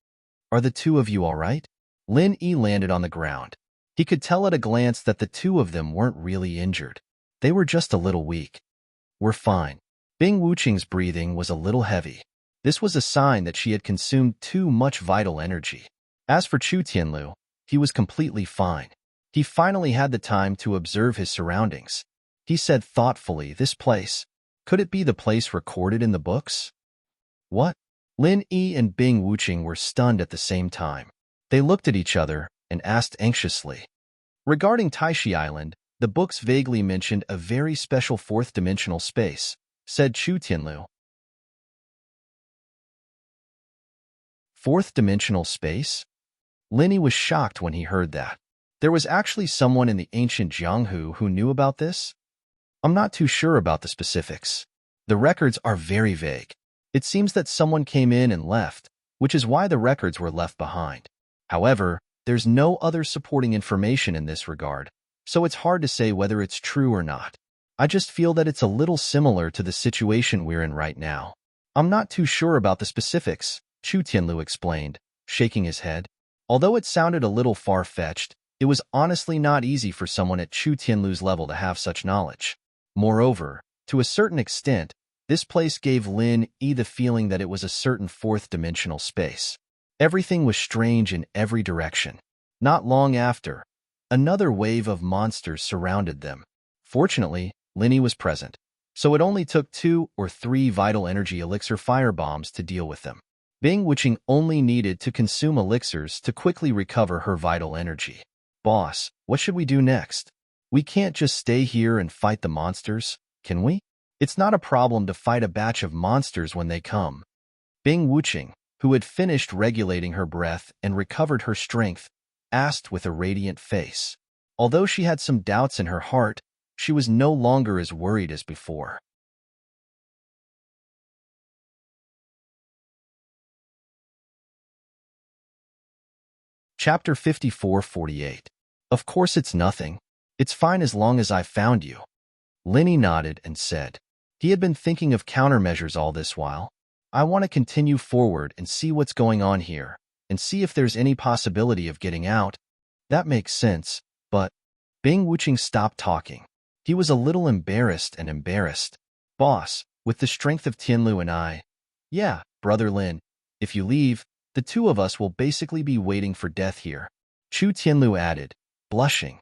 "Are the two of you all right?" Lin Yi landed on the ground. He could tell at a glance that the two of them weren't really injured. They were just a little weak. "We're fine." Bing Wuqing's breathing was a little heavy. This was a sign that she had consumed too much vital energy. As for Chu Tianlu, he was completely fine. He finally had the time to observe his surroundings. He said thoughtfully, "This place, could it be the place recorded in the books?" "What?" Lin Yi and Bing Wuqing were stunned at the same time. They looked at each other and asked anxiously. Regarding Taishi Island, the books vaguely mentioned a very special fourth-dimensional space, said Chu Tianlu. Fourth-dimensional space? Lin Yi was shocked when he heard that. There was actually someone in the ancient Jianghu who knew about this? "I'm not too sure about the specifics. The records are very vague. It seems that someone came in and left, which is why the records were left behind. However, there's no other supporting information in this regard, so it's hard to say whether it's true or not. I just feel that it's a little similar to the situation we're in right now." "I'm not too sure about the specifics," Chu Tianlu explained, shaking his head. Although it sounded a little far-fetched, it was honestly not easy for someone at Chu Tianlu's level to have such knowledge. Moreover, to a certain extent, this place gave Lin Yi the feeling that it was a certain fourth-dimensional space. Everything was strange in every direction. Not long after, another wave of monsters surrounded them. Fortunately, Lin Yi was present, so it only took 2 or 3 vital energy elixir firebombs to deal with them. Bing Wuqing only needed to consume elixirs to quickly recover her vital energy. "Boss, what should we do next? We can't just stay here and fight the monsters, can we? It's not a problem to fight a batch of monsters when they come." Bing Wuqing, who had finished regulating her breath and recovered her strength, asked with a radiant face. Although she had some doubts in her heart, she was no longer as worried as before. Chapter 54-48. "Of course it's nothing. It's fine as long as I've found you." Lin Yi nodded and said. He had been thinking of countermeasures all this while. "I want to continue forward and see what's going on here, and see if there's any possibility of getting out." "That makes sense, but..." Bing Wuqing stopped talking. He was a little embarrassed. "Boss, with the strength of Tianlu and I..." "Yeah, Brother Lin, if you leave, the two of us will basically be waiting for death here," Chu Tianlu added, blushing.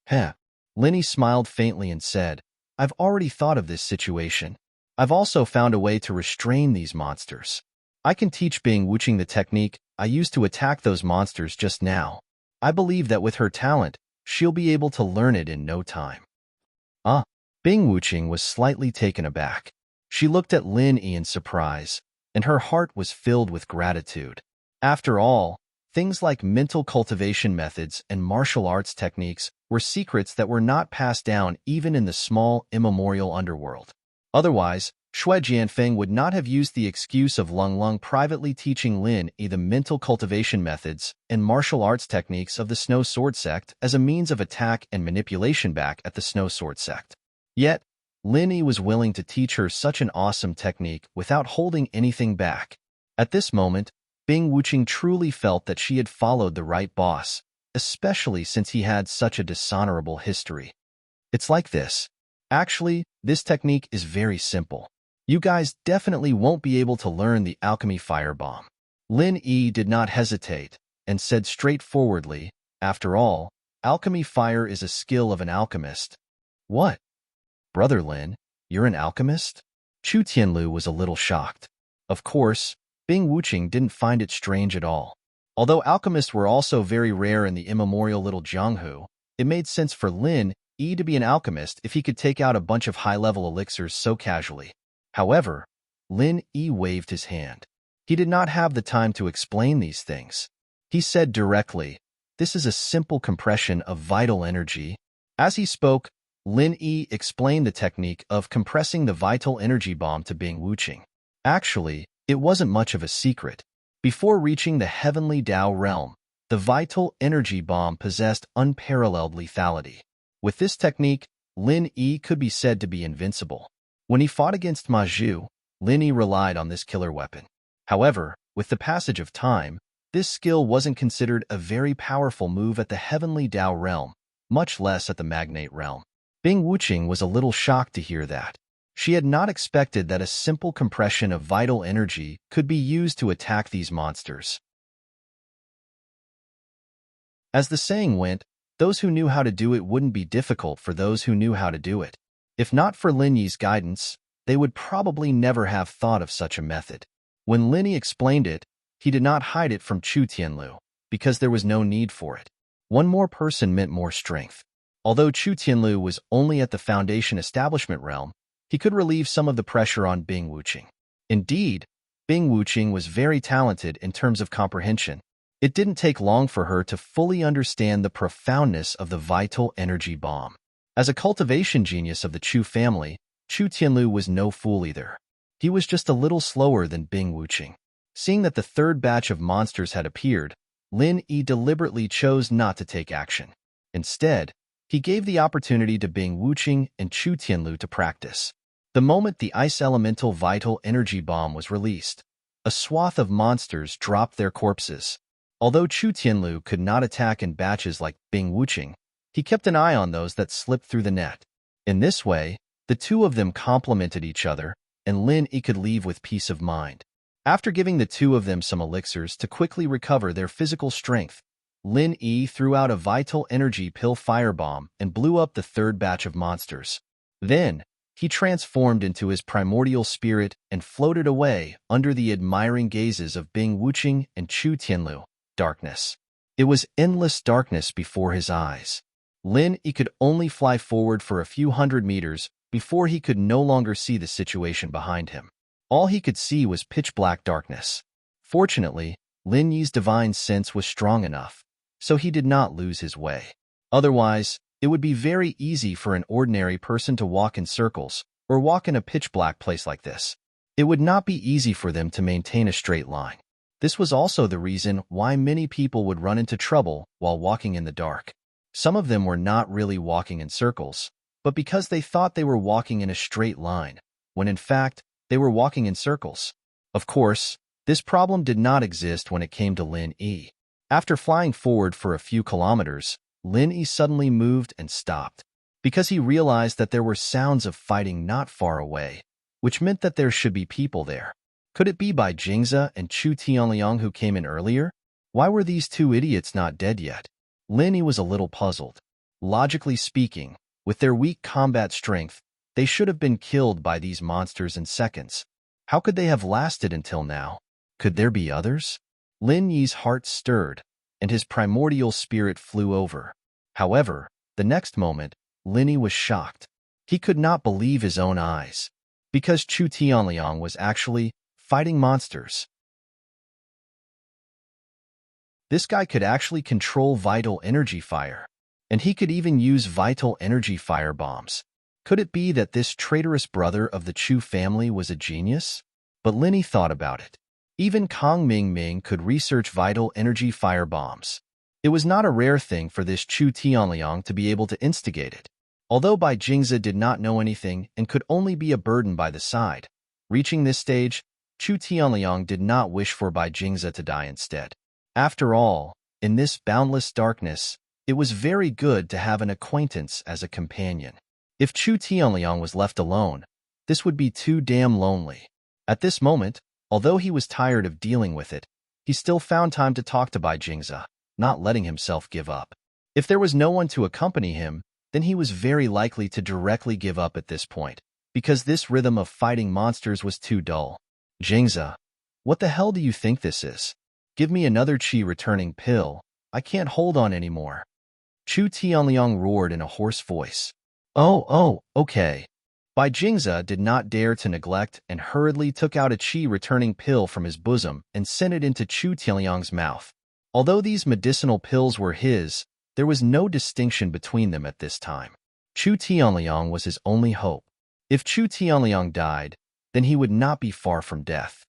"Heh." Lin Yi smiled faintly and said, "I've already thought of this situation. I've also found a way to restrain these monsters. I can teach Bing Wuqing the technique I used to attack those monsters just now. I believe that with her talent, she'll be able to learn it in no time." "Ah." Bing Wuqing was slightly taken aback. She looked at Lin Yi in surprise, and her heart was filled with gratitude. After all, things like mental cultivation methods and martial arts techniques were secrets that were not passed down even in the small, immemorial underworld. Otherwise, Xue Jianfeng would not have used the excuse of Lung Lung privately teaching Lin Yi the mental cultivation methods and martial arts techniques of the Snow Sword Sect as a means of attack and manipulation back at the Snow Sword Sect. Yet, Lin Yi was willing to teach her such an awesome technique without holding anything back. At this moment, Bing Wuqing truly felt that she had followed the right boss, especially since he had such a dishonorable history. "It's like this. Actually, this technique is very simple. You guys definitely won't be able to learn the alchemy firebomb." Lin Yi did not hesitate and said straightforwardly, After all, alchemy fire is a skill of an alchemist. What? Brother Lin, you're an alchemist? Chu Tianlu was a little shocked. Of course, Bing Wuqing didn't find it strange at all. Although alchemists were also very rare in the immemorial little Jianghu, it made sense for Lin Yi to be an alchemist if he could take out a bunch of high-level elixirs so casually. However, Lin Yi waved his hand. He did not have the time to explain these things. He said directly, "This is a simple compression of vital energy." As he spoke, Lin Yi explained the technique of compressing the vital energy bomb to Bing Wuqing. Actually, it wasn't much of a secret. Before reaching the heavenly Tao realm, the vital energy bomb possessed unparalleled lethality. With this technique, Lin Yi could be said to be invincible. When he fought against Ma Zhu, Lin Yi relied on this killer weapon. However, with the passage of time, this skill wasn't considered a very powerful move at the heavenly Tao realm, much less at the magnate realm. Bing Wuqing was a little shocked to hear that. She had not expected that a simple compression of vital energy could be used to attack these monsters. As the saying went, those who knew how to do it wouldn't be difficult for those who knew how to do it. If not for Lin Yi's guidance, they would probably never have thought of such a method. When Lin Yi explained it, he did not hide it from Chu Tianlu, because there was no need for it. One more person meant more strength. Although Chu Tianlu was only at the Foundation Establishment realm, he could relieve some of the pressure on Bing Wuqing. Indeed, Bing Wuqing was very talented in terms of comprehension. It didn't take long for her to fully understand the profoundness of the vital energy bomb. As a cultivation genius of the Chu family, Chu Tianlu was no fool either. He was just a little slower than Bing Wuqing. Seeing that the third batch of monsters had appeared, Lin Yi deliberately chose not to take action. Instead, he gave the opportunity to Bing Wuqing and Chu Tianlu to practice. The moment the ice elemental vital energy bomb was released, a swath of monsters dropped their corpses. Although Chu Tianlu could not attack in batches like Bing Wuqing, he kept an eye on those that slipped through the net. In this way, the two of them complemented each other, and Lin Yi could leave with peace of mind. After giving the two of them some elixirs to quickly recover their physical strength, Lin Yi threw out a vital energy pill firebomb and blew up the third batch of monsters. Then, he transformed into his primordial spirit and floated away under the admiring gazes of Bing Wuqing and Chu Tianlu. Darkness. It was endless darkness before his eyes. Lin Yi could only fly forward for a few hundred meters before he could no longer see the situation behind him. All he could see was pitch-black darkness. Fortunately, Lin Yi's divine sense was strong enough, so he did not lose his way. Otherwise, it would be very easy for an ordinary person to walk in circles or walk in a pitch-black place like this. It would not be easy for them to maintain a straight line. This was also the reason why many people would run into trouble while walking in the dark. Some of them were not really walking in circles, but because they thought they were walking in a straight line, when in fact, they were walking in circles. Of course, this problem did not exist when it came to Lin Yi. After flying forward for a few kilometers, Lin Yi suddenly moved and stopped, because he realized that there were sounds of fighting not far away, which meant that there should be people there. Could it be Bai Jingze and Chu Tianliang who came in earlier? Why were these two idiots not dead yet? Lin Yi was a little puzzled. Logically speaking, with their weak combat strength, they should have been killed by these monsters in seconds. How could they have lasted until now? Could there be others? Lin Yi's heart stirred, and his primordial spirit flew over. However, the next moment, Lin Yi was shocked. He could not believe his own eyes, because Chu Tianliang was actually fighting monsters. This guy could actually control vital energy fire, and he could even use vital energy fire bombs. Could it be that this traitorous brother of the Chu family was a genius? But Lin Yi thought about it. Even Kong Ming could research vital energy fire bombs. It was not a rare thing for this Chu Tianliang to be able to instigate it. Although Bai Jingze did not know anything and could only be a burden by the side, reaching this stage, Chu Tianliang did not wish for Bai Jingze to die instead. After all, in this boundless darkness, it was very good to have an acquaintance as a companion. If Chu Tianliang was left alone, this would be too damn lonely. At this moment, although he was tired of dealing with it, he still found time to talk to Bai Jingze. not letting himself give up. If there was no one to accompany him, then he was very likely to directly give up at this point, because this rhythm of fighting monsters was too dull. Jingza, what the hell do you think this is? Give me another chi-returning pill. I can't hold on anymore. Chu Tianliang roared in a hoarse voice. Oh, okay. Bai Jingza did not dare to neglect and hurriedly took out a chi-returning pill from his bosom and sent it into Chu Tianliang's mouth. Although these medicinal pills were his, there was no distinction between them at this time. Chu Tianliang was his only hope. If Chu Tianliang died, then he would not be far from death.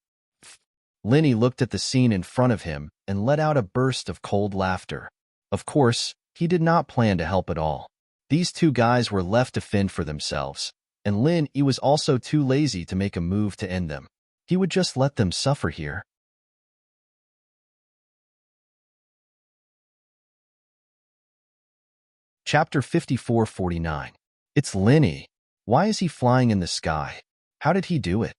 Linny looked at the scene in front of him and let out a burst of cold laughter. Of course, he did not plan to help at all. These two guys were left to fend for themselves, and Lin Yi was also too lazy to make a move to end them. He would just let them suffer here. Chapter 54-49. It's Lin Yi. Why is he flying in the sky? How did he do it?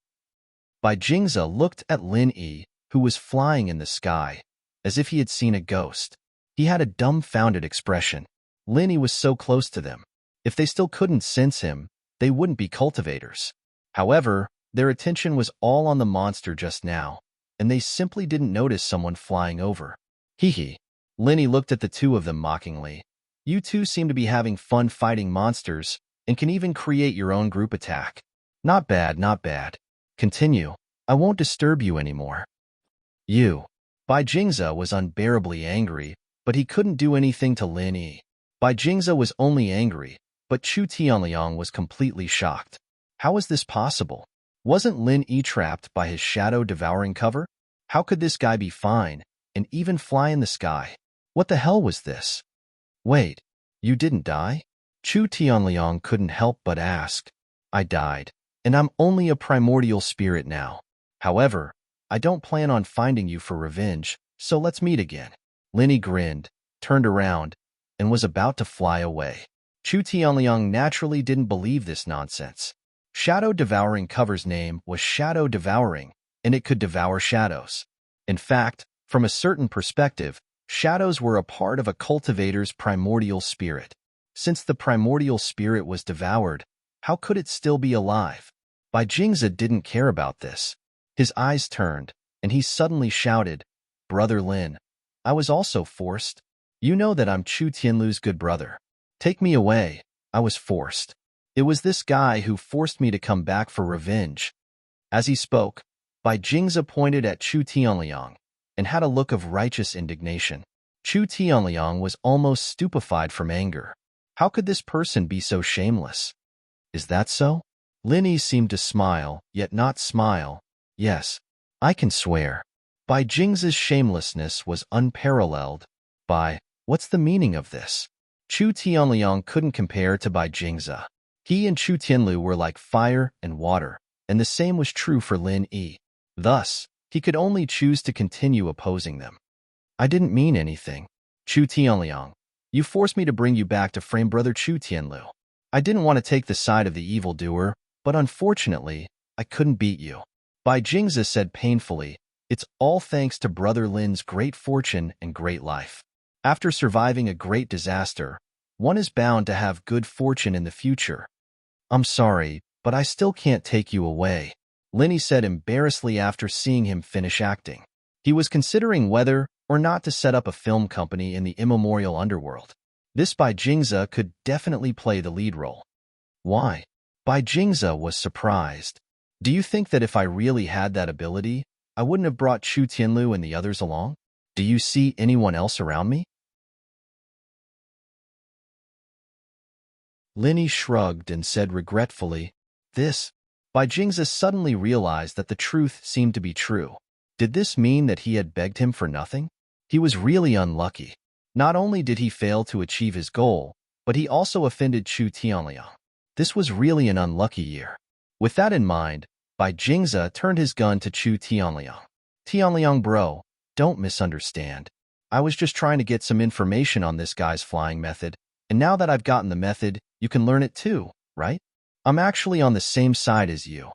Bai Jingza looked at Lin Yi, who was flying in the sky, as if he had seen a ghost. He had a dumbfounded expression. Lin Yi was so close to them. If they still couldn't sense him, they wouldn't be cultivators. However, their attention was all on the monster just now, and they simply didn't notice someone flying over. Hee. Lin Yi looked at the two of them mockingly. You two seem to be having fun fighting monsters, and can even create your own group attack. Not bad, not bad. Continue. I won't disturb you anymore. Bai Jingza was unbearably angry, but he couldn't do anything to Lin Yi. Bai Jingza was only angry, but Chu Tianliang was completely shocked. How was this possible? Wasn't Lin Yi trapped by his shadow-devouring cover? How could this guy be fine, and even fly in the sky? What the hell was this? Wait, you didn't die? Chu Tianliang couldn't help but ask. I died, and I'm only a primordial spirit now. However, I don't plan on finding you for revenge, so let's meet again. Lin Yi grinned, turned around, and was about to fly away. Chu Tianliang naturally didn't believe this nonsense. Shadow Devouring Cover's name was Shadow Devouring, and it could devour shadows. In fact, from a certain perspective, shadows were a part of a cultivator's primordial spirit. Since the primordial spirit was devoured, how could it still be alive? Bai Jingza didn't care about this. His eyes turned, and he suddenly shouted, Brother Lin, I was also forced. You know that I'm Chu Tianlu's good brother. Take me away. I was forced. It was this guy who forced me to come back for revenge. As he spoke, Bai Jingza pointed at Chu Tianliang and had a look of righteous indignation. Chu Tianliang was almost stupefied from anger. How could this person be so shameless? Is that so? Lin Yi seemed to smile, yet not smile. Yes, I can swear. Bai Jingza's shamelessness was unparalleled. What's the meaning of this? Chu Tianliang couldn't compare to Bai Jingza. He and Chu Tianlu were like fire and water, and the same was true for Lin Yi. Thus, he could only choose to continue opposing them. I didn't mean anything. Chu Tianliang, you forced me to bring you back to frame brother Chu Tianlu. I didn't want to take the side of the evildoer, but unfortunately, I couldn't beat you. Bai Jingza said painfully, it's all thanks to brother Lin's great fortune and great life. After surviving a great disaster, one is bound to have good fortune in the future. I'm sorry, but I still can't take you away, Lin Yi said embarrassedly after seeing him finish acting. He was considering whether or not to set up a film company in the immemorial underworld. This Bai Jingza could definitely play the lead role. Why? Bai Jingza was surprised. Do you think that if I really had that ability, I wouldn't have brought Chu Tianlu and the others along? Do you see anyone else around me? Lin Yi shrugged and said regretfully, this. Bai Jingza suddenly realized that the truth seemed to be true. Did this mean that he had begged him for nothing? He was really unlucky. Not only did he fail to achieve his goal, but he also offended Chu Tianliang. This was really an unlucky year. With that in mind, Bai Jingza turned his gun to Chu Tianliang. Tianliang bro, don't misunderstand. I was just trying to get some information on this guy's flying method, and now that I've gotten the method, you can learn it too, right? I'm actually on the same side as you.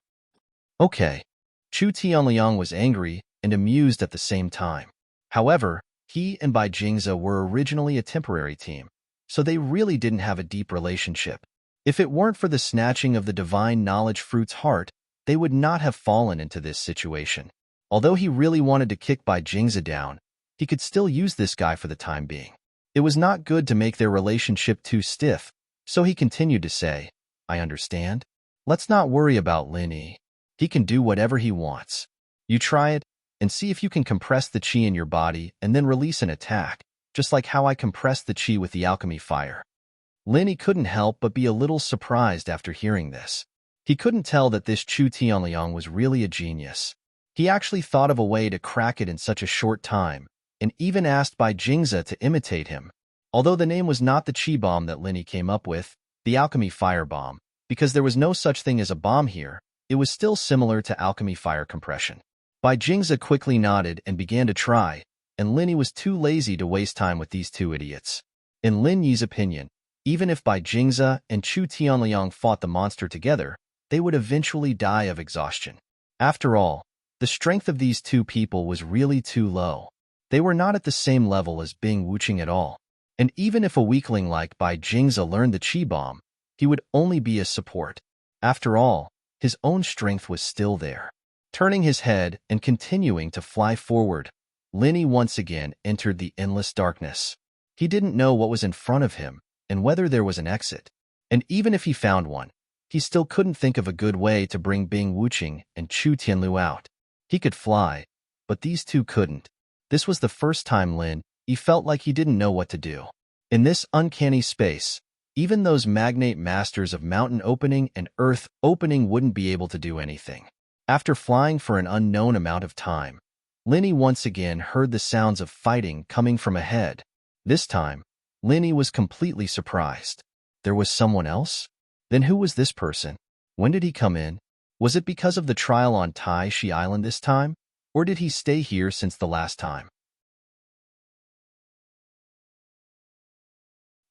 Okay. Chu Tianliang was angry and amused at the same time. However, He and Bai Jingze were originally a temporary team, so they really didn't have a deep relationship. If it weren't for the snatching of the divine knowledge fruit's heart, they would not have fallen into this situation. Although he really wanted to kick Bai Jingze down, he could still use this guy for the time being. It was not good to make their relationship too stiff, so he continued to say, I understand. Let's not worry about Lin Yi. He can do whatever he wants. You try it, and see if you can compress the qi in your body and then release an attack, just like how I compressed the qi with the alchemy fire. Lin Yi couldn't help but be a little surprised after hearing this. He couldn't tell that this Chu Tianliang was really a genius. He actually thought of a way to crack it in such a short time, and even asked Bai Jingze to imitate him. Although the name was not the qi bomb that Lin Yi came up with, the alchemy fire bomb, because there was no such thing as a bomb here, it was still similar to alchemy fire compression. Bai Jingze quickly nodded and began to try, and Lin Yi was too lazy to waste time with these two idiots. In Lin Yi's opinion, even if Bai Jingze and Chu Tianliang fought the monster together, they would eventually die of exhaustion. After all, the strength of these two people was really too low. They were not at the same level as Bing Wuqing at all. And even if a weakling like Bai Jingze learned the qi bomb, he would only be a support. After all, his own strength was still there. Turning his head and continuing to fly forward, Lin Yi once again entered the endless darkness. He didn't know what was in front of him and whether there was an exit. And even if he found one, he still couldn't think of a good way to bring Bing Wuqing and Chu Tianlu out. He could fly, but these two couldn't. This was the first time Lin Yi felt like he didn't know what to do. In this uncanny space, even those magnate masters of mountain opening and earth opening wouldn't be able to do anything. After flying for an unknown amount of time, Lin Yi once again heard the sounds of fighting coming from ahead. This time, Lin Yi was completely surprised. There was someone else? Then who was this person? When did he come in? Was it because of the trial on Tai Shi Island this time? Or did he stay here since the last time?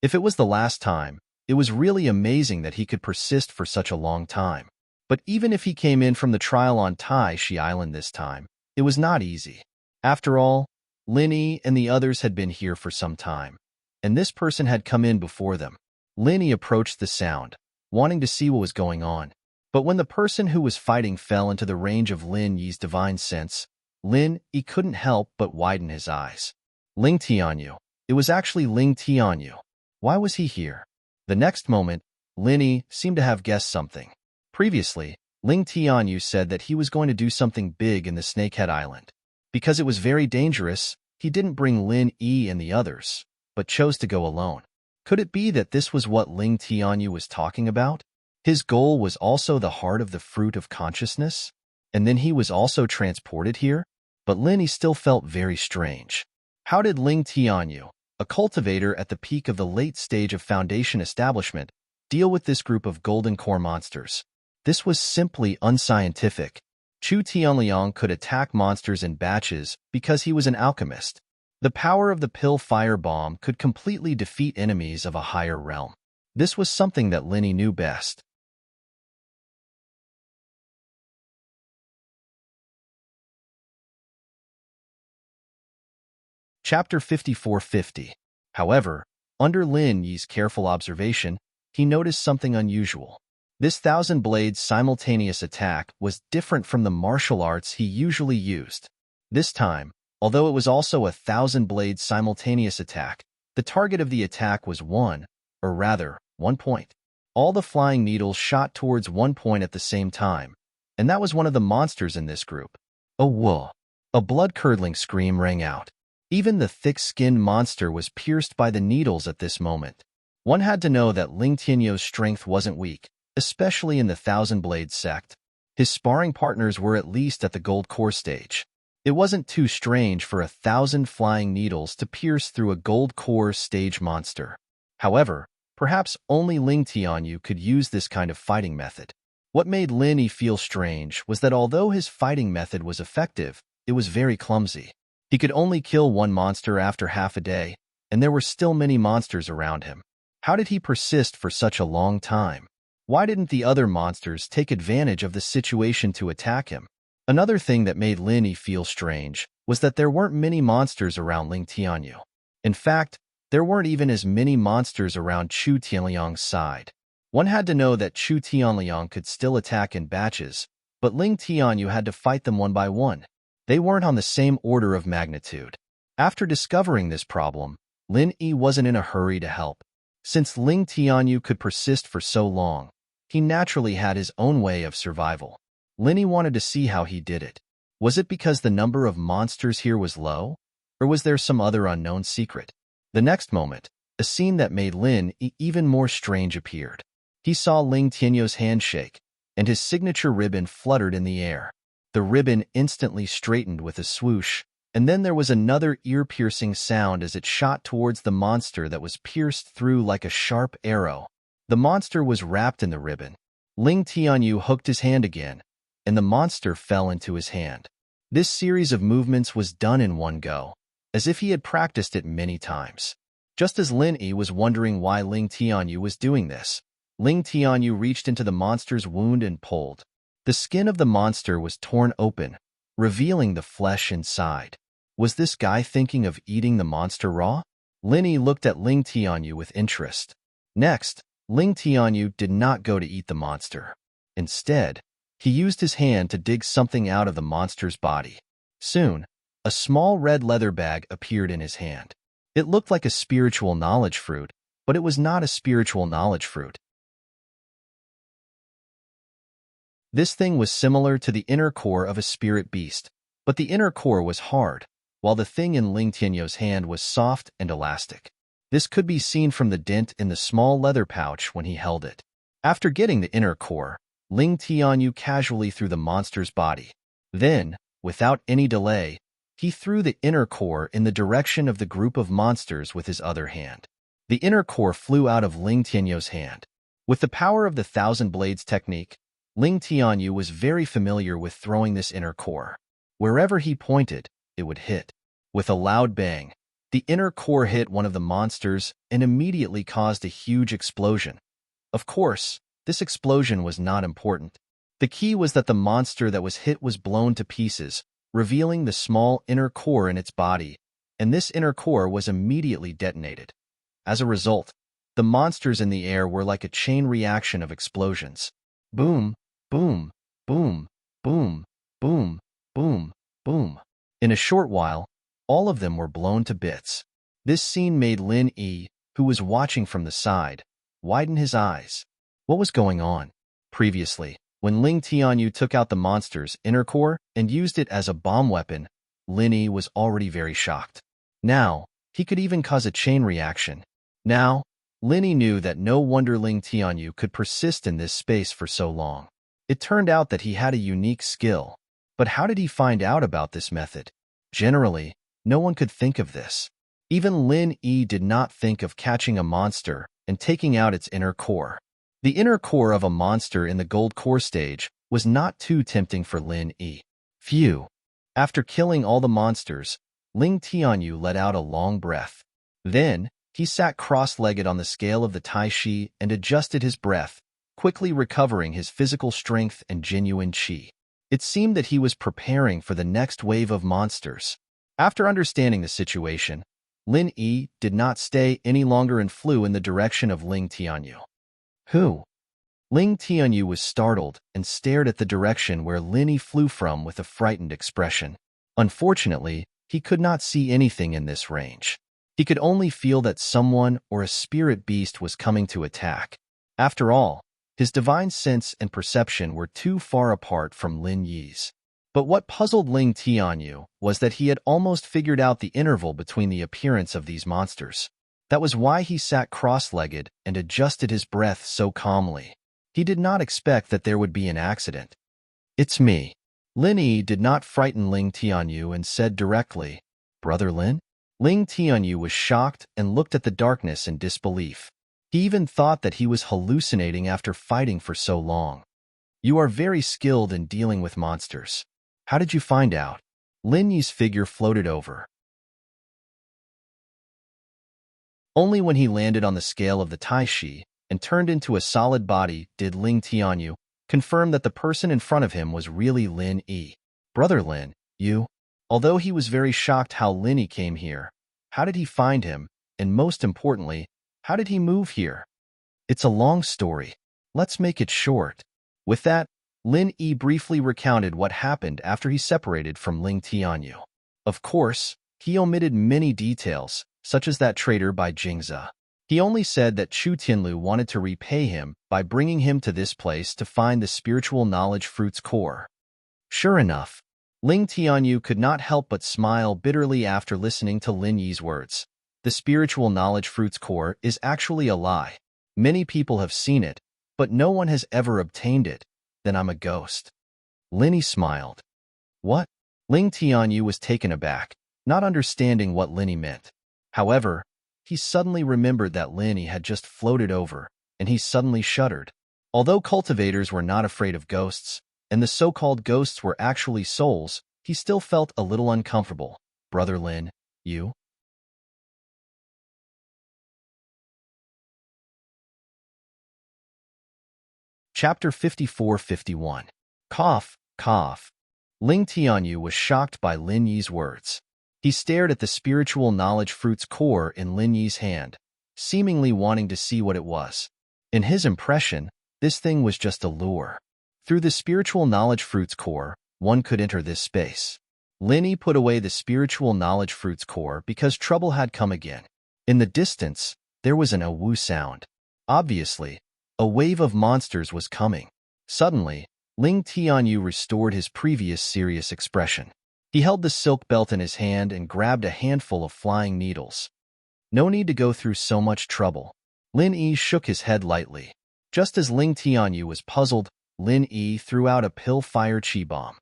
If it was the last time, it was really amazing that he could persist for such a long time. But even if he came in from the trial on Tai Shi Island this time, it was not easy. After all, Lin Yi and the others had been here for some time, and this person had come in before them. Lin Yi approached the sound, wanting to see what was going on. But when the person who was fighting fell into the range of Lin Yi's divine sense, Lin Yi couldn't help but widen his eyes. Ling Tianyu. It was actually Ling Tianyu. Why was he here? The next moment, Lin Yi seemed to have guessed something. Previously, Ling Tianyu said that he was going to do something big in the Snakehead Island. Because it was very dangerous, he didn't bring Lin Yi and the others, but chose to go alone. Could it be that this was what Ling Tianyu was talking about? His goal was also the heart of the fruit of consciousness? And then he was also transported here? But Lin Yi still felt very strange. How did Ling Tianyu, a cultivator at the peak of the late stage of Foundation establishment, deal with this group of golden core monsters? This was simply unscientific. Chu Tianliang could attack monsters in batches because he was an alchemist. The power of the pill fire bomb could completely defeat enemies of a higher realm. This was something that Lin Yi knew best. Chapter 5450. However, under Lin Yi's careful observation, he noticed something unusual. This thousand blades simultaneous attack was different from the martial arts he usually used. This time, although it was also a thousand blades simultaneous attack, the target of the attack was one point. All the flying needles shot towards one point at the same time, and that was one of the monsters in this group. Oh, whoa! A blood-curdling scream rang out. Even the thick-skinned monster was pierced by the needles at this moment. One had to know that Ling Tianyu's strength wasn't weak, especially in the Thousand Blades sect. His sparring partners were at least at the gold core stage. It wasn't too strange for 1,000 flying needles to pierce through a gold core stage monster. However, perhaps only Ling Tianyu could use this kind of fighting method. What made Lin Yi feel strange was that although his fighting method was effective, it was very clumsy. He could only kill one monster after half a day, and there were still many monsters around him. How did he persist for such a long time? Why didn't the other monsters take advantage of the situation to attack him? Another thing that made Lin Yi feel strange was that there weren't many monsters around Ling Tianyu. In fact, there weren't even as many monsters around Chu Tianliang's side. One had to know that Chu Tianliang could still attack in batches, but Ling Tianyu had to fight them one by one. They weren't on the same order of magnitude. After discovering this problem, Lin Yi wasn't in a hurry to help. Since Ling Tianyu could persist for so long, he naturally had his own way of survival. Lin Yi wanted to see how he did it. Was it because the number of monsters here was low, or was there some other unknown secret? The next moment, a scene that made Lin Yi even more strange appeared. He saw Ling Tianyu's hand shake, and his signature ribbon fluttered in the air. The ribbon instantly straightened with a swoosh, and then there was another ear-piercing sound as it shot towards the monster that was pierced through like a sharp arrow. The monster was wrapped in the ribbon. Ling Tianyu hooked his hand again, and the monster fell into his hand. This series of movements was done in one go, as if he had practiced it many times. Just as Lin Yi was wondering why Ling Tianyu was doing this, Ling Tianyu reached into the monster's wound and pulled. The skin of the monster was torn open, revealing the flesh inside. Was this guy thinking of eating the monster raw? Lin Yi looked at Ling Tianyu with interest. Next, Ling Tianyu did not go to eat the monster. Instead, he used his hand to dig something out of the monster's body. Soon, a small red leather bag appeared in his hand. It looked like a spiritual knowledge fruit, but it was not a spiritual knowledge fruit. This thing was similar to the inner core of a spirit beast, but the inner core was hard, while the thing in Ling Tianyu's hand was soft and elastic. This could be seen from the dent in the small leather pouch when he held it. After getting the inner core, Ling Tianyu casually threw the monster's body. Then, without any delay, he threw the inner core in the direction of the group of monsters with his other hand. The inner core flew out of Ling Tianyu's hand. With the power of the Thousand Blades technique, Ling Tianyu was very familiar with throwing this inner core. Wherever he pointed, it would hit. With a loud bang, the inner core hit one of the monsters and immediately caused a huge explosion. Of course, this explosion was not important. The key was that the monster that was hit was blown to pieces, revealing the small inner core in its body, and this inner core was immediately detonated. As a result, the monsters in the air were like a chain reaction of explosions. Boom, boom, boom, boom, boom, boom, boom. In a short while, all of them were blown to bits. This scene made Lin Yi, who was watching from the side, widen his eyes. What was going on? Previously, when Ling Tianyu took out the monster's inner core and used it as a bomb weapon, Lin Yi was already very shocked. Now, he could even cause a chain reaction. Now, Lin Yi knew that no wonder Ling Tianyu could persist in this space for so long. It turned out that he had a unique skill. But how did he find out about this method? Generally, no one could think of this. Even Lin Yi did not think of catching a monster and taking out its inner core. The inner core of a monster in the gold core stage was not too tempting for Lin Yi. Phew. After killing all the monsters, Ling Tianyu let out a long breath. Then, he sat cross-legged on the scale of the Tai Chi and adjusted his breath, quickly recovering his physical strength and genuine qi. It seemed that he was preparing for the next wave of monsters. After understanding the situation, Lin Yi did not stay any longer and flew in the direction of Ling Tianyu. Who? Ling Tianyu was startled and stared at the direction where Lin Yi flew from with a frightened expression. Unfortunately, he could not see anything in this range. He could only feel that someone or a spirit beast was coming to attack. After all, his divine sense and perception were too far apart from Lin Yi's. But what puzzled Ling Tianyu was that he had almost figured out the interval between the appearance of these monsters. That was why he sat cross-legged and adjusted his breath so calmly. He did not expect that there would be an accident. It's me. Lin Yi did not frighten Ling Tianyu and said directly, "Brother Lin?" Ling Tianyu was shocked and looked at the darkness in disbelief. He even thought that he was hallucinating after fighting for so long. You are very skilled in dealing with monsters. How did you find out? Lin Yi's figure floated over. Only when he landed on the scale of the Tai Chi and turned into a solid body did Ling Tianyu confirm that the person in front of him was really Lin Yi. Brother Lin, you? Although he was very shocked how Lin came here, how did he find him, and most importantly, how did he move here? It's a long story. Let's make it short. With that, Lin Yi briefly recounted what happened after he separated from Ling Tianyu. Of course, he omitted many details, such as that traitor by Jingze. He only said that Chu Tianlu wanted to repay him by bringing him to this place to find the spiritual knowledge fruit's core. Sure enough, Ling Tianyu could not help but smile bitterly after listening to Lin Yi's words. The spiritual knowledge fruit's core is actually a lie. Many people have seen it, but no one has ever obtained it. Then I'm a ghost. Lin Yi smiled. What? Ling Tianyu was taken aback, not understanding what Lin Yi meant. However, he suddenly remembered that Lin Yi had just floated over, and he suddenly shuddered. Although cultivators were not afraid of ghosts, and the so-called ghosts were actually souls, he still felt a little uncomfortable. Brother Lin, you? Chapter 54-51. Cough, cough. Ling Tianyu was shocked by Lin Yi's words. He stared at the spiritual knowledge fruit's core in Lin Yi's hand, seemingly wanting to see what it was. In his impression, this thing was just a lure. Through the spiritual knowledge fruit's core, one could enter this space. Lin Yi put away the spiritual knowledge fruit's core because trouble had come again. In the distance, there was an awoo sound. Obviously, a wave of monsters was coming. Suddenly, Ling Tianyu restored his previous serious expression. He held the silk belt in his hand and grabbed a handful of flying needles. No need to go through so much trouble. Lin Yi shook his head lightly. Just as Ling Tianyu was puzzled, Lin Yi threw out a pill-fire chi bomb.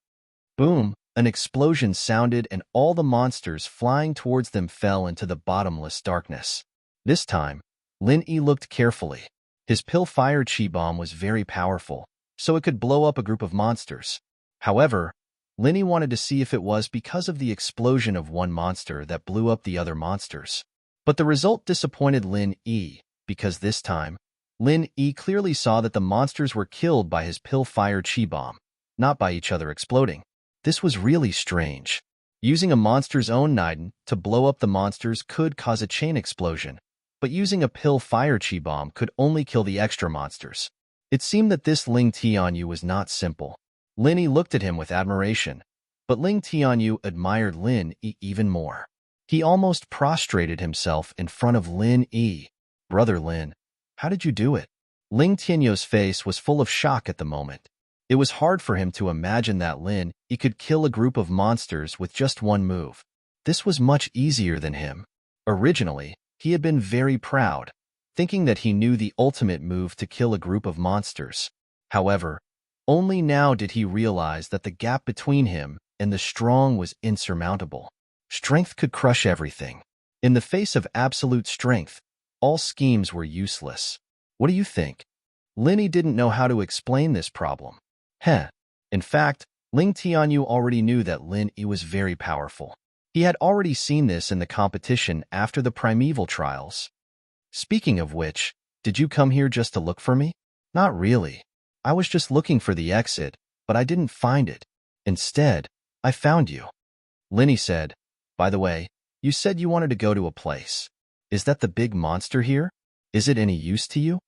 Boom! An explosion sounded and all the monsters flying towards them fell into the bottomless darkness. This time, Lin Yi looked carefully. His pill-fire chi bomb was very powerful, so it could blow up a group of monsters. However, Lin Yi wanted to see if it was because of the explosion of one monster that blew up the other monsters. But the result disappointed Lin Yi, because this time, Lin Yi clearly saw that the monsters were killed by his pill-fire chi bomb, not by each other exploding. This was really strange. Using a monster's own Niden to blow up the monsters could cause a chain explosion, but using a pill-fire chi bomb could only kill the extra monsters. It seemed that this Ling Tianyu was not simple. Lin Yi looked at him with admiration, but Ling Tianyu admired Lin Yi even more. He almost prostrated himself in front of Lin Yi. Brother Lin, how did you do it? Ling Tianyu's face was full of shock at the moment. It was hard for him to imagine that Lin Yi could kill a group of monsters with just one move. This was much easier than him. Originally, he had been very proud, thinking that he knew the ultimate move to kill a group of monsters. However, only now did he realize that the gap between him and the strong was insurmountable. Strength could crush everything. In the face of absolute strength, all schemes were useless. What do you think? Lin Yi didn't know how to explain this problem. In fact, Ling Tianyu already knew that Lin Yi was very powerful. He had already seen this in the competition after the primeval trials. Speaking of which, did you come here just to look for me? Not really. I was just looking for the exit, but I didn't find it. Instead, I found you. Lin Yi said, by the way, you said you wanted to go to a place. Is that the big monster here? Is it any use to you?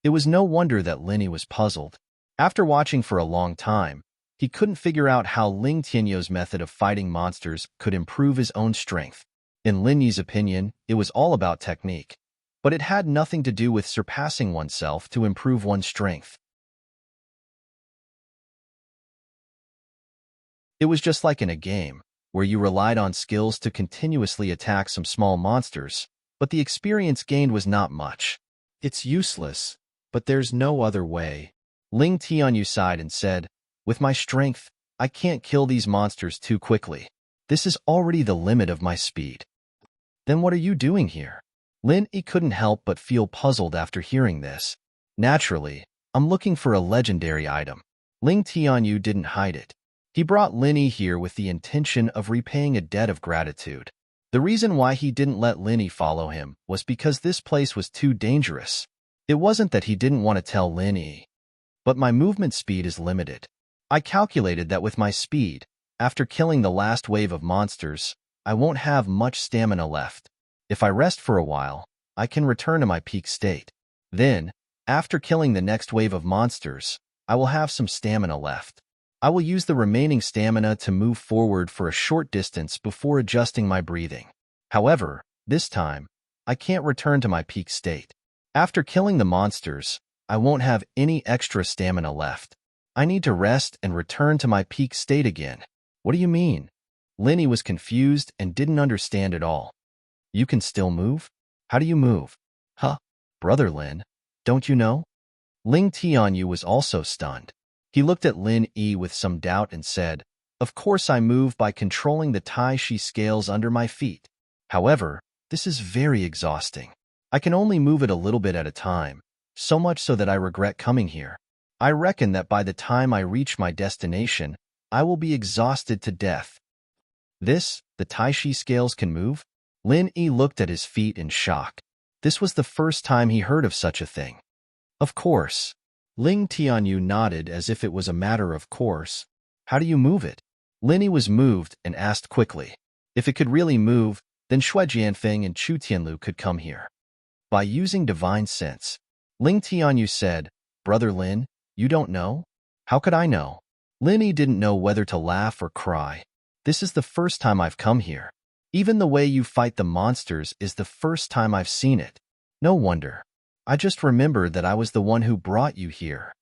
It was no wonder that Lin Yi was puzzled. After watching for a long time, he couldn't figure out how Ling Tianyu's method of fighting monsters could improve his own strength. In Lin Yi's opinion, it was all about technique, but it had nothing to do with surpassing oneself to improve one's strength. It was just like in a game, where you relied on skills to continuously attack some small monsters, but the experience gained was not much. It's useless, but there's no other way. Ling Tianyu sighed and said, with my strength, I can't kill these monsters too quickly. This is already the limit of my speed. Then what are you doing here? Lin Yi couldn't help but feel puzzled after hearing this. Naturally, I'm looking for a legendary item. Ling Tianyu didn't hide it. He brought Lin Yi here with the intention of repaying a debt of gratitude. The reason why he didn't let Lin Yi follow him was because this place was too dangerous. It wasn't that he didn't want to tell Lin Yi, but my movement speed is limited. I calculated that with my speed, After killing the last wave of monsters, I won't have much stamina left. If I rest for a while, I can return to my peak state. Then, after killing the next wave of monsters, I will have some stamina left. I will use the remaining stamina to move forward for a short distance before adjusting my breathing. However, this time, I can't return to my peak state. After killing the monsters, I won't have any extra stamina left. I need to rest and return to my peak state again. What do you mean? Linny was confused and didn't understand at all. You can still move? How do you move? Huh? Brother Lin, don't you know? Ling Tianyu was also stunned. He looked at Lin Yi with some doubt and said, Of course I move by controlling the Tai Chi scales under my feet. However, this is very exhausting. I can only move it a little bit at a time, so much so that I regret coming here. I reckon that by the time I reach my destination, I will be exhausted to death. The Tai Chi scales can move? Lin Yi looked at his feet in shock. This was the first time he heard of such a thing. Of course. Ling Tianyu nodded as if it was a matter of course. How do you move it? Linny was moved and asked quickly. If it could really move, then Shui Jianfeng and Chu Tianlu could come here. By using divine sense. Ling Tianyu said, Brother Lin, you don't know? How could I know? Linny didn't know whether to laugh or cry. This is the first time I've come here. Even the way you fight the monsters is the first time I've seen it. No wonder. I just remembered that I was the one who brought you here.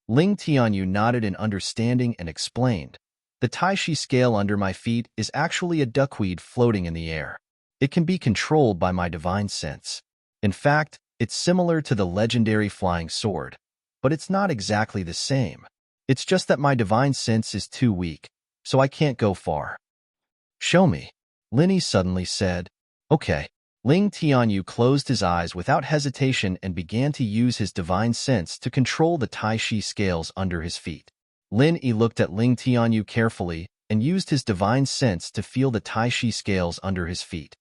Ling Tianyu nodded in understanding and explained. The Tai Chi scale under my feet is actually a duckweed floating in the air. It can be controlled by my divine sense. In fact, it's similar to the legendary flying sword, but it's not exactly the same. It's just that my divine sense is too weak, so I can't go far. Show me, Linny suddenly said. Okay. Ling Tianyu closed his eyes without hesitation and began to use his divine sense to control the Tai Chi scales under his feet. Lin Yi looked at Ling Tianyu carefully and used his divine sense to feel the Tai Chi scales under his feet.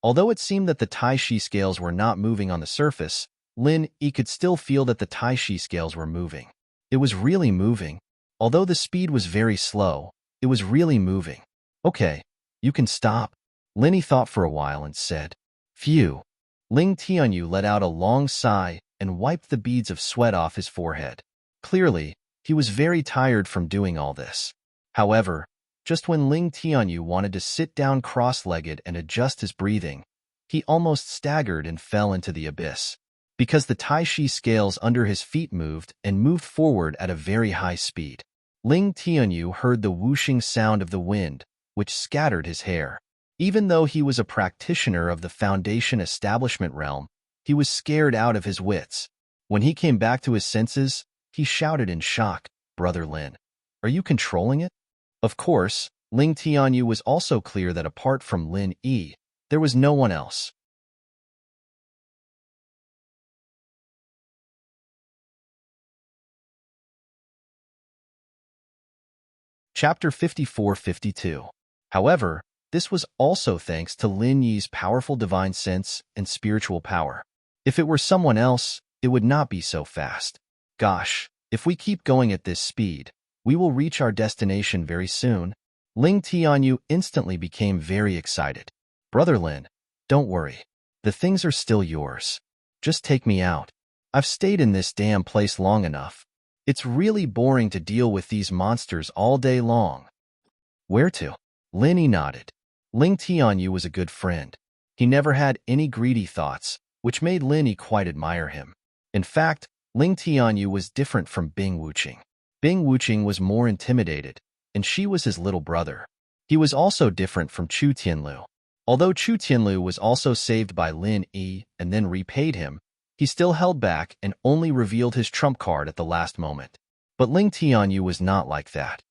Although it seemed that the Tai Chi scales were not moving on the surface, Lin Yi could still feel that the Tai Chi scales were moving. It was really moving. Although the speed was very slow, it was really moving. Okay, you can stop. Linny thought for a while and said, Phew. Ling Tianyu let out a long sigh and wiped the beads of sweat off his forehead. Clearly, he was very tired from doing all this. However, just when Ling Tianyu wanted to sit down cross-legged and adjust his breathing, he almost staggered and fell into the abyss. Because the Tai Chi scales under his feet moved and moved forward at a very high speed. Ling Tianyu heard the whooshing sound of the wind, which scattered his hair. Even though he was a practitioner of the Foundation establishment realm, he was scared out of his wits. When he came back to his senses, he shouted in shock, Brother Lin, are you controlling it? Of course, Ling Tianyu was also clear that apart from Lin Yi, there was no one else. Chapter 54-52. However, this was also thanks to Lin Yi's powerful divine sense and spiritual power. If it were someone else, it would not be so fast. Gosh, if we keep going at this speed, we will reach our destination very soon. Ling Tianyu instantly became very excited. Brother Lin, don't worry. The things are still yours. Just take me out. I've stayed in this damn place long enough. It's really boring to deal with these monsters all day long. Where to? Linny nodded. Ling Tianyu was a good friend. He never had any greedy thoughts, which made Linny quite admire him. In fact, Ling Tianyu was different from Bing Wuqing. Bing Wuqing was more intimidated, and she was his little brother. He was also different from Chu Tianlu. Although Chu Tianlu was also saved by Lin Yi and then repaid him, he still held back and only revealed his trump card at the last moment. But Ling Tianyu was not like that.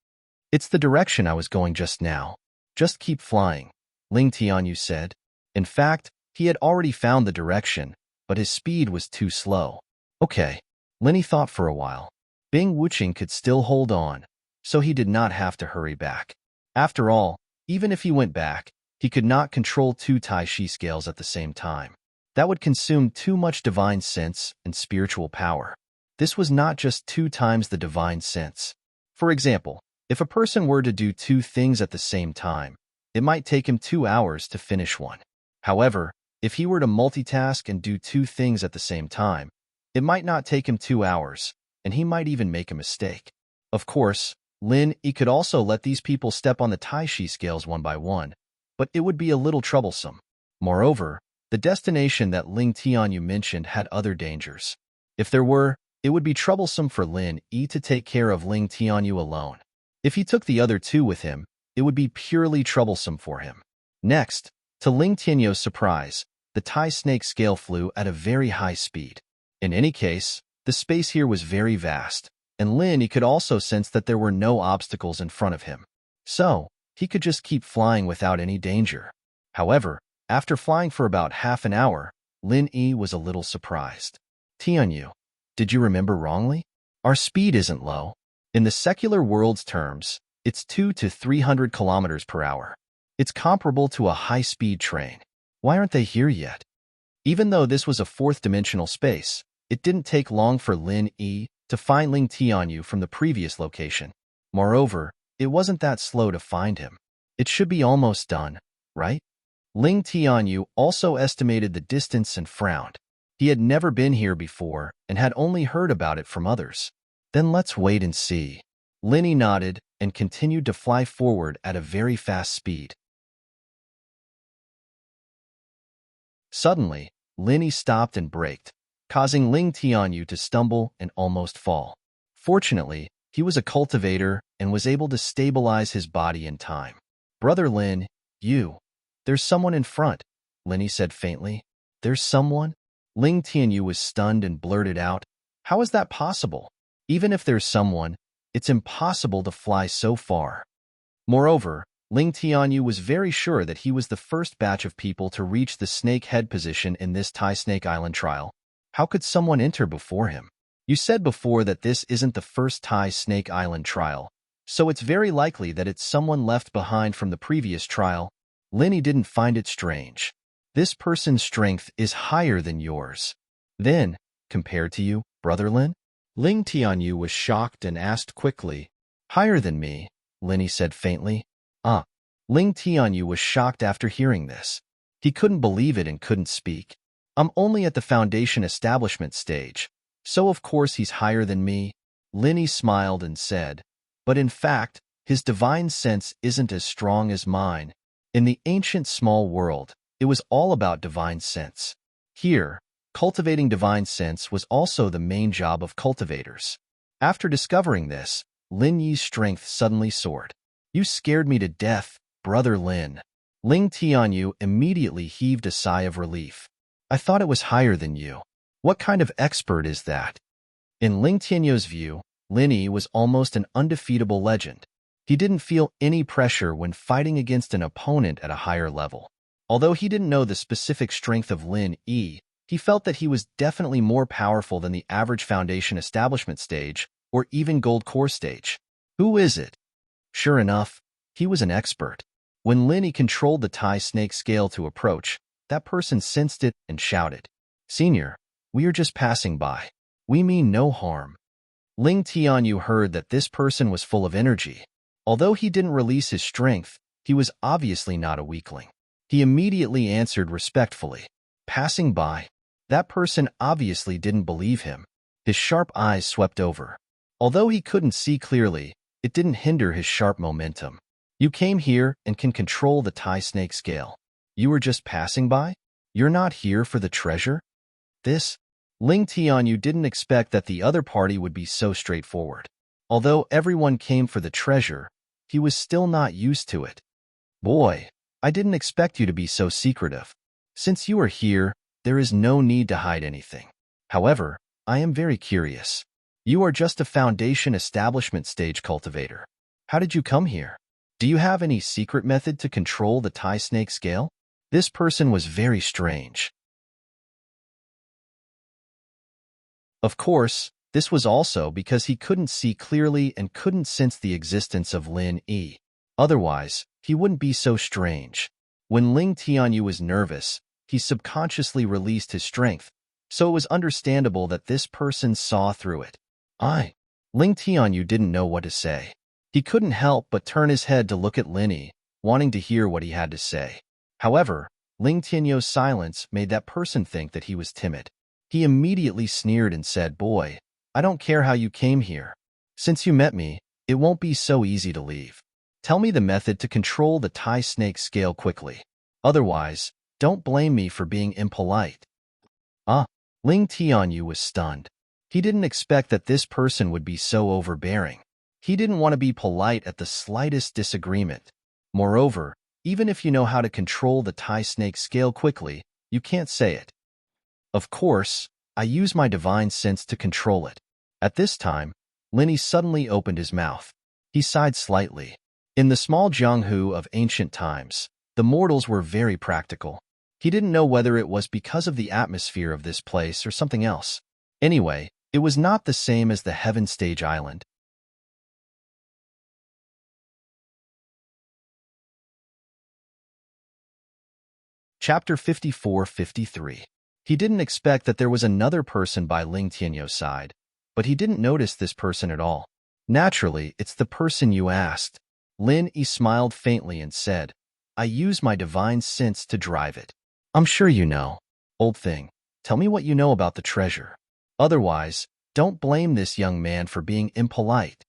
It's the direction I was going just now. Just keep flying, Ling Tianyu said. In fact, he had already found the direction, but his speed was too slow. Okay, Linny thought for a while. Bing Wuqing could still hold on, so he did not have to hurry back. After all, even if he went back, he could not control two Tai Chi scales at the same time. That would consume too much divine sense and spiritual power. this was not just 2 times the divine sense. For example, if a person were to do 2 things at the same time, it might take him 2 hours to finish one. However, if he were to multitask and do 2 things at the same time, it might not take him 2 hours, and he might even make a mistake. Of course, Lin Yi could also let these people step on the Tai Chi scales one by one, but it would be a little troublesome. Moreover, the destination that Ling Tianyu mentioned had other dangers. If there were, it would be troublesome for Lin Yi to take care of Ling Tianyu alone. If he took the other 2 with him, it would be purely troublesome for him. Next, to Ling Tianyu's surprise, the Tai snake scale flew at a very high speed. In any case, the space here was very vast, and Lin Yi could also sense that there were no obstacles in front of him. So, he could just keep flying without any danger. However, after flying for about half an hour, Lin Yi was a little surprised. Tianyu, did you remember wrongly? Our speed isn't low. In the secular world's terms, it's 200 to 300 kilometers per hour. It's comparable to a high-speed train. Why aren't they here yet? Even though this was a 4th-dimensional space, it didn't take long for Lin Yi to find Ling Tianyu from the previous location. Moreover, it wasn't that slow to find him. It should be almost done, right? Ling Tianyu also estimated the distance and frowned. He had never been here before and had only heard about it from others. Then let's wait and see. Lin Yi nodded and continued to fly forward at a very fast speed. Suddenly, Lin Yi stopped and braked, causing Ling Tianyu to stumble and almost fall. Fortunately, he was a cultivator and was able to stabilize his body in time. Brother Lin, there's someone in front, Lin Yi said faintly. There's someone? Ling Tianyu was stunned and blurted out, how is that possible? Even if there's someone, it's impossible to fly so far. Moreover, Ling Tianyu was very sure that he was the first batch of people to reach the snake head position in this Tai Snake Island trial. How could someone enter before him? You said before that this isn't the first Tai Snake Island trial, so it's very likely that it's someone left behind from the previous trial. Lin Yi didn't find it strange. This person's strength is higher than yours. Then, compared to you, Brother Lin? Ling Tianyu was shocked and asked quickly. Higher than me, Lin Yi said faintly. Ling Tianyu was shocked after hearing this. He couldn't believe it and couldn't speak. I'm only at the foundation establishment stage, so of course he's higher than me. Lin Yi smiled and said, but in fact, his divine sense isn't as strong as mine. In the ancient small world, it was all about divine sense. Here, cultivating divine sense was also the main job of cultivators. After discovering this, Lin Yi's strength suddenly soared. You scared me to death, Brother Lin. Ling Tianyu immediately heaved a sigh of relief. I thought it was higher than you. What kind of expert is that? In Ling Tianyu's view, Lin Yi was almost an undefeatable legend. He didn't feel any pressure when fighting against an opponent at a higher level. Although he didn't know the specific strength of Lin Yi, he felt that he was definitely more powerful than the average foundation establishment stage or even gold core stage. Who is it? Sure enough, he was an expert. When Lin Yi controlled the Tai snake scale to approach, that person sensed it and shouted, Senior, we are just passing by. We mean no harm. Ling Tianyu heard that this person was full of energy. Although he didn't release his strength, he was obviously not a weakling. He immediately answered respectfully, passing by. That person obviously didn't believe him. His sharp eyes swept over. Although he couldn't see clearly, it didn't hinder his sharp momentum. You came here and can control the Tai snake scale. You were just passing by? You're not here for the treasure? Ling Tianyu didn't expect that the other party would be so straightforward. Although everyone came for the treasure, he was still not used to it. Boy, I didn't expect you to be so secretive. Since you are here, there is no need to hide anything. However, I am very curious. You are just a foundation establishment stage cultivator. How did you come here? Do you have any secret method to control the Tai snake scale? This person was very strange. Of course, this was also because he couldn't see clearly and couldn't sense the existence of Lin Yi. Otherwise, he wouldn't be so strange. When Ling Tianyu was nervous, he subconsciously released his strength, so it was understandable that this person saw through it. Ling Tianyu didn't know what to say. He couldn't help but turn his head to look at Linny, wanting to hear what he had to say. However, Ling Tianyu's silence made that person think that he was timid. He immediately sneered and said, "Boy, I don't care how you came here. Since you met me, it won't be so easy to leave. Tell me the method to control the Tai snake scale quickly. Otherwise, don't blame me for being impolite." Ling Tianyu was stunned. He didn't expect that this person would be so overbearing. He didn't want to be polite at the slightest disagreement. Moreover, even if you know how to control the Tai snake scale quickly, you can't say it. Of course, I use my divine sense to control it. At this time, Linny suddenly opened his mouth. He sighed slightly. In the small Jianghu of ancient times, the mortals were very practical. He didn't know whether it was because of the atmosphere of this place or something else. Anyway, it was not the same as the Heaven Stage Island. Chapter 54-53. He didn't expect that there was another person by Ling Tianyu's side, but he didn't notice this person at all. Naturally, it's the person you asked. Lin Yi smiled faintly and said, "I use my divine sense to drive it. I'm sure you know. Old thing, tell me what you know about the treasure. Otherwise, don't blame this young man for being impolite."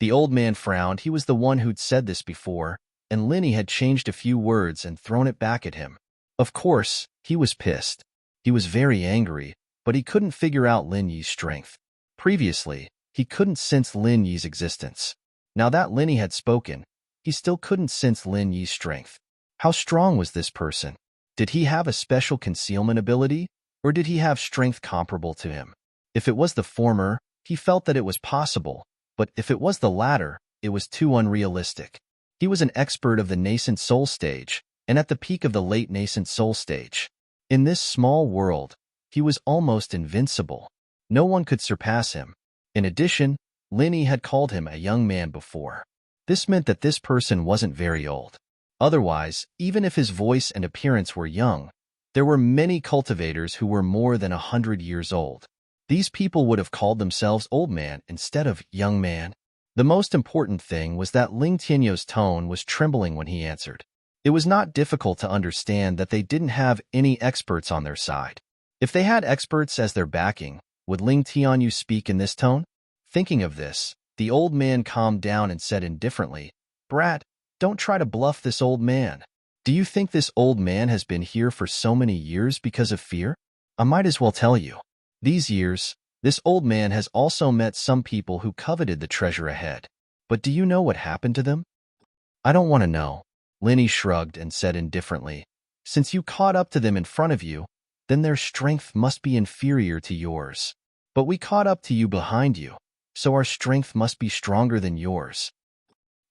The old man frowned. He was the one who'd said this before, and Linny had changed a few words and thrown it back at him. Of course, he was pissed. He was very angry, but he couldn't figure out Lin Yi's strength. Previously, he couldn't sense Lin Yi's existence. Now that Linny had spoken, he still couldn't sense Lin Yi's strength. How strong was this person? Did he have a special concealment ability, or did he have strength comparable to him? If it was the former, he felt that it was possible, but if it was the latter, it was too unrealistic. He was an expert of the nascent soul stage, and at the peak of the late nascent soul stage. In this small world, he was almost invincible. No one could surpass him. In addition, Linny had called him a young man before. This meant that this person wasn't very old. Otherwise, even if his voice and appearance were young, there were many cultivators who were more than 100 years old. These people would have called themselves old man instead of young man. The most important thing was that Ling Tianyu's tone was trembling when he answered. It was not difficult to understand that they didn't have any experts on their side. If they had experts as their backing, would Ling Tianyu speak in this tone? Thinking of this, the old man calmed down and said indifferently, "Brat, don't try to bluff this old man. Do you think this old man has been here for so many years because of fear? I might as well tell you. These years, this old man has also met some people who coveted the treasure ahead. But do you know what happened to them?" "I don't want to know." Linny shrugged and said indifferently, "Since you caught up to them in front of you, then their strength must be inferior to yours. But we caught up to you behind you, so our strength must be stronger than yours."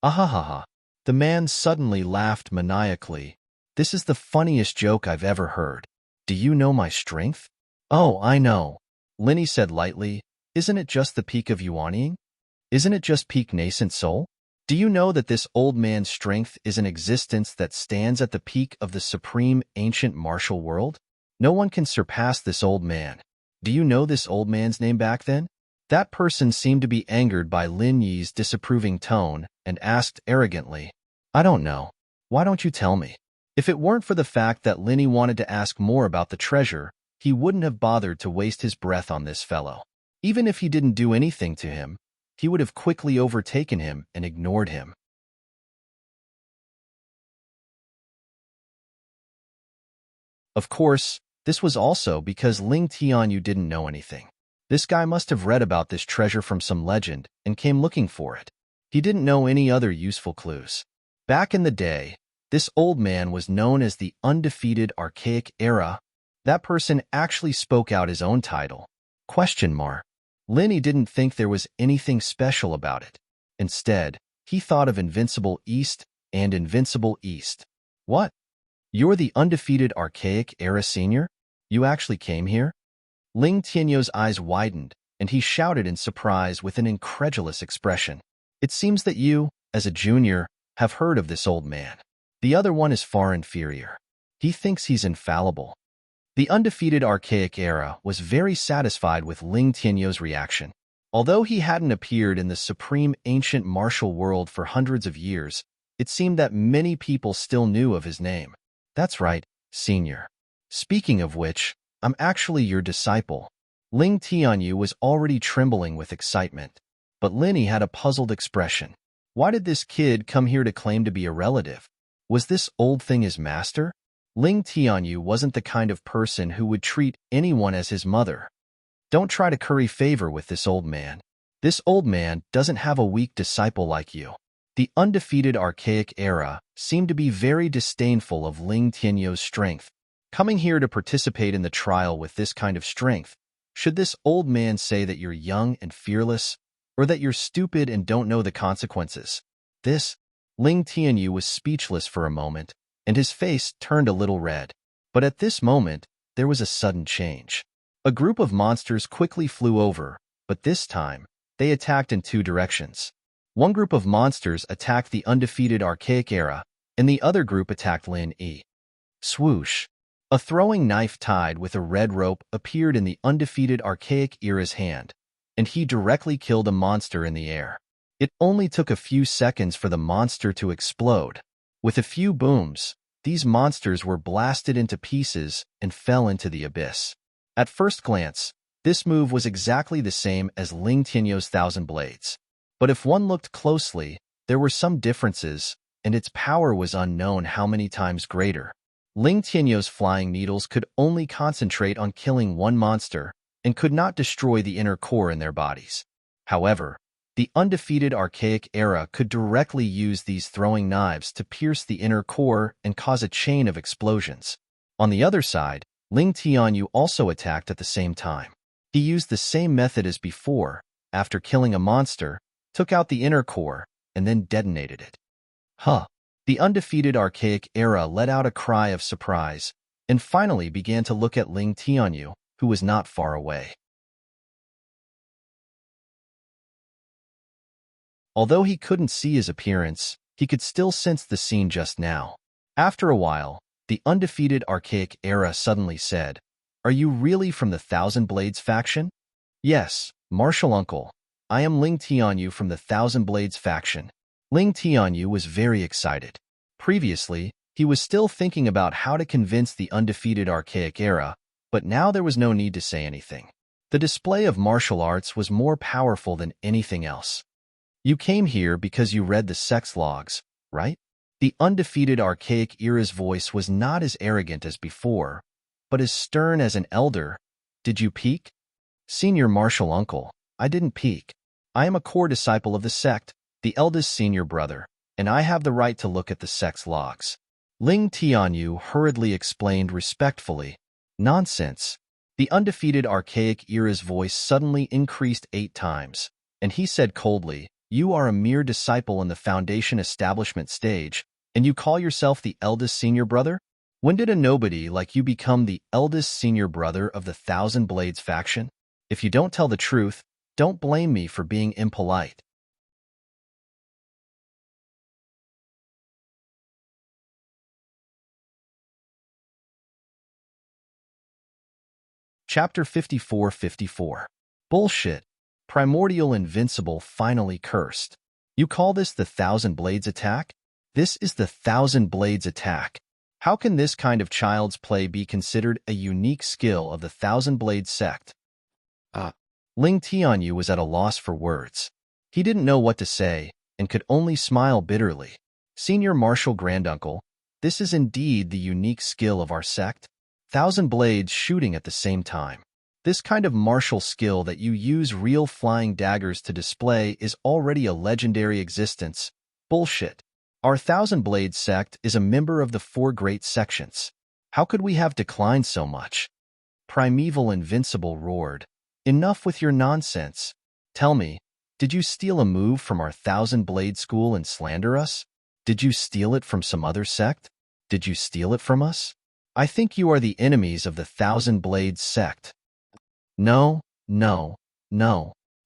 Ahahaha. The man suddenly laughed maniacally. "This is the funniest joke I've ever heard. Do you know my strength?" "Oh, I know," Linny said lightly. "Isn't it just the peak of Yuanying? Isn't it just peak nascent soul? Do you know that this old man's strength is an existence that stands at the peak of the supreme ancient martial world? No one can surpass this old man. Do you know this old man's name back then?" That person seemed to be angered by Lin Yi's disapproving tone and asked arrogantly, "I don't know. Why don't you tell me?" If it weren't for the fact that Linny wanted to ask more about the treasure, he wouldn't have bothered to waste his breath on this fellow. Even if he didn't do anything to him, he would have quickly overtaken him and ignored him. Of course, this was also because Ling Tianyu didn't know anything. This guy must have read about this treasure from some legend and came looking for it. He didn't know any other useful clues. Back in the day, this old man was known as the undefeated archaic era. That person actually spoke out his own title. Question mark. Linny didn't think there was anything special about it. Instead, he thought of Invincible East and Invincible East. What? You're the undefeated archaic era senior? You actually came here? Ling Tianyu's eyes widened, and he shouted in surprise with an incredulous expression. "It seems that you, as a junior, have heard of this old man. The other one is far inferior. He thinks he's infallible." The undefeated archaic era was very satisfied with Ling Tianyou's reaction. Although he hadn't appeared in the supreme ancient martial world for hundreds of years, it seemed that many people still knew of his name. That's right, senior. Speaking of which, I'm actually your disciple. Ling Tianyu was already trembling with excitement, but Linny had a puzzled expression. Why did this kid come here to claim to be a relative? Was this old thing his master? Ling Tianyu wasn't the kind of person who would treat anyone as his mother. Don't try to curry favor with this old man. This old man doesn't have a weak disciple like you. The undefeated archaic era seemed to be very disdainful of Ling Tianyou's strength. Coming here to participate in the trial with this kind of strength, should this old man say that you're young and fearless, or that you're stupid and don't know the consequences? Ling Tianyu was speechless for a moment, and his face turned a little red. But at this moment, there was a sudden change. A group of monsters quickly flew over, but this time, they attacked in two directions. One group of monsters attacked the undefeated archaic era, and the other group attacked Lin Yi. Swoosh! A throwing knife tied with a red rope appeared in the undefeated archaic era's hand, and he directly killed a monster in the air. It only took a few seconds for the monster to explode. With a few booms, these monsters were blasted into pieces and fell into the abyss. At first glance, this move was exactly the same as Ling Tianyou's Thousand Blades. But if one looked closely, there were some differences, and its power was unknown how many times greater. Ling Tianyou's flying needles could only concentrate on killing one monster and could not destroy the inner core in their bodies. However, the undefeated archaic era could directly use these throwing knives to pierce the inner core and cause a chain of explosions. On the other side, Ling Tianyu also attacked at the same time. He used the same method as before. After killing a monster, took out the inner core, and then detonated it. Huh! The undefeated archaic era let out a cry of surprise, and finally began to look at Ling Tianyu, who was not far away. Although he couldn't see his appearance, he could still sense the scene just now. After a while, the undefeated archaic era suddenly said, "Are you really from the Thousand Blades faction?" "Yes, martial uncle. I am Ling Tianyu from the Thousand Blades faction." Ling Tianyu was very excited. Previously, he was still thinking about how to convince the undefeated archaic era, but now there was no need to say anything. The display of martial arts was more powerful than anything else. "You came here because you read the sex logs, right?" The undefeated archaic era's voice was not as arrogant as before, but as stern as an elder. "Did you peek?" "Senior martial uncle, I didn't peek. I am a core disciple of the sect, the eldest senior brother, and I have the right to look at the sex logs." Ling Tianyu hurriedly explained respectfully. "Nonsense." The undefeated archaic era's voice suddenly increased 8 times, and he said coldly, "You are a mere disciple in the Foundation establishment stage, and you call yourself the eldest senior brother? When did a nobody like you become the eldest senior brother of the Thousand Blades faction? If you don't tell the truth, don't blame me for being impolite." Chapter 54-54. Bullshit. Primordial Invincible finally cursed. "You call this the Thousand Blades attack? This is the Thousand Blades attack. How can this kind of child's play be considered a unique skill of the Thousand Blades sect?" Ling Tianyu was at a loss for words. He didn't know what to say and could only smile bitterly. "Senior Martial Granduncle, this is indeed the unique skill of our sect. Thousand Blades shooting at the same time. This kind of martial skill that you use real flying daggers to display is already a legendary existence. Bullshit. Our Thousand Blades sect is a member of the 4 great sections. How could we have declined so much?" Primeval Invincible roared. "Enough with your nonsense. Tell me, did you steal a move from our Thousand Blade school and slander us? Did you steal it from some other sect? Did you steal it from us? I think you are the enemies of the Thousand Blades sect." No.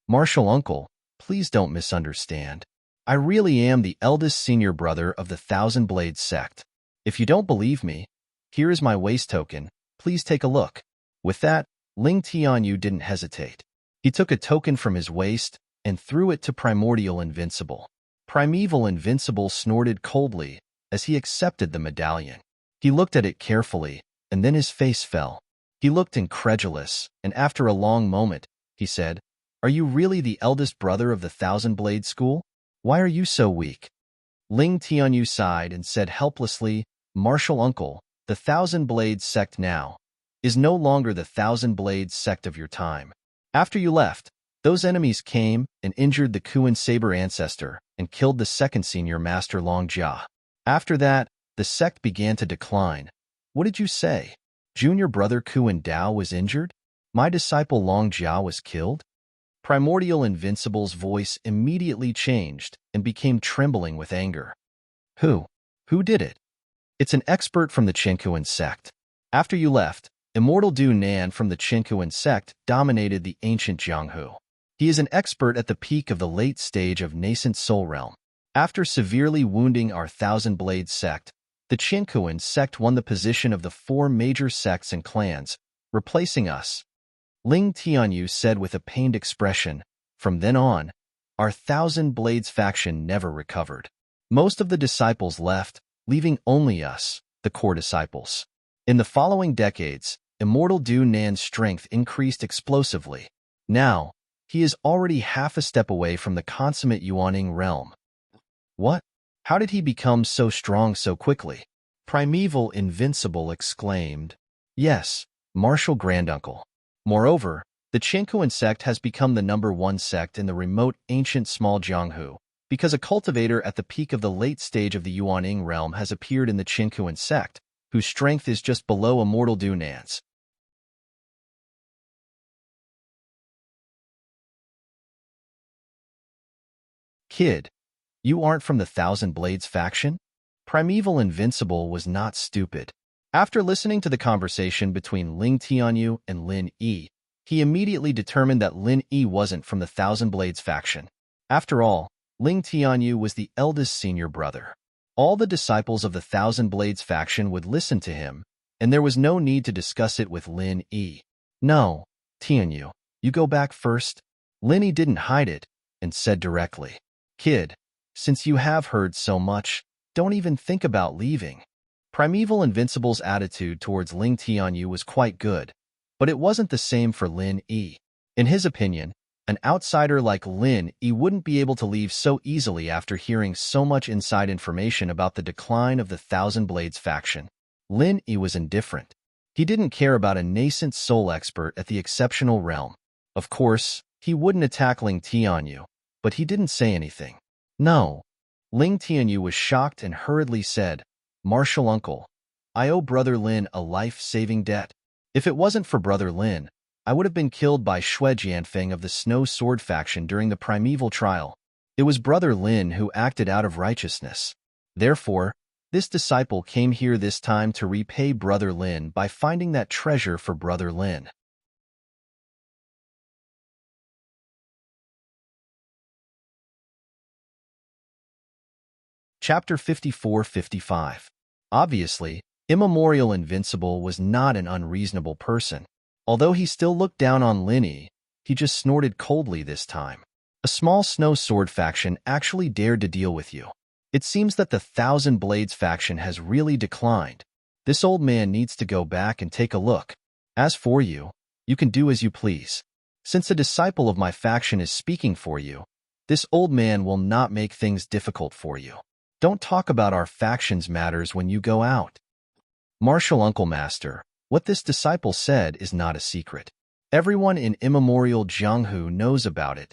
Martial uncle, please don't misunderstand. I really am the eldest senior brother of the Thousand Blades sect. If you don't believe me, here is my waist token. Please take a look. With that, Ling Tianyu didn't hesitate. He took a token from his waist and threw it to Primordial Invincible. Primeval Invincible snorted coldly as he accepted the medallion. He looked at it carefully, and then his face fell. He looked incredulous, and after a long moment, he said, "Are you really the eldest brother of the Thousand Blade School? Why are you so weak?" Ling Tianyu sighed and said helplessly, "Martial uncle, the Thousand Blades sect now is no longer the Thousand Blades sect of your time. After you left, those enemies came and injured the Kuan Saber ancestor and killed the second senior master Long Jia. After that, the sect began to decline. What did you say? Junior brother Kuan Dao was injured? My disciple Long Jia was killed?" Primordial Invincible's voice immediately changed and became trembling with anger. Who? Who did it? It's an expert from the Qinkuan sect. After you left, Immortal Du Nan from the Qinkuan sect dominated the ancient Jianghu. He is an expert at the peak of the late stage of nascent soul realm. After severely wounding our Thousand Blade sect, the Qinkuan sect won the position of the 4 major sects and clans, replacing us. Ling Tianyu said with a pained expression. From then on, our Thousand Blades faction never recovered. Most of the disciples left, leaving only us, the core disciples. In the following decades, Immortal Du Nan's strength increased explosively. Now, he is already half a step away from the consummate Yuaning realm. What? How did he become so strong so quickly? Primeval Invincible exclaimed. Yes, Martial Granduncle. Moreover, the Qinkuan sect has become the #1 sect in the remote ancient small Jianghu, because a cultivator at the peak of the late stage of the Yuaning realm has appeared in the Qinkuan sect, whose strength is just below Immortal Du Nan's. Kid, you aren't from the Thousand Blades faction? Primeval Invincible was not stupid. After listening to the conversation between Ling Tianyu and Lin Yi, he immediately determined that Lin Yi wasn't from the Thousand Blades faction. After all, Ling Tianyu was the eldest senior brother. All the disciples of the Thousand Blades faction would listen to him, and there was no need to discuss it with Lin Yi. No, Tianyu, you go back first. Lin Yi didn't hide it, and said directly, Kid, since you have heard so much, don't even think about leaving. Primeval Invincible's attitude towards Ling Tianyu was quite good, but it wasn't the same for Lin Yi. In his opinion, an outsider like Lin Yi wouldn't be able to leave so easily after hearing so much inside information about the decline of the Thousand Blades faction. Lin Yi was indifferent. He didn't care about a nascent soul expert at the exceptional realm. Of course, he wouldn't attack Ling Tianyu, but he didn't say anything. No. Ling Tianyu was shocked and hurriedly said, Martial uncle, I owe Brother Lin a life-saving debt. If it wasn't for Brother Lin, I would have been killed by Xue Jianfeng of the Snow Sword faction during the primeval trial. It was Brother Lin who acted out of righteousness. Therefore, this disciple came here this time to repay Brother Lin by finding that treasure for Brother Lin. Chapter 54-55. Obviously, Immemorial Invincible was not an unreasonable person. Although he still looked down on Lin Yi, he just snorted coldly this time. A small Snow Sword faction actually dared to deal with you. It seems that the Thousand Blades faction has really declined. This old man needs to go back and take a look. As for you, you can do as you please. Since a disciple of my faction is speaking for you, this old man will not make things difficult for you. Don't talk about our faction's matters when you go out. Martial Uncle Master, what this disciple said is not a secret. Everyone in immemorial Jianghu knows about it.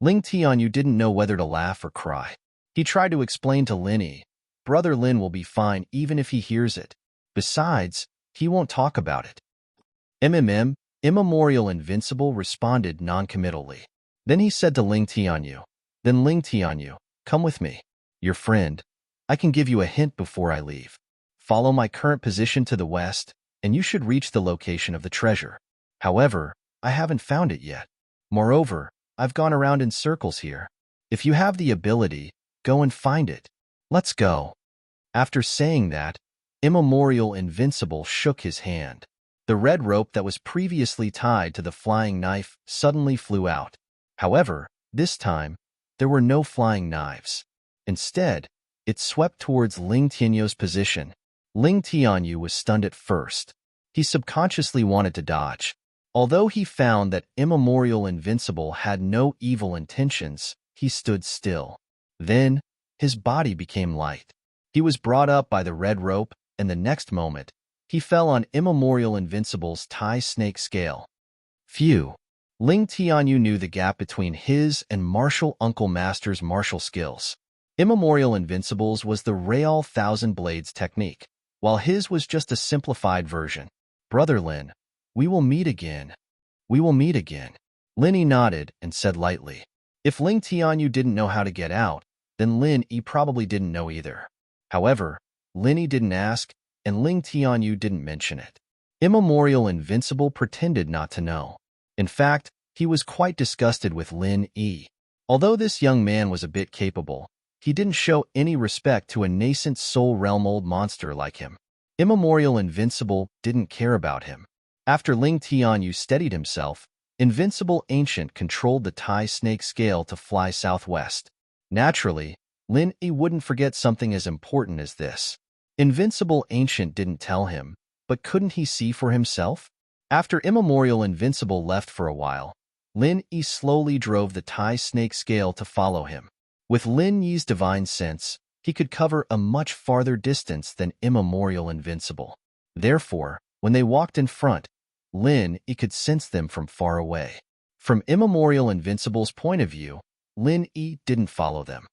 Ling Tianyu didn't know whether to laugh or cry. He tried to explain to Lin Yi, Brother Lin will be fine even if he hears it. Besides, he won't talk about it. Immemorial Invincible responded non-committally. Then he said to Ling Tianyu, Then Ling Tianyu, come with me. Your friend. I can give you a hint before I leave. Follow my current position to the west, and you should reach the location of the treasure. However, I haven't found it yet. Moreover, I've gone around in circles here. If you have the ability, go and find it. Let's go. After saying that, Immemorial Invincible shook his hand. The red rope that was previously tied to the flying knife suddenly flew out. However, this time, there were no flying knives. Instead, it swept towards Ling Tianyu's position. Ling Tianyu was stunned at first. He subconsciously wanted to dodge. Although he found that Immemorial Invincible had no evil intentions, he stood still. Then, his body became light. He was brought up by the red rope, and the next moment, he fell on Immemorial Invincible's tie snake scale. Phew! Ling Tianyu knew the gap between his and Martial Uncle Master's martial skills. Immemorial Invincible's was the Real Thousand Blades technique, while his was just a simplified version. Brother Lin, we will meet again. We will meet again. Lin Yi nodded and said lightly. If Ling Tianyu didn't know how to get out, then Lin Yi probably didn't know either. However, Lin Yi didn't ask, and Ling Tianyu didn't mention it. Immemorial Invincible pretended not to know. In fact, he was quite disgusted with Lin Yi. Although this young man was a bit capable, he didn't show any respect to a nascent soul realm old monster like him. Immemorial Invincible didn't care about him. After Ling Tianyu steadied himself, Invincible Ancient controlled the tie snake scale to fly southwest. Naturally, Lin Yi wouldn't forget something as important as this. Invincible Ancient didn't tell him, but couldn't he see for himself? After Immemorial Invincible left for a while, Lin Yi slowly drove the tie snake scale to follow him. With Lin Yi's divine sense, he could cover a much farther distance than Immemorial Invincible. Therefore, when they walked in front, Lin Yi could sense them from far away. From Immemorial Invincible's point of view, Lin Yi didn't follow them.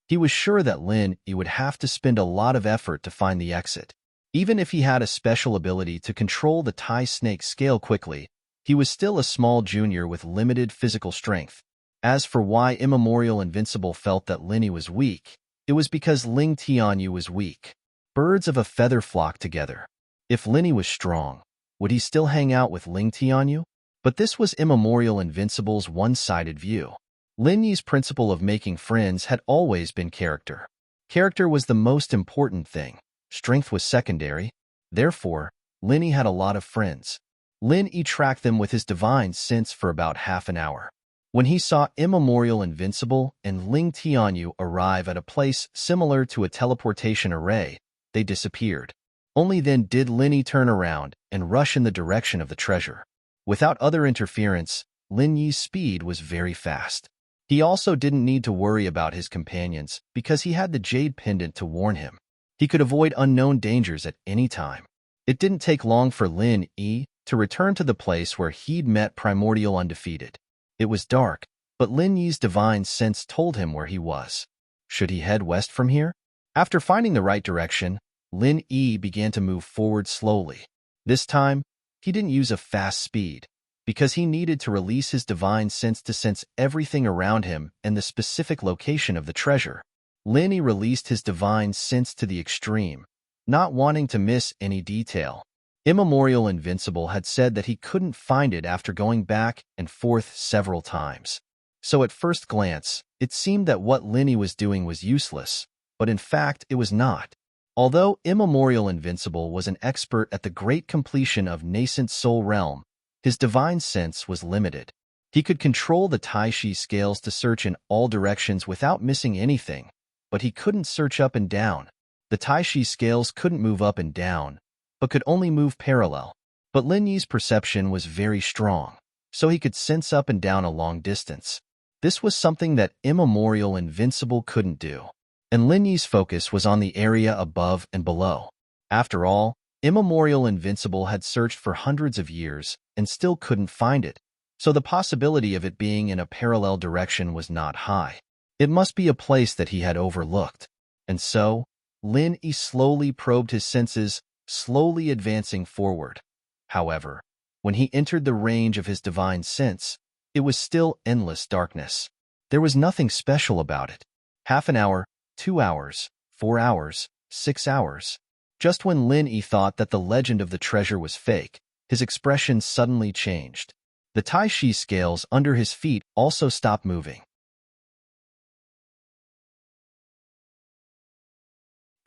He was sure that Lin Yi would have to spend a lot of effort to find the exit. Even if he had a special ability to control the tie snake scale quickly, he was still a small junior with limited physical strength. As for why Immemorial Invincible felt that Lin Yi was weak, it was because Ling Tianyu was weak. Birds of a feather flock together. If Lin Yi was strong, would he still hang out with Ling Tianyu? But this was Immemorial Invincible's one-sided view. Lin Yi's principle of making friends had always been character. Character was the most important thing. Strength was secondary. Therefore, Lin Yi had a lot of friends. Lin Yi tracked them with his divine sense for about half an hour. When he saw Immemorial Invincible and Ling Tianyu arrive at a place similar to a teleportation array, they disappeared. Only then did Lin Yi turn around and rush in the direction of the treasure. Without other interference, Lin Yi's speed was very fast. He also didn't need to worry about his companions because he had the jade pendant to warn him. He could avoid unknown dangers at any time. It didn't take long for Lin Yi to return to the place where he'd met Primordial Undefeated. It was dark, but Lin Yi's divine sense told him where he was. Should he head west from here? After finding the right direction, Lin Yi began to move forward slowly. This time, he didn't use a fast speed, because he needed to release his divine sense to sense everything around him and the specific location of the treasure. Lin Yi released his divine sense to the extreme, not wanting to miss any detail. Immemorial Invincible had said that he couldn't find it after going back and forth several times. So at first glance, it seemed that what Lin Yi was doing was useless, but in fact it was not. Although Immemorial Invincible was an expert at the great completion of nascent soul realm, his divine sense was limited. He could control the Tai Chi scales to search in all directions without missing anything, but he couldn't search up and down. The Tai Chi scales couldn't move up and down, but could only move parallel. But Lin Yi's perception was very strong, so he could sense up and down a long distance. This was something that Immemorial Invincible couldn't do. And Lin Yi's focus was on the area above and below. After all, Immemorial Invincible had searched for hundreds of years and still couldn't find it, so the possibility of it being in a parallel direction was not high. It must be a place that he had overlooked. And so, Lin Yi slowly probed his senses, slowly advancing forward. However, when he entered the range of his divine sense, it was still endless darkness. There was nothing special about it. Half an hour, 2 hours, 4 hours, 6 hours. Just when Lin Yi thought that the legend of the treasure was fake, his expression suddenly changed. The Tai Chi scales under his feet also stopped moving.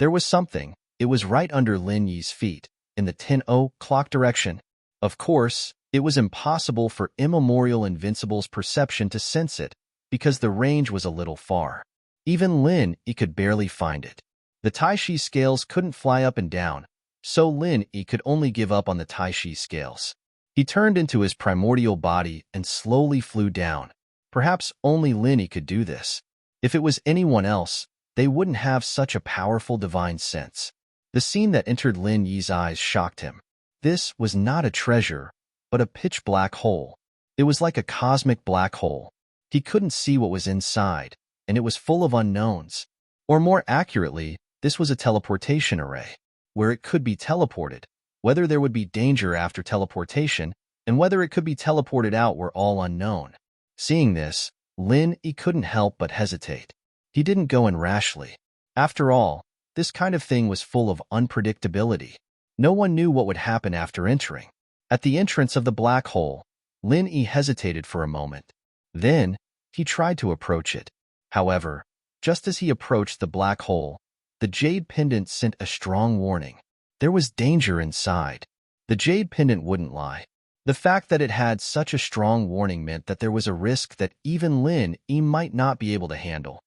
There was something. It was right under Lin Yi's feet, in the 10-o'clock direction. Of course, it was impossible for Immemorial Invincible's perception to sense it, because the range was a little far. Even Lin Yi could barely find it. The Tai Chi scales couldn't fly up and down, so Lin Yi could only give up on the Tai Chi scales. He turned into his primordial body and slowly flew down. Perhaps only Lin Yi could do this. If it was anyone else, they wouldn't have such a powerful divine sense. The scene that entered Lin Yi's eyes shocked him. This was not a treasure, but a pitch-black hole. It was like a cosmic black hole. He couldn't see what was inside, and it was full of unknowns. Or more accurately, this was a teleportation array, where it could be teleported. Whether there would be danger after teleportation, and whether it could be teleported out were all unknown. Seeing this, Lin Yi couldn't help but hesitate. He didn't go in rashly. After all, this kind of thing was full of unpredictability. No one knew what would happen after entering. At the entrance of the black hole, Lin Yi hesitated for a moment. Then, he tried to approach it. However, just as he approached the black hole, the jade pendant sent a strong warning. There was danger inside. The jade pendant wouldn't lie. The fact that it had such a strong warning meant that there was a risk that even Lin Yi might not be able to handle.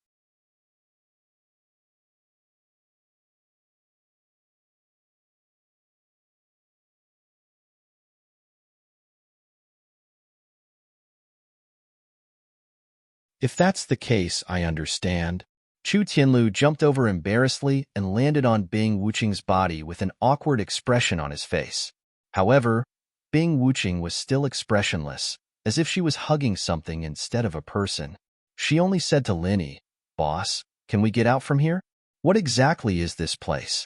If that's the case, I understand. Chu Tianlu jumped over embarrassedly and landed on Bing Wuqing's body with an awkward expression on his face. However, Bing Wuqing was still expressionless, as if she was hugging something instead of a person. She only said to Lin Yi, "Boss, can we get out from here? What exactly is this place?"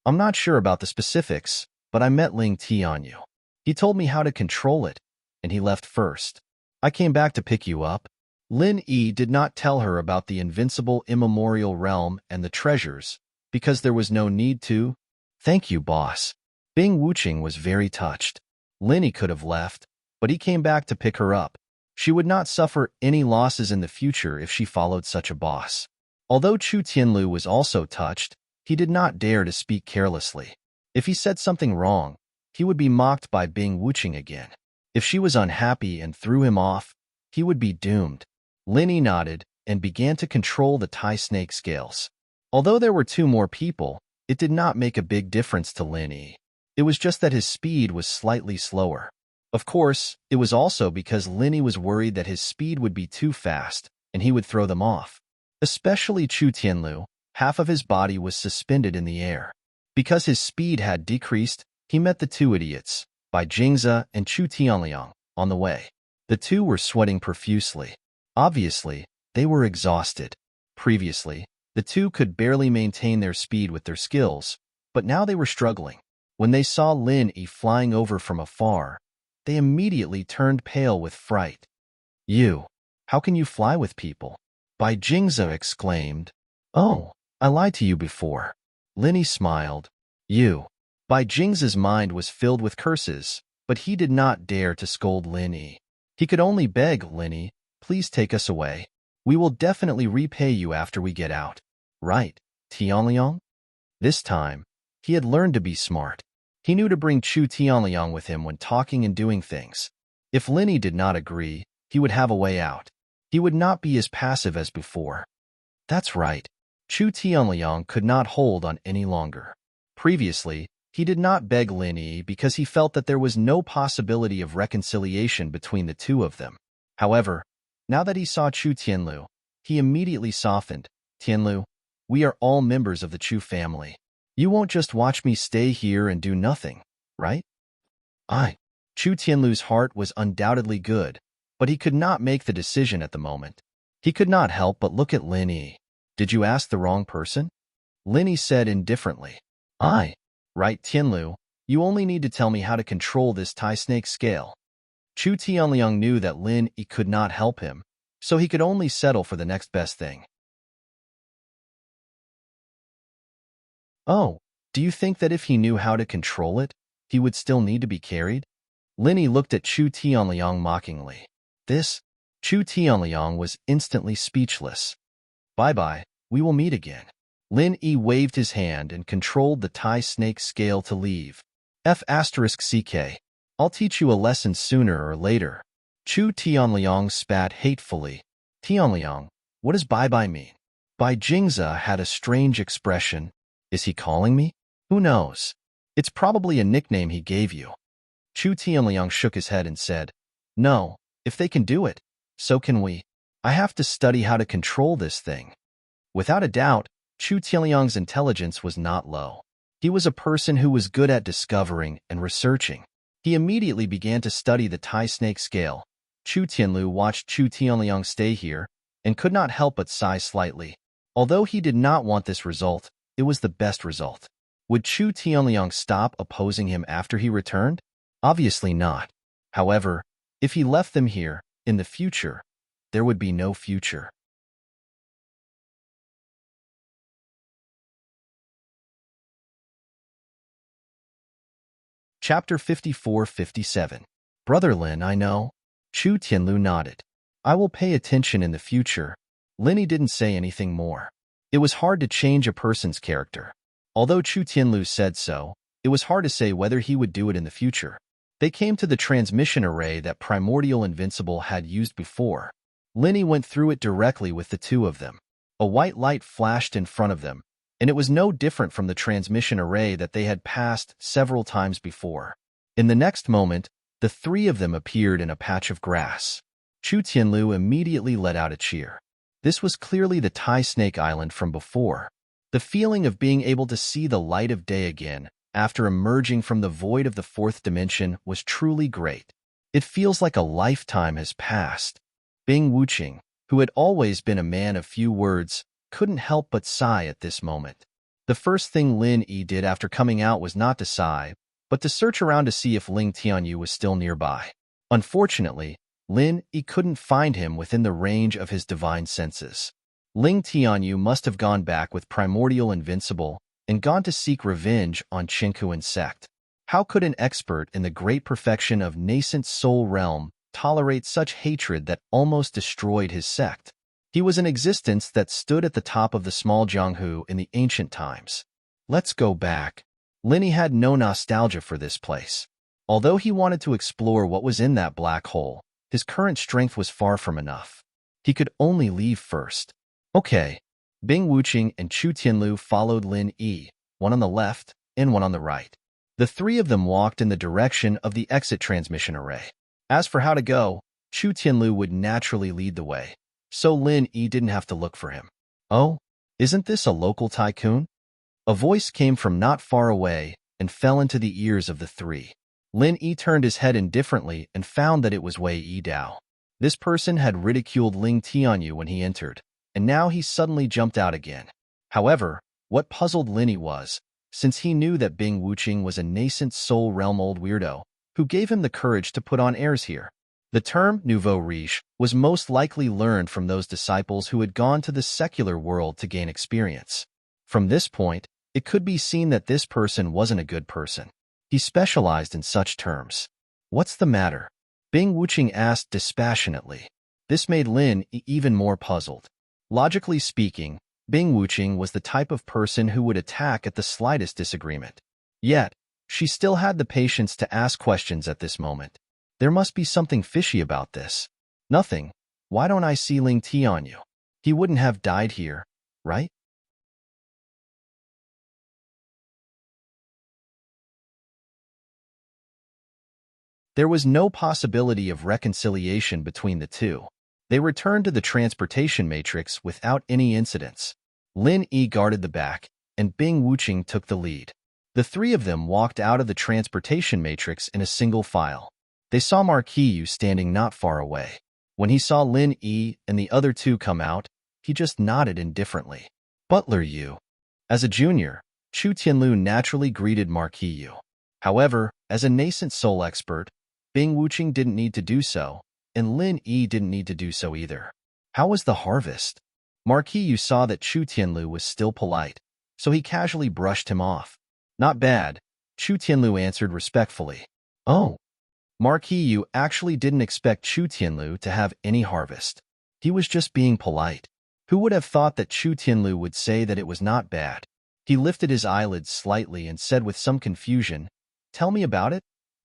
"I'm not sure about the specifics, but I met Ling Tianyu. He told me how to control it, and he left first. I came back to pick you up." Lin Yi did not tell her about the invincible immemorial realm and the treasures, because there was no need to. "Thank you, boss." Bing Wuqing was very touched. Lin Yi could have left, but he came back to pick her up. She would not suffer any losses in the future if she followed such a boss. Although Chu Tianlu was also touched, he did not dare to speak carelessly. If he said something wrong, he would be mocked by Bing Wuqing again. If she was unhappy and threw him off, he would be doomed. Lin Yi nodded and began to control the Tai snake scales. Although there were 2 more people, it did not make a big difference to Lin Yi. It was just that his speed was slightly slower. Of course, it was also because Lin Yi was worried that his speed would be too fast and he would throw them off. Especially Chu Tianlu, half of his body was suspended in the air. Because his speed had decreased, he met the 2 idiots, Bai Jingze and Chu Tianliang, on the way. The 2 were sweating profusely. Obviously, they were exhausted. Previously, the 2 could barely maintain their speed with their skills, but now they were struggling. When they saw Lin Yi flying over from afar, they immediately turned pale with fright. "You, how can you fly with people?" Bai Jingze exclaimed. "Oh, I lied to you before." Lin Yi smiled. "You." Bai Jingze's mind was filled with curses, but he did not dare to scold Lin Yi. He could only beg Lin Yi, "Please take us away. We will definitely repay you after we get out." "Right, Tianliang?" This time, he had learned to be smart. He knew to bring Chu Tianliang with him when talking and doing things. If Lin Yi did not agree, he would have a way out. He would not be as passive as before. That's right. Chu Tianliang could not hold on any longer. Previously, he did not beg Lin Yi because he felt that there was no possibility of reconciliation between the 2 of them. However, now that he saw Chu Tianlu, he immediately softened. "Tianlu, we are all members of the Chu family. You won't just watch me stay here and do nothing, right?" Chu Tianlu's heart was undoubtedly good, but he could not make the decision at the moment. He could not help but look at Lin Yi. "Did you ask the wrong person?" Lin Yi said indifferently. Right, Tianlu, you only need to tell me how to control this Tai snake scale." Chu Tianliang knew that Lin Yi could not help him, so he could only settle for the next best thing. "Oh, do you think that if he knew how to control it, he would still need to be carried?" Lin Yi looked at Chu Tianliang mockingly. Chu Tianliang was instantly speechless. "Bye-bye, we will meet again." Lin Yi waved his hand and controlled the Tai snake scale to leave. F***CK. I'll teach you a lesson sooner or later. Chu Tianliang spat hatefully. Tianliang, what does bye-bye mean? Bai Jingze had a strange expression. Is he calling me? Who knows? It's probably a nickname he gave you. Chu Tianliang shook his head and said, No, if they can do it, so can we. I have to study how to control this thing. Without a doubt, Chu Tianliang's intelligence was not low. He was a person who was good at discovering and researching. He immediately began to study the Tai snake scale. Chu Tianlu watched Chu Tianliang stay here and could not help but sigh slightly. Although he did not want this result, it was the best result. Would Chu Tianliang stop opposing him after he returned? Obviously not. However, if he left them here, in the future, there would be no future. Chapter 54-57. Brother Lin, I know. Chu Tianlu nodded. I will pay attention in the future. Linny didn't say anything more. It was hard to change a person's character. Although Chu Tianlu said so, it was hard to say whether he would do it in the future. They came to the transmission array that Primordial Invincible had used before. Linny went through it directly with the two of them. A white light flashed in front of them, and it was no different from the transmission array that they had passed several times before. In the next moment, the three of them appeared in a patch of grass. Chu Tianlu immediately let out a cheer. This was clearly the Tai Snake Island from before. The feeling of being able to see the light of day again after emerging from the void of the fourth dimension was truly great. It feels like a lifetime has passed. Bing Wuqing, who had always been a man of few words, couldn't help but sigh at this moment. The first thing Lin Yi did after coming out was not to sigh, but to search around to see if Ling Tianyu was still nearby. Unfortunately, Lin Yi couldn't find him within the range of his divine senses. Ling Tianyu must have gone back with Primordial Invincible and gone to seek revenge on Qingkuan sect. How could an expert in the great perfection of nascent soul realm tolerate such hatred that almost destroyed his sect? He was an existence that stood at the top of the small Jianghu in the ancient times. Let's go back. Linny had no nostalgia for this place. Although he wanted to explore what was in that black hole, his current strength was far from enough. He could only leave first. Okay. Bing Wuqing and Chu Tianlu followed Lin Yi, one on the left and one on the right. The three of them walked in the direction of the exit transmission array. As for how to go, Chu Tianlu would naturally lead the way, so Lin Yi didn't have to look for him. Oh, isn't this a local tycoon? A voice came from not far away and fell into the ears of the three. Lin Yi turned his head indifferently and found that it was Wei Yi Dao. This person had ridiculed Ling Tianyu when he entered, and now he suddenly jumped out again. However, what puzzled Linny was, since he knew that Bing Wuqing was a nascent soul realm old weirdo, who gave him the courage to put on airs here. The term nouveau riche was most likely learned from those disciples who had gone to the secular world to gain experience. From this point, it could be seen that this person wasn't a good person. He specialized in such terms. What's the matter? Bing Wuqing asked dispassionately. This made Lin even more puzzled. Logically speaking, Bing Wuqing was the type of person who would attack at the slightest disagreement. Yet, she still had the patience to ask questions at this moment. There must be something fishy about this. Nothing. Why don't I see Ling Tianyu? He wouldn't have died here, right? There was no possibility of reconciliation between the two. They returned to the transportation matrix without any incidents. Lin Yi guarded the back, and Bing Wuqing took the lead. The three of them walked out of the transportation matrix in a single file. They saw Marquis Yu standing not far away. When he saw Lin Yi and the other two come out, he just nodded indifferently. Butler Yu. As a junior, Chu Tianlu naturally greeted Marquis Yu. However, as a nascent soul expert, Bing Wuqing didn't need to do so, and Lin Yi didn't need to do so either. How was the harvest? Marquis Yu saw that Chu Tianlu was still polite, so he casually brushed him off. Not bad, Chu Tianlu answered respectfully. Oh. Marquis Yu actually didn't expect Chu Tianlu to have any harvest. He was just being polite. Who would have thought that Chu Tianlu would say that it was not bad? He lifted his eyelids slightly and said with some confusion, "Tell me about it?"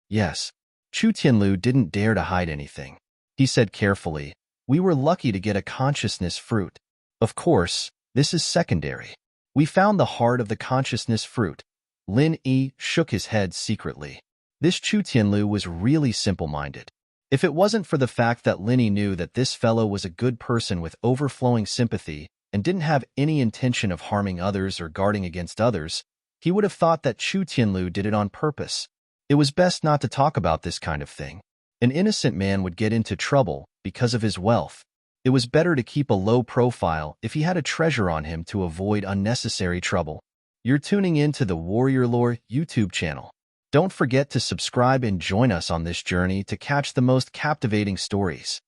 Yes. Chu Tianlu didn't dare to hide anything. He said carefully, "We were lucky to get a consciousness fruit. Of course, this is secondary. We found the heart of the consciousness fruit." Lin Yi shook his head secretly. This Chu Tianlu was really simple-minded. If it wasn't for the fact that Lin Yi knew that this fellow was a good person with overflowing sympathy and didn't have any intention of harming others or guarding against others, he would have thought that Chu Tianlu did it on purpose. It was best not to talk about this kind of thing. An innocent man would get into trouble because of his wealth. It was better to keep a low profile if he had a treasure on him to avoid unnecessary trouble. You're tuning in to the Warrior Lore YouTube channel. Don't forget to subscribe and join us on this journey to catch the most captivating stories.